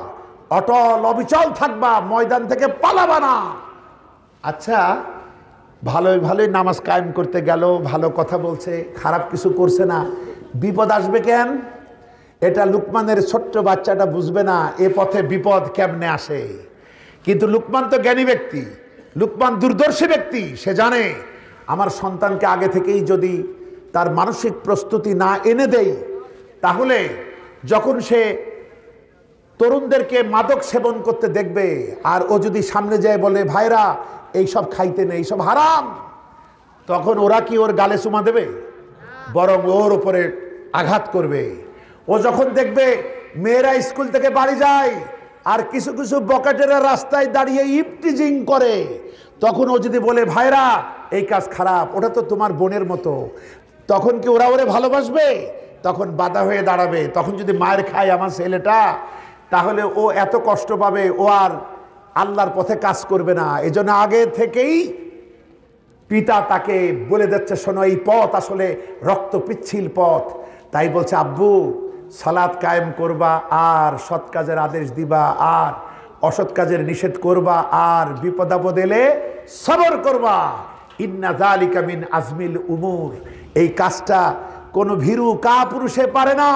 S1: অটল অবিচল থাকবা, ময়দান থেকে পালাবা না। আচ্ছা, ভালোই ভালোই নামাজ কায়েম করতে গেল, ভালো কথা বলছে, খারাপ কিছু করছে না, বিপদ আসবে কেন? এটা লুকমানের ছোট্ট বাচ্চাটা বুঝবে না এ পথে বিপদ কেমনে আসে। কিন্তু লুকমান তো জ্ঞানী ব্যক্তি, লুকমান দূরদর্শী ব্যক্তি, সে জানে আমার সন্তানকে আগে থেকেই যদি তার মানসিক প্রস্তুতি না এনে দেই, তাহলে যখন সে তরুণদেরকে মাদক সেবন করতে দেখবে, আর ও যদি সামনে যায় বলে ভাইরা এইসব খাইতে নেই, এইসব হারাম, তখন ওরা কি ওর গালে চুমা দেবে? বরং ওর উপরে আঘাত করবে। ও যখন দেখবে মেয়েরা স্কুল থেকে বাড়ি যায় আর কিছু কিছু বকেটেরা রাস্তায় দাঁড়িয়ে ইফটিজিং করে, তখন ও যদি বলে ভাইরা এই কাজ খারাপ, ওটা তো তোমার বোনের মতো, তখন কি ওরা ওরে ভালোবাসবে? তখন বাধা হয়ে দাঁড়াবে। তখন যদি মায়ের খায় আমার ছেলেটা, তাহলে ও এত কষ্ট পাবে, ও আর আল্লাহর পথে কাজ করবে না। এজন্য আগে থেকেই পিতা তাকে বলে দিচ্ছে, শোনো এই পথ আসলে রক্ত পিচ্ছিল পথ, তাই বলছে আব্বু সালাত কায়েম করবা, আর সৎ কাজের আদেশ দিবা, আর অসৎ কাজের নিষেধ করবা, আর বিপদ আপদ এলে সবর করবা, ইন্না যালিকা মিন আজমিল উমুর, এই কাজটা কোনো ভীরু কাপুরুষে পারে না,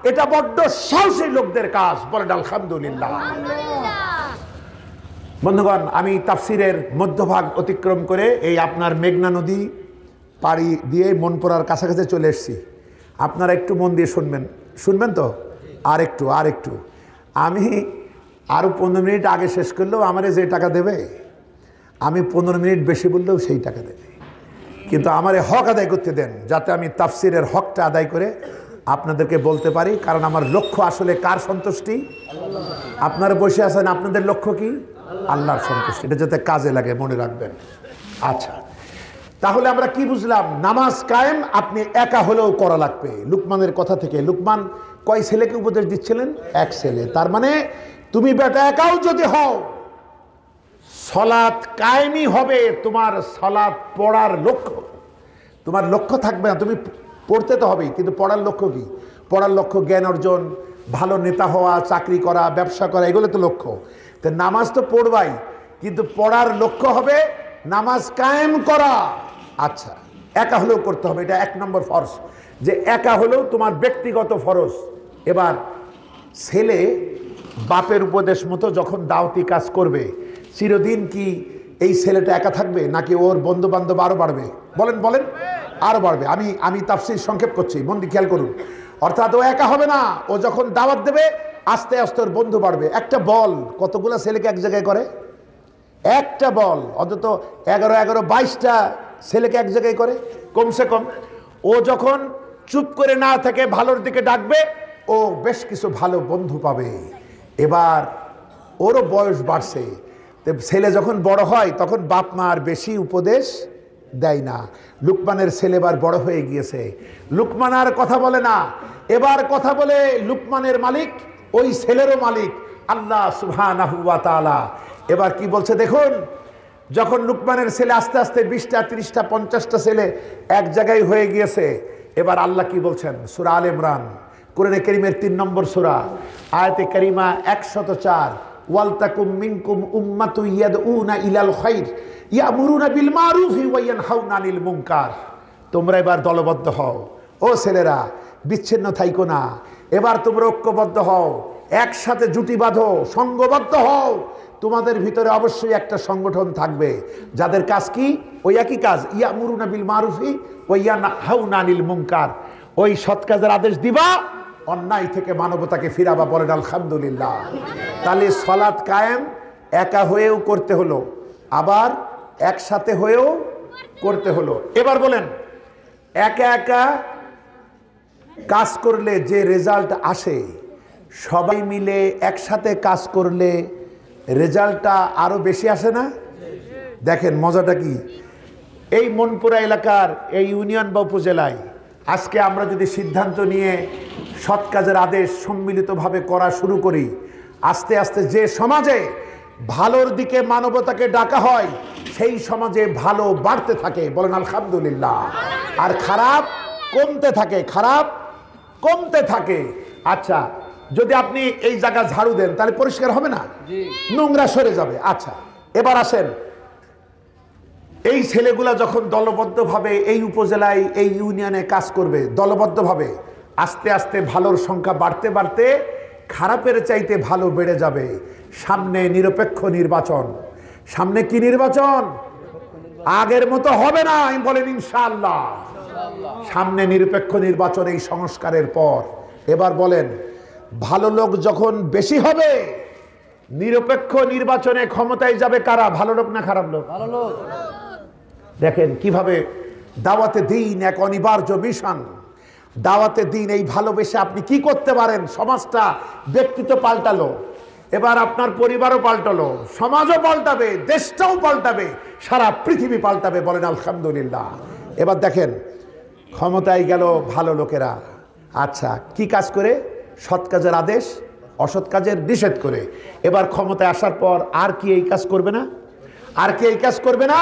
S1: এটা বড্ড সাহসী লোকদের কাজ, বলেন আলহামদুলিল্লাহ। বন্ধুগণ, আমি তাফসিরের মধ্যভাগ অতিক্রম করে এই আপনার মেঘনা নদী পাড়ি দিয়ে মনপুরার কাছাকাছি চলে এসেছি। আপনারা একটু মন দিয়ে শুনবেন তো? আর একটু আমি আরও 15 মিনিট আগে শেষ করলেও আমারে যে টাকা দেবে, আমি 15 মিনিট বেশি বললেও সেই টাকা দেবে, কিন্তু আমারে হক আদায় করতে দেন, যাতে আমি তাফসিরের হকটা আদায় করে আপনাদেরকে বলতে পারি। কারণ আমার লক্ষ্য আসলে কার সন্তুষ্টি? আপনারা বসে আছেন, আপনাদের লক্ষ্য কি? আল্লাহর সন্তুষ্টি, এটা যাতে কাজে লাগে, মনে রাখবেন। আচ্ছা, তাহলে আমরা কি বুঝলাম? নামাজ কায়েম আপনি একা হলেও করা লাগবে। লুকমানের কথা থেকে, লুকমান কয় ছেলেকে উপদেশ দিচ্ছিলেন? এক ছেলে। তার মানে তুমি বেটা একাও যদি হও, সলাৎ কায়েমই হবে তোমার সলাৎ পড়ার লক্ষ্য। তোমার লক্ষ্য থাকবে না, তুমি পড়তে তো হবেই, কিন্তু পড়ার লক্ষ্য কি? পড়ার লক্ষ্য জ্ঞান অর্জন, ভালো নেতা হওয়া, চাকরি করা, ব্যবসা করা, এগুলো তো লক্ষ্য। তো নামাজ তো পড়বাই, কিন্তু পড়ার লক্ষ্য হবে নামাজ কায়েম করা। আচ্ছা, একা হলেও করতে হবে, এটা 1 নম্বর ফরজ, যে একা হলেও তোমার ব্যক্তিগত ফরজ। এবার ছেলে বাপের উপদেশ মতো যখন দাওয়াতি কাজ করবে, চিরদিন কি এই ছেলেটা একা থাকবে, নাকি ওর বন্ধু বান্ধব আরো বাড়বে? বলেন বলেন, আরো বাড়বে। আমি তাফসীর সংক্ষেপ করছি, মন দিয়ে খেয়াল করুন। অর্থাৎ ও একা হবে না, ও যখন দাওয়াত দেবে আস্তে আস্তে ওর বন্ধু বাড়বে। একটা বল কতগুলো ছেলেকে এক জায়গায় করে? একটা বল অন্তত 11-22টা ছেলেকে এক জায়গায় করে কমসে কম। ও যখন চুপ করে না থাকে, ভালোর দিকে ডাকবে, ও বেশ কিছু ভালো বন্ধু পাবে। এবার ওরও বয়স বাড়ছে, ছেলে যখন বড় হয় তখন বাপ মা আর বেশি উপদেশ দেয় না। লুকমানের ছেলে এবার বড় হয়ে গিয়েছে, লুকমান আর কথা বলে না, এবার কথা বলে লুকমানের মালিক, ওই ছেলেরও মালিক আল্লাহ সুবহানাহু ওয়া তাআলা। এবার কি বলছে দেখুন, যখন লুকমানের ছেলে আস্তে আস্তে 20টা 30টা 50টা ছেলে এক জায়গায় হয়ে গিয়েছে, এবার আল্লাহ কি বলছেন? সূরা আলে ইমরান, কোরআনে কারীমের 3 নম্বর সূরা, আয়াতে কারিমা 104, ওয়ালতাকুম মিনকুম উম্মাতুন ইয়াদউনা ইলাল খায়র ইয়ামুরুনা বিল মারুফি ওয়া ইয়ানহাউনা আনিল মুনকার। তোমরা এবার দলবদ্ধ হও, ও ছেলেরা বিচ্ছিন্ন থাইকো না, এবার তোমরা ঐক্যবদ্ধ হও, একসাথে জুটি বাঁধো, সংঘবদ্ধ হও। তোমাদের ভিতরে অবশ্যই একটা সংগঠন থাকবে যাদের কাজ কি? ওই একই কাজ, ইয়ামুরুনা বিল মারুফি ওয়া ইয়ানহাউনা আনিল মুনকার। ওই সৎ কাজের আদেশ দিবা, অন্যায় থেকে মানবতাকে ফিরাবা। বলেন আলহামদুলিল্লাহ। তাহলে সলাৎ কায়েম একা হয়েও করতে হলো, আবার একসাথে হয়েও করতে হলো। এবার বলেন, একা একা কাজ করলে যে রেজাল্ট আসে, সবাই মিলে একসাথে কাজ করলে রেজাল্টটা আরো বেশি আসে না? দেখেন মজাটা কি, এই মনপুরা এলাকার এই ইউনিয়ন বা উপজেলায় আজকে আমরা যদি সিদ্ধান্ত নিয়ে সৎ কাজের আদেশ সম্মিলিতভাবে করা শুরু করি, আস্তে আস্তে যে সমাজে ভালোর দিকে মানবতাকে ডাকা হয়, সেই সমাজে ভালো বাড়তে থাকে। বলেন আলহামদুলিল্লাহ। আর খারাপ কমতে থাকে, খারাপ কমতে থাকে। আচ্ছা, যদি আপনি এই জায়গা ঝাড়ু দেন তাহলে পরিষ্কার হবে না? নোংরা সরে যাবে। আচ্ছা, এবার আসেন, এই ছেলেগুলা যখন দলবদ্ধভাবে এই উপজেলায় এই ইউনিয়নে কাজ করবে, দলবদ্ধভাবে আস্তে আস্তে ভালোর সংখ্যা বাড়তে বাড়তে খারাপের চাইতে ভালো বেড়ে যাবে। সামনে নিরপেক্ষ নির্বাচন। সামনে কি নির্বাচন? আগের মতো হবে না, আমি বলেন ইনশাআল্লাহ। সামনে নিরপেক্ষ নির্বাচন এই সংস্কারের পর। এবার বলেন, ভালো লোক যখন বেশি হবে, নিরপেক্ষ নির্বাচনে ক্ষমতায় যাবে কারা? ভালো লোক না খারাপ লোক? ভালো লোক। দেখেন কিভাবে দাওয়াতে দ্বীন এক অনিবার্য মিশন। দাওয়াতে দ্বীন, এই ভালোবেসে আপনি কি করতে পারেন? সমাজটা, ব্যক্তিত্ব পাল্টালো, এবার আপনার পরিবারও পাল্টালো, সমাজও পাল্টাবে, দেশটাও পাল্টাবে, সারা পৃথিবী পাল্টাবে। বলেন আলহামদুলিল্লাহ। এবার দেখেন, ক্ষমতায় গেল ভালো লোকেরা। আচ্ছা, কি কাজ করে? সৎ কাজের আদেশ, অসৎ কাজের নিষেধ করে। এবার ক্ষমতায় আসার পর আর কি এই কাজ করবে না? আর কি এই কাজ করবে না?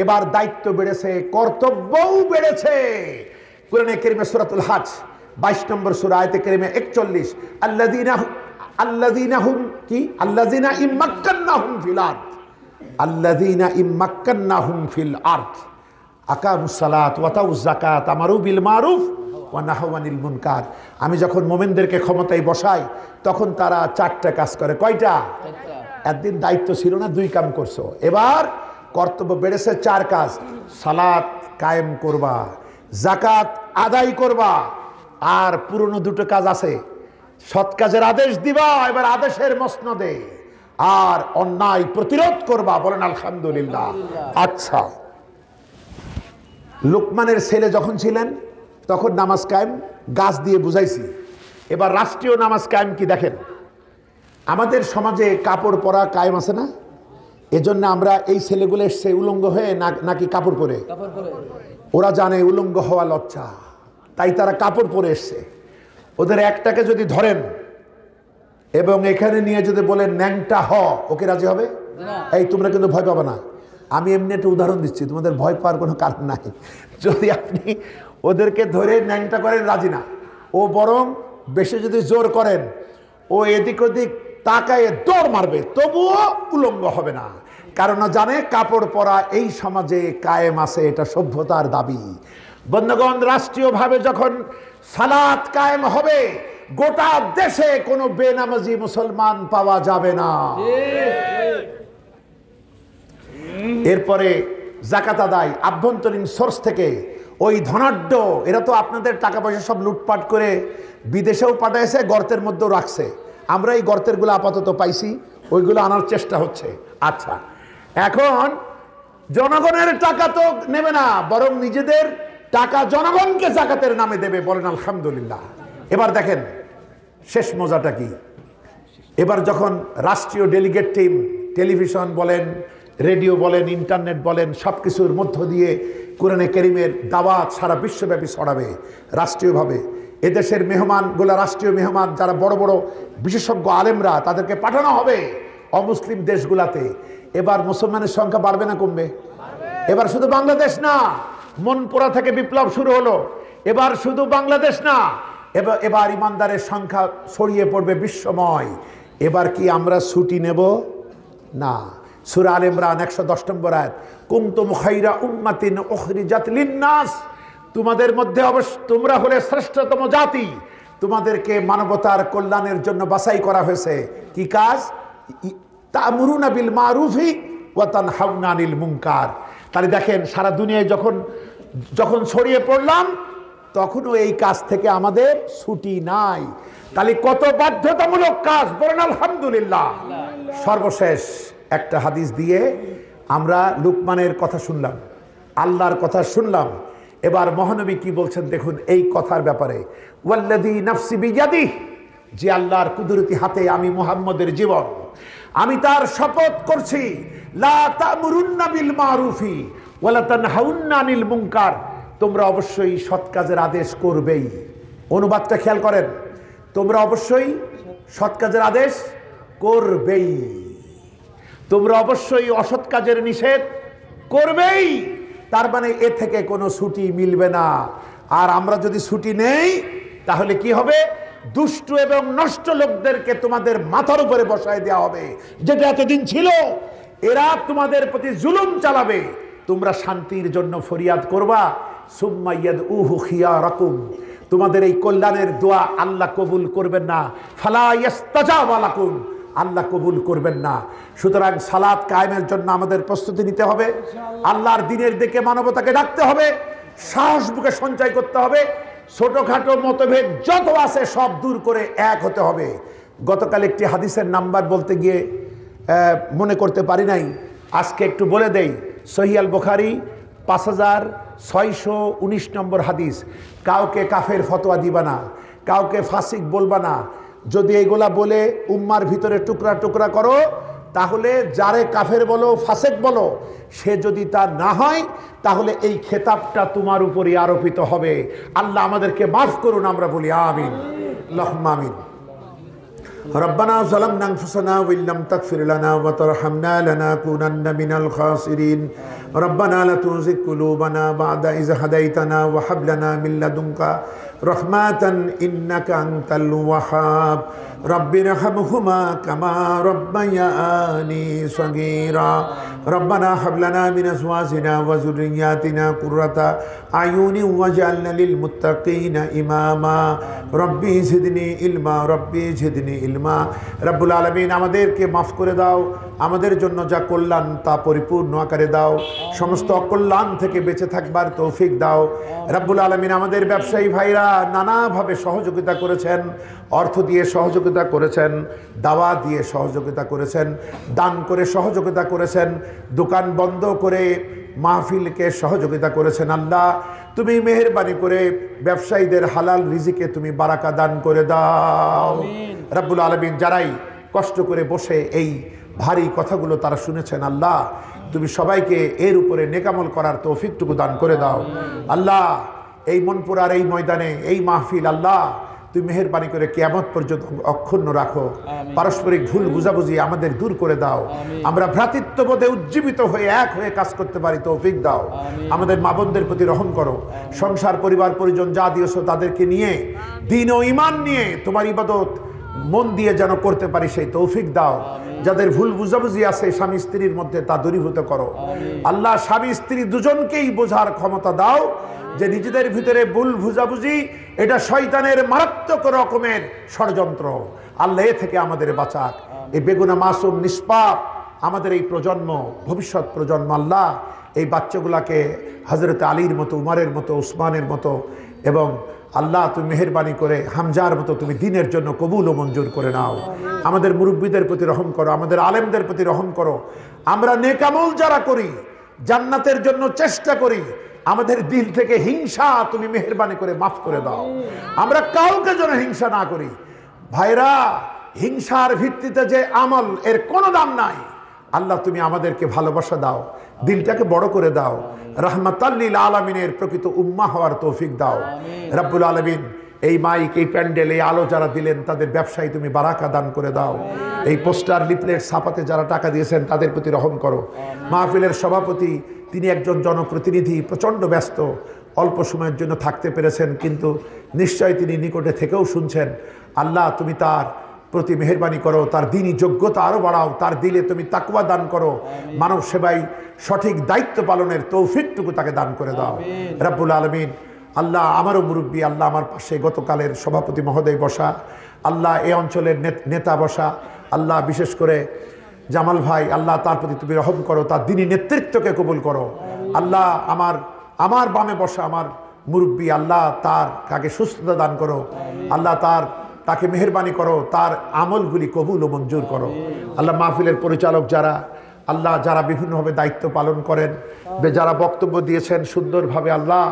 S1: এবার দায়িত্ব বেড়েছে, কর্তব্যও বেড়েছে। কোরআনে কারীমে সূরাতুল হজ 22 নম্বর সূরা, আয়াতে কারীমে 41, আল্লাযীনা হুম কি? আল্লাযীনা ইম্মাক্কান্নাহুম ফিল আরদ, আল্লাযীনা ইম্মাক্কান্নাহুম ফিল আরদ আকামুস সালাত ওয়া আতাউয যাকাত আমারু বিল মারুফ ওয়া নাহাউ আনিল মুনকার। আমি যখন মুমিনদেরকে ক্ষমতায় বসাই তখন তারা 4টা কাজ করে। কয়টা? একদিন দায়িত্ব ছিল না, 2 কাম করছো, এবার কর্তব্য বেড়েছে, 4 কাজ। সালাত কায়েম করবা, যাকাত আদায় করবা, আর পুরনো 2টো কাজ আছে, সৎ কাজের আদেশ দিবা, এবার আদেশের মসনদে, আর অন্যায় প্রতিরোধ করবা। বলেন আলহামদুলিল্লাহ। আচ্ছা, লুকমানের ছেলে যখন ছিলেন তখন নামাজ কায়েম গাছ দিয়ে বুঝাইছি। এবার রাষ্ট্রীয় নামাজ কায়েম কি দেখেন, আমাদের সমাজে কাপড় পরা কায়েম আছে না? এজন্য আমরা এই ছেলেগুলো এসছে উলঙ্গ হয়ে নাকি কাপড় পরে? ওরা জানে উলঙ্গ হওয়া লজ্জা, তাই তারা কাপড় পরে এসছে। ওদের একটাকে যদি ধরেন এবং এখানে নিয়ে যদি বলেন ন্যাংটা হ, ওকে রাজি হবে? এই তোমরা কিন্তু ভয় পাবে না, আমি এমনি একটা উদাহরণ দিচ্ছি, তোমাদের ভয় পাওয়ার কোনো কারণ নাই। যদি আপনি ওদেরকে ধরে ন্যাংটা করেন রাজি না, ও বরং বেশি যদি জোর করেন ও এদিক ওদিক তাকায় দৌড় মারবে, তবুও উলঙ্গ হবে না, কারণ জানে কাপড় পরা এই সমাজে কায়েম আছে, এটা সভ্যতার দাবি। বন্ধুগণ, রাষ্ট্রীয়ভাবে যখন সালাত কায়েম হবে গোটা দেশে কোনো বেনামাজি মুসলমান পাওয়া যাবে না। এরপরে জাকাত আদায় আভ্যন্তরীণ সোর্স থেকে, ওই ধনাঢ্য এরা তো আপনাদের টাকা পয়সা সব লুটপাট করে বিদেশেও পাঠাইছে, গর্তের মধ্যেও রাখছে, আমরা এই গর্তেরগুলো আপাতত পাইছি, ওইগুলো আনার চেষ্টা হচ্ছে। আচ্ছা, এখন জনগণের টাকা তো নেবে না, বরং নিজেদের টাকা জনগণকে জাকাতের নামে দেবে, বলেন আলহামদুলিল্লাহ। এবার দেখেন শেষ মজাটা কি, এবার যখন রাষ্ট্রীয় ডেলিগেট টিম টেলিভিশন বলেন, রেডিও বলেন, ইন্টারনেট বলেন, সব কিছুর মধ্য দিয়ে কোরআনে কারীমের দাওয়াত সারা বিশ্বব্যাপী ছড়াবে রাষ্ট্রীয়ভাবে, এদেশের মেহমানগুলো, রাষ্ট্রীয় মেহমান যারা বড় বড় বিশেষজ্ঞ আলেমরা, তাদেরকে পাঠানো হবে অমুসলিম দেশগুলাতে। এবার মুসলমানের সংখ্যা বাড়বে না কমবে? এবার শুধু বাংলাদেশ না, মনপুরা থেকে বিপ্লব শুরু হলো, এবার শুধু বাংলাদেশ না, এবার ইমানদারের সংখ্যা ছড়িয়ে পড়বে বিশ্বময়। এবার কি আমরা ছুটি নেব না? সূরা আলে ইমরান 110 নম্বর আয়াত, কুনতুম খায়রা উম্মাতিন উখরিজাত লিন-নাস, তোমাদের মধ্যে তোমরা হলে শ্রেষ্ঠতম জাতি, তোমাদেরকে মানবতার কল্যাণের জন্য বাছাই করা হয়েছে। কি কাজ? তা'মুরুনা বিল মারুফি ওয়া তানহাউনা আনিল মুনকার। তাহলে দেখেন সারা দুনিয়ায় যখন ছড়িয়ে পড়লাম তখনও এই কাজ থেকে আমাদের ছুটি নাই। তাহলে কত বাধ্যতামূলক কাজ, বলেন আলহামদুলিল্লাহ। সর্বশেষ একটা হাদিস দিয়ে আমরা লুকমানের কথা শুনলাম, আল্লাহর কথা শুনলাম। এবার মহানবী কি বলছেন দেখুন এই কথার ব্যাপারে, ওয়াল্লাযী নাফসি বিয়াদিহি, যে আল্লাহর কুদরতি হাতে আমি মুহাম্মদের জীবন, আমি তার শপথ করছি, লা তা'মুরুন্না বিল মারুফি ওয়া লা তানহাউন্না আনিল মুনকার, তোমরা অবশ্যই সৎ কাজের আদেশ করবেই। অনুবাদটা খেয়াল করেন, তোমরা অবশ্যই সৎ কাজের আদেশ করবেই, তোমরা অবশ্যই অসৎ কাজের নিষেধ করবেই। তার মানে এ থেকে কোনো ছুটি মিলবে না। আর আমরা যদি ছুটি নেই তাহলে কি হবে? দুষ্ট এবং নষ্ট লোকদেরকে তোমাদের মাথার উপরে বসায় দেওয়া হবে, যেটা এতদিন ছিল। এরা তোমাদের প্রতি জুলুম চালাবে, তোমরা শান্তির জন্য ফরিয়াদ করবা, সুম্মা ইয়াদউহু খিয়ারাকুম, তোমাদের এই কল্যাণের দোয়া আল্লাহ কবুল করবেন না, ফালা ইস্তাজাবা লাকুম, আল্লাহ কবুল করবেন না। সুতরাং সালাত কায়েমের জন্য আমাদের প্রস্তুতি নিতে হবে, আল্লাহর দ্বীনের দিকে মানবতাকে ডাকতে হবে, সাহস বুকে সঞ্চয় করতে হবে, ছোটখাটো মতভেদ যত আছে সব দূর করে এক হতে হবে। গতকাল একটি হাদিসের নাম্বার বলতে গিয়ে মনে করতে পারি নাই, আজকে একটু বলে দেই। সহিহ আল বুখারী 5619 নম্বর হাদিস, কাউকে কাফের ফতোয়া দিবা না, কাউকে ফাসিক বলবা না। যদি এগুলা বলে উম্মার ভিতরে টুকরা টুকরা করো, তাহলে যারে কাফের বলো, ফাসেক বলো, সে যদি তা না হয় তাহলে এই খেতাবটা তোমার উপরই আরোপিত হবে। আল্লাহ আমাদেরকে মাফ করুন, আমরা বলি আমিন, আল্লাহুম্মা আমিন। ربنا ظلمنا أنفسنا وإن لم تغفر لنا وترحمنا لنكونن من الخاسرين ربنا لا تزغ قلوبنا بعد إذ هديتنا وهب لنا من لدنك رحمة إنك أنت الوهاب رب ارحمهما كما ربياني صغيرا ربنا هب لنا من أزواجنا وذرياتنا قرة أعين واجعلنا للمتقين إماما ربي زدني علما ربي زدني علما রব্বুল আলামিন আমাদেরকে মাফ করে দাও, আমাদের জন্য যা কল্যাণ তা পরিপূর্ণ আকারে দাও, সমস্ত অকল্যাণ থেকে বেঁচে থাকবার তৌফিক দাও। রব্বুল আলামিন আমাদের ব্যবসায়ী ভাইরা নানাভাবে সহযোগিতা করেছেন, অর্থ দিয়ে সহযোগিতা করেছেন, দাওয়া দিয়ে সহযোগিতা করেছেন, দান করে সহযোগিতা করেছেন, দোকান বন্ধ করে মাহফিলকে সহযোগিতা করেছেন। আল্লাহ তুমি মেহেরবানি করে ব্যবসায়ীদের হালাল রিজিকে তুমি বারাকা দান করে দাও। রব্বুল আলামিন যারাই কষ্ট করে বসে এই ভারী কথাগুলো তারা শুনেছেন, আল্লাহ তুমি সবাইকে এর উপরে নেকামল করার তৌফিকটুকু দান করে দাও। আল্লাহ এই মনপুরার এই ময়দানে এই মাহফিল আল্লাহ তুমি মেহেরবানি করে কিয়ামত পর্যন্ত অক্ষুণ্ণ রাখো। পারস্পরিক ভুল বুঝাবুঝি আমাদের দূর করে দাও। আমরা ভ্রাতৃত্ববোধে উজ্জীবিত হয়ে এক হয়ে কাজ করতে পারি তৌফিক দাও। আমাদের মা বোনদের প্রতি রহম করো। সংসার পরিবার পরিজন যা দিয়েছো তাদেরকে নিয়ে দ্বীন ও ঈমান নিয়ে তোমার ইবাদত মন দিয়ে যেন করতে পারি সেই তৌফিক দাও। যাদের ভুল বুঝাবুঝি আছে স্বামী স্ত্রীর মধ্যে তা দূরীভূত করো। আল্লাহ স্বামী স্ত্রী দুজনকেই বোঝার ক্ষমতা দাও যে নিজেদের ভিতরে ভুল বুঝাবুঝি এটা শয়তানের মারাত্মক রকমের ষড়যন্ত্র। আল্লাহ এ থেকে আমাদের বাঁচাক। এই বেগুনা মাসুম নিষ্পাপ আমাদের এই প্রজন্ম, ভবিষ্যৎ প্রজন্ম, আল্লাহ এই বাচ্চাগুলাকে হযরত আলীর মতো, উমরের মতো, উসমানের মতো এবং আল্লাহ তুমি মেহেরবানি করে হামজার মতো তুমি দ্বীনের জন্য কবুল ও মঞ্জুর করে নাও। আমাদের মুরব্বীদের প্রতি রহম করো, আমাদের আলেমদের প্রতি রহম করো। আমরা নেক আমল যারা করি, জান্নাতের জন্য চেষ্টা করি, আমাদের দিল থেকে হিংসা তুমি মেহেরবানি করে মাফ করে দাও। আমরা কাউকে যেন হিংসা না করি। ভাইরা, হিংসার ভিত্তিতে যে আমল এর কোনো দাম নাই। আল্লাহ তুমি আমাদেরকে ভালোবাসা দাও, দিলটাকে বড় করে দাও, রাহমাতাল লিল আলামিনের প্রকৃত উম্মাহ হওয়ার তৌফিক দাও। রব্বুল আলামিন এই মাইক, এই প্যান্ডেল, এই আলো যারা দিলেন তাদের ব্যবসায় তুমি বারাকা দান করে দাও। এই পোস্টার লিফলেট ছাপাতে যারা টাকা দিয়েছেন তাদের প্রতি রহম করো। মাহফিলের সভাপতি তিনি একজন জনপ্রতিনিধি, প্রচণ্ড ব্যস্ত, অল্প সময়ের জন্য থাকতে পেরেছেন, কিন্তু নিশ্চয় তিনি নিকটে থেকেও শুনছেন। আল্লাহ তুমি তার প্রতি মেহেরবানি করো, তার দ্বীনি যোগ্যতা আরও বাড়াও, তার দিলে তুমি তাকওয়া দান করো, মানব সেবায় সঠিক দায়িত্ব পালনের তৌফিকটুকু তাকে দান করে দাও রব্বুল আলামিন। আল্লাহ আমারও মুরব্বী, আল্লাহ আমার পাশে গতকালের সভাপতি মহোদয় বসা, আল্লাহ এই অঞ্চলের নেতা বসা, আল্লাহ বিশেষ করে জামাল ভাই, আল্লাহ তার প্রতি তুমি রহম করো, তার দ্বীনি নেতৃত্বকে কবুল করো। আল্লাহ আমার বামে বসা আমার মুরব্বী, আল্লাহ তার কাকে সুস্থতা দান করো, আল্লাহ তাকে মেহেরবানি করো, তার আমলগুলি কবুল ও মঞ্জুর করো। আল্লাহ মাহফিলের পরিচালক যারা, আল্লাহ যারা বিভিন্নভাবে দায়িত্ব পালন করেন, যারা বক্তব্য দিয়েছেন সুন্দরভাবে, আল্লাহ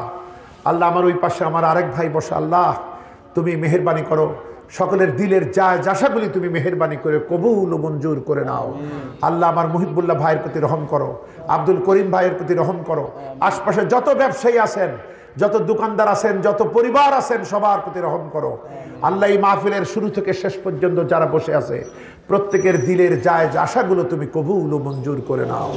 S1: আমার ওই পাশে আমার আরেক ভাই বসা, আল্লাহ তুমি মেহেরবানি করো, সকলের দিলের আশাগুলি তুমি মেহেরবানি করে কবুল ও মঞ্জুর করে নাও। আল্লাহ আমার মুহিবুল্লাহ ভাইয়ের প্রতি রহম করো, আব্দুল করিম ভাইয়ের প্রতি রহম করো, আশপাশে যত ব্যবসায়ী আছেন, যত দোকানদার আছেন, যত পরিবার আছেন, সবার প্রতি রহম করো। আল্লাহ এই মাহফিলের শুরু থেকে শেষ পর্যন্ত যারা বসে আছে প্রত্যেকের দিলের জায়েজ আশাগুলো তুমি কবুল ও মঞ্জুর করে নাও।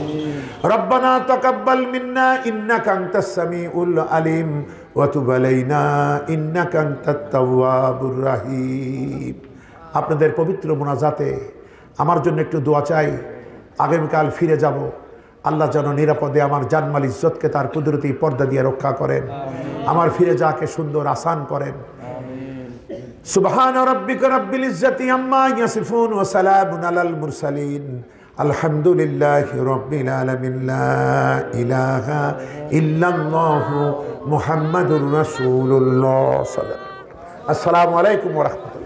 S1: রব্বানা তাকাব্বাল মিন্না ইন্নাকা আনতাস সামিউল আলিম ওয়া তুব আলাইনা ইন্নাকা আনতাত তাওয়াবুর রহিম। আপনাদের পবিত্র মোনাজাতে আমার জন্য একটু দোয়া চাই। আগামীকাল ফিরে যাব, আল্লাহ যেন নিরাপদে আমার জানমাল ইজ্জতকে তার কুদরতি পর্দা দিয়ে রক্ষা করেন, আমার ফিরে যাকে সুন্দর আসান করেন। সুবহান রাব্বিকা রাব্বিল ইজ্জাতি আম্মা ইয়াসিফুন ওয়া সালামুন আলাল মুরসালিন আলহামদুলিল্লাহি রাব্বিল আলামিন। লা ইলাহা ইল্লাল্লাহু মুহাম্মাদুর রাসূলুল্লাহ সাল্লাল্লাহু আলাইহি ওয়া সাল্লাম। আসসালামু আলাইকুম ওয়া রাহমাতুল্লাহ।